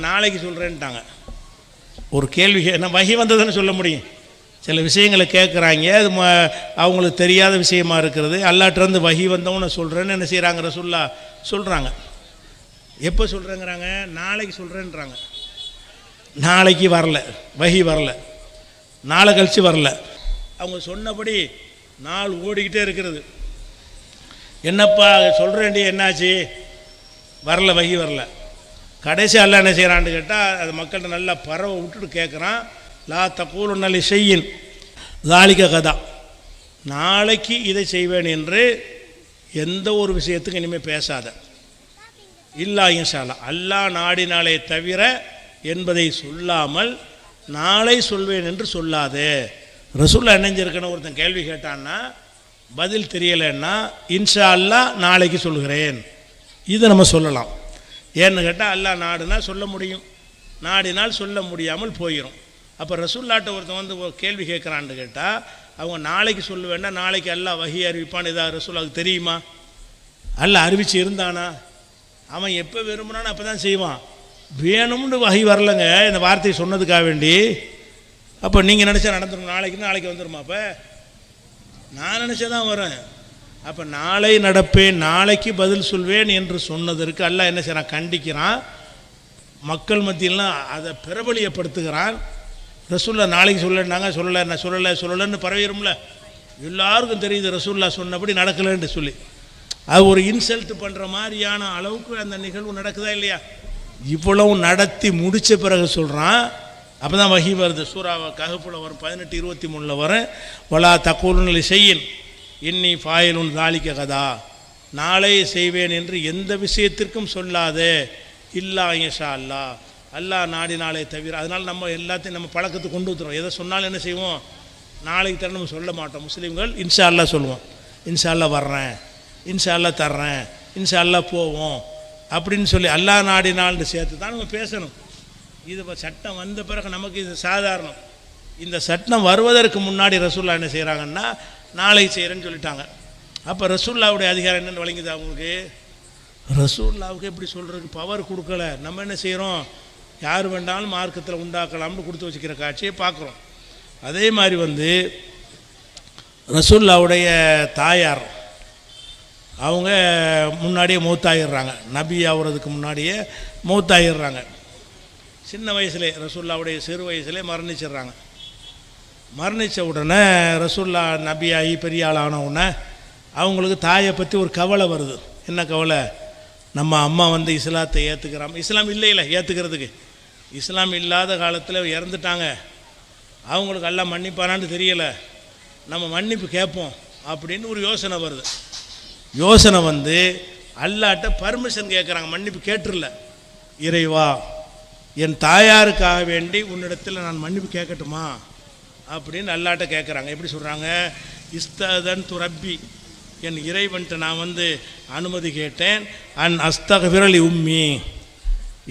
நாளைக்கு சொல்கிறேன்ட்டாங்க. ஒரு கேள்வி என்ன வகி வந்ததுன்னு சொல்ல முடியும். சில விஷயங்களை கேட்குறாங்க, அது அவங்களுக்கு தெரியாத விஷயமா இருக்கிறது. அல்லாஹ்ட்டேருந்து வகி வந்தவன்னு சொல்கிறேன்னு என்ன செய்கிறாங்க? ரசூல்லா சொல்கிறாங்க. எப்போ சொல்கிறேங்கிறாங்க? நாளைக்கு சொல்கிறேன்றாங்க. நாளைக்கு வரல, வகி வரல, நாளை கழித்து வரல. அவங்க சொன்னபடி நாள் ஓடிக்கிட்டே இருக்கிறது. என்னப்பா சொல்கிறேன்டி, என்னாச்சு? வரல, வகி வரல. கடைசி அல்லாஹ் என்ன செய்கிறான்னு கேட்டால், அது மக்கள்கிட்ட நல்லா பறவை விட்டுட்டு கேட்குறான். லா தகூலுன்ன லிஷையின் ஸாலிக கதா, நாளைக்கு இதை செய்வேன் என்று எந்த ஒரு விஷயத்துக்கு இனிமேல் பேசாத. இல்லா இன்ஷா அல்லாஹ், அல்லாஹ் நாடினாலே தவிர என்பதை சொல்லாமல் நாளை சொல்வேன் என்று சொல்லாதே. ரசூல்லா என்னஞ்சிருக்கணும்? ஒருத்தன் கேள்வி கேட்டான்னா பதில் தெரியலைன்னா இன்ஷா அல்லாஹ் நாளைக்கு சொல்கிறேன், இதை நம்ம சொல்லலாம். ஏன்னு கேட்டால் அல்லாஹ் நாடுனா சொல்ல முடியும், நாடினால் சொல்ல முடியாமல் போயிடும். அப்போ ரசூல்லாட்ட ஒருத்தன் வந்து கேள்வி கேட்குறான்னு கேட்டால் அவங்க நாளைக்கு சொல்லுவேன்னா நாளைக்கு அல்லாஹ் வஹி அறிவிப்பான்னு ஏதாவது ரசூலுக்கு தெரியுமா? அல்லாஹ் அறிவிச்சு இருந்தானா? அவன் எப்போ விரும்பினான்னு அப்போ தான் செய்வான். வேணும்னு வஹி வரலைங்க இந்த வார்த்தையை சொன்னதுக்காக வேண்டி. அப்போ நீங்கள் நினச்சா நடந்துடும், நாளைக்கு வந்துடுமா? அப்போ நான் நினச்சா தான் வரேன். அப்போ நாளை நடப்பேன், நாளைக்கு பதில் சொல்வேன் என்று சொன்னதற்கு அல்லாஹ் என்ன செய்கிறான்? கண்டிக்கிறான். மக்கள் மத்தியிலாம் அதை பிரபலியப்படுத்துகிறான். ரசூல்லா நாளைக்கு சொல்லனாங்க, சொல்லலைன்னு பரவிடும்ல, எல்லாருக்கும் தெரியுது ரசூல்லா சொன்னபடி நடக்கலைன்னு சொல்லி. அது ஒரு இன்சல்ட் பண்ணுற மாதிரியான அளவுக்கு அந்த நிகழ்வு நடக்குதா இல்லையா? இவ்வளவு நடத்தி முடித்த பிறகு சொல்கிறான். அப்போ தான் வஹி வருது. சூரா கஹ்ஃப்ல வரும் 18-23 வரும். வலா தகூலுன்ன லிஷையின், இன்னி ஃபாயிலுன் தாலிக்க கதா, நாளை செய்வேன் என்று எந்த விஷயத்திற்கும் சொல்லாதே, இல்லா இன்ஷா அல்லா, அல்லாஹ் நாடினாலே தவிர. அதனால் நம்ம எல்லாத்தையும் நம்ம பழக்கத்துக்கு கொண்டு வந்துடுறோம். எதை சொன்னாலும் என்ன செய்வோம், நாளைக்கு தர நம்ம சொல்ல மாட்டோம். முஸ்லீம்கள் இன்ஷா அல்லா சொல்லுவோம், இன்ஷா அல்லா வர்றேன், இன்ஷா அல்லா தர்றேன், இன்ஷா அல்லா போவோம் அப்படின்னு சொல்லி அல்லாஹ் நாடினால்னு சேர்த்து தான் நம்ம பேசணும். இது சட்டம் வந்த பிறகு நமக்கு இது சாதாரணம். இந்த சட்டம் வருவதற்கு முன்னாடி ரசூல்லா என்ன செய்கிறாங்கன்னா, நாளைக்கு செய்கிறேன்னு சொல்லிட்டாங்க. அப்போ ரசூல்லாவுடைய அதிகாரம் என்னென்னு வழங்குது அவங்களுக்கு? ரசூல்லாவுக்கு எப்படி சொல்கிறதுக்கு பவர் கொடுக்கல. நம்ம என்ன செய்கிறோம், யார் வேண்டாலும் மார்க்கத்தில் உண்டாக்கலாம்னு கொடுத்து வச்சுக்கிற காட்சியை பார்க்குறோம். அதே மாதிரி ரசூல்லாவுடைய தாயார் அவங்க முன்னாடியே மௌத்தாகிடுறாங்க. நபி ஆகிறதுக்கு முன்னாடியே மௌத்தாகிடுறாங்க. சின்ன வயசுலே ரசூல்லாவுடைய சிறு வயசுலே மரணிச்சிடுறாங்க. மரணித்த உடனே ரசூல்லா நபியாகி பெரிய ஆளான உடனே அவங்களுக்கு தாயை பற்றி ஒரு கவலை வருது. என்ன கவலை? நம்ம அம்மா இஸ்லாத்தை ஏற்றுக்கிறாம, இஸ்லாம் இல்லை ஏற்றுக்கிறதுக்கு, இஸ்லாம் இல்லாத காலத்தில் இறந்துட்டாங்க, அவங்களுக்கு எல்லாம் மன்னிப்பானான்னு தெரியலை, நம்ம மன்னிப்பு கேட்போம் அப்படின்னு ஒரு யோசனை வருது. யோசனை அல்லாட்ட பர்மிஷன் கேட்குறாங்க. மன்னிப்பு கேட்டுருல, இறைவா என் தாயாருக்காக வேண்டி உன்னிடத்தில் நான் மன்னிப்பு கேட்கட்டுமா அப்படின்னு அல்லாட்ட கேட்குறாங்க. எப்படி சொல்கிறாங்க? இஸ்ததன் துரப்பி, என் இறைவன்ட்டு நான் அனுமதி கேட்டேன். அஸ்தக்ஃபிரலி உம்மி,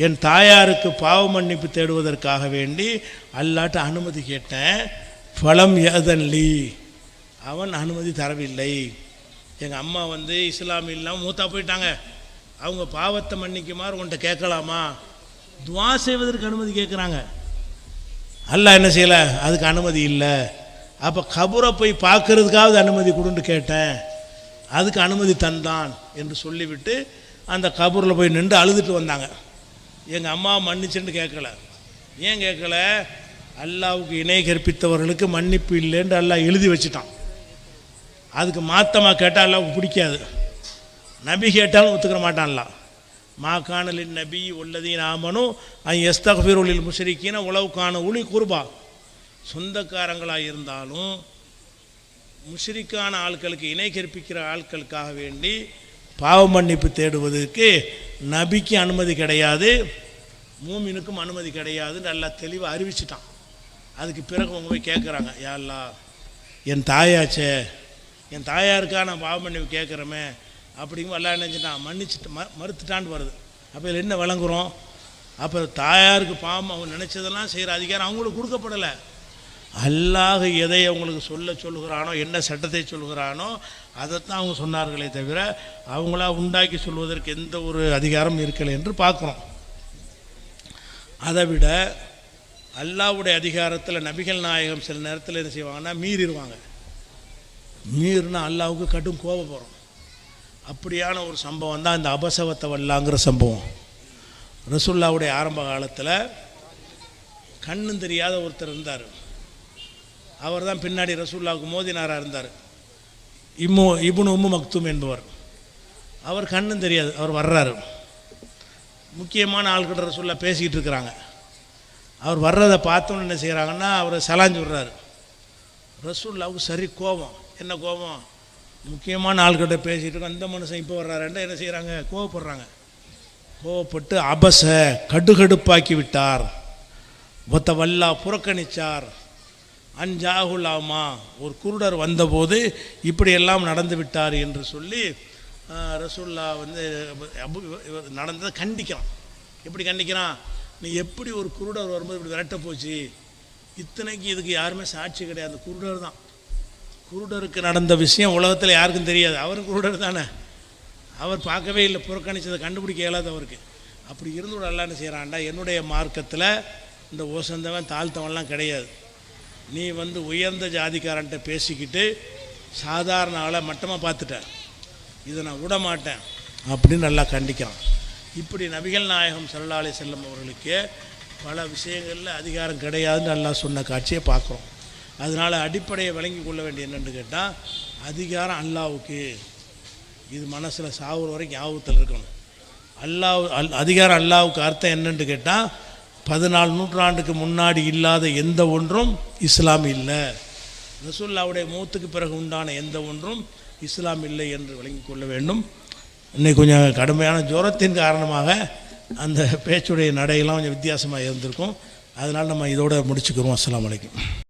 என் தாயாருக்கு பாவ மன்னிப்பு தேடுவதற்காக வேண்டி அல்லாட்ட அனுமதி கேட்டேன். ஃபலம் யதன்லி, அவன் அனுமதி தரவில்லை. எங்கள் அம்மா இஸ்லாம் இல்லாமல் மூத்தா போயிட்டாங்க, அவங்க பாவத்தை மன்னிக்குமாறு உன்கிட்ட கேட்கலாமா? துவா செய்வதற்கு அனுமதி கேட்குறாங்க. அல்லாஹ் என்ன செய்யலை, அதுக்கு அனுமதி இல்லை. அப்போ கபரை போய் பார்க்கறதுக்காவது அனுமதி கொடுன்னு கேட்டேன், அதுக்கு அனுமதி தந்தான் என்று சொல்லிவிட்டு அந்த கபூரில் போய் நின்று அழுதுட்டு வந்தாங்க. எங்கள் அம்மா மன்னிச்சுன்னு கேட்கல. ஏன் கேட்கல? அல்லாவுக்கு இணை கற்பித்தவர்களுக்கு மன்னிப்பு இல்லைன்னு அல்லாஹ் எழுதி வச்சுட்டான். அதுக்கு மாத்தமாக கேட்டால் அல்லாவுக்கு பிடிக்காது. நபி கேட்டாலும் ஒத்துக்கிற மாட்டான்ல. மா காணலின் நபி உள்ளதீன் ஆமனும் எஸ்தக்ஃபிருலில் முஷ்ரிக்கீன உளவு காண உளி குர்பா, சொந்தக்காரங்களாக இருந்தாலும் முஷ்ரிக்கான ஆட்களுக்கு இணை கற்பிக்கிற ஆட்களுக்காக வேண்டி பாவ மன்னிப்பு தேடுவதற்கு நபிக்கு அனுமதி கிடையாது, மூமினுக்கும் அனுமதி கிடையாதுன்னு நல்லா தெளிவாக அறிவிச்சிட்டான். அதுக்கு பிறகு அவங்க போய் கேட்குறாங்க, யா அல்லாஹ் என் தாயாச்சே, என் தாயாருக்காக நான் பாவ மன்னிப்பு கேட்குறமே அப்படிங்கும் எல்லாம் நினச்சிட்டான், மன்னிச்சுட்டு மறுத்துட்டான்னு வருது. அப்போ இதில் என்ன வழங்குறோம்? அப்போ தாயாருக்கு பாவம் அவங்க நினச்சதெல்லாம் செய்கிற அதிகாரம் அவங்களுக்கு கொடுக்கப்படலை. அல்லாஹ் எதை அவங்களுக்கு சொல்லுகிறானோ, என்ன சட்டத்தை சொல்கிறானோ அதைத்தான் அவங்க சொன்னார்களே தவிர அவங்களா உண்டாக்கி சொல்வதற்கு எந்த ஒரு அதிகாரம் இருக்கலை என்று பார்க்குறோம். அதை விட அல்லாஹ்வுடைய அதிகாரத்தில் நபிகள் நாயகம் சில நேரத்தில் என்ன செய்வாங்கன்னா மீறிடுவாங்க. மீறினா அல்லாஹ்வுக்கு கடும் கோபம் வரும். அப்படியான ஒரு சம்பவம் தான் இந்த அபசவத்தை வல்லாங்கிற சம்பவம். ரசூலுல்லாஹ்வுடைய ஆரம்ப காலத்தில் கண்ணும் தெரியாத ஒருத்தர் இருந்தார். அவர் தான் பின்னாடி ரசூலுல்லாஹ்வுக்கு மோதினாராக இருந்தார். இப்னு உம்மு மக்தூம் என்பவர். அவர் கண்ணும் தெரியாது, அவர் வர்றாரு. முக்கியமான ஆள்கிட்ட ரசூலுல்லாஹ் பேசிக்கிட்டு இருக்கிறாங்க. அவர் வர்றதை பார்த்தோன்னு என்ன செய்கிறாங்கன்னா அவரை சலாஞ்சு விடுறாரு. ரசூலுல்லாஹ்வுக்கு சரி கோபம். என்ன கோபம்? முக்கியமான ஆள்கிட்ட பேசிகிட்டு இருக்கோம், அந்த மனுஷன் இப்போ வர்றாருன்னா என்ன செய்கிறாங்க, கோவப்படுறாங்க. கோவப்பட்டு அபச கடுகடுப்பாக்கி விட்டார், ஒத்த வல்லா புறக்கணிச்சார், அஞ்சாகுலாமா ஒரு குருடர் வந்தபோது இப்படியெல்லாம் நடந்து விட்டார் என்று சொல்லி ரசூலுல்லாஹ் நடந்ததை கண்டிக்கிறான். எப்படி கண்டிக்கிறான்? நீ எப்படி ஒரு குருடர் வரும்போது இப்படி விரட்ட போச்சு, இத்தனைக்கு இதுக்கு யாருமே சாட்சி கிடையாது, குருடர் தான். குருடருக்கு நடந்த விஷயம் உலகத்தில் யாருக்கும் தெரியாது, அவரும் குருடர் தானே, அவர் பார்க்கவே இல்லை, புறக்கணிச்சதை கண்டுபிடிக்க இயலாது அவருக்கு. அப்படி இருந்து நல்லா என்ன செய்கிறான்டா, என்னுடைய மார்க்கத்தில் இந்த ஓசந்தவன் தாழ்த்தவன்லாம் கிடையாது, நீ உயர்ந்த ஜாதிக்காரன்ட்ட பேசிக்கிட்டு சாதாரண ஆளை மட்டமாக பார்த்துட்ட, இதை நான் விட மாட்டேன் அப்படின்னு நல்லா கண்டிக்கிறான். இப்படி நபிகள் நாயகம் ஸல்லல்லாஹு அலைஹி வஸல்லம் அவர்களுக்கு பல விஷயங்களில் அதிகாரம் கிடையாதுன்னு அல்லாஹ் சொன்ன காட்சியை பார்க்குறோம். அதனால் அடிப்படையை விளங்கி கொள்ள வேண்டிய என்னென்னு கேட்டால், அதிகாரம் அல்லாஹ்வுக்கு. இது மனசில் சாவுற வரைக்கும் ஞாபகத்தில் இருக்கணும். அதிகாரம் அல்லாஹ்வுக்கு அர்த்தம் என்னென்னு கேட்டால், 14 நூற்றாண்டுக்கு முன்னாடி இல்லாத எந்த ஒன்றும் இஸ்லாம் இல்லை. ரசூலுல்லாஹ்வுடைய மௌத்துக்கு பிறகு உண்டான எந்த ஒன்றும் இஸ்லாம் இல்லை என்று விளங்கிக் கொள்ள வேண்டும். இன்னைக்கு கொஞ்சம் கடுமையான ஜுரத்தின் காரணமாக அந்த பேச்சுடைய நடையெல்லாம் கொஞ்சம் வித்தியாசமாக இருந்திருக்கும். அதனால் நம்ம இதோடு முடிச்சுக்கிறோம். அஸ்ஸலாமு அலைக்கும்.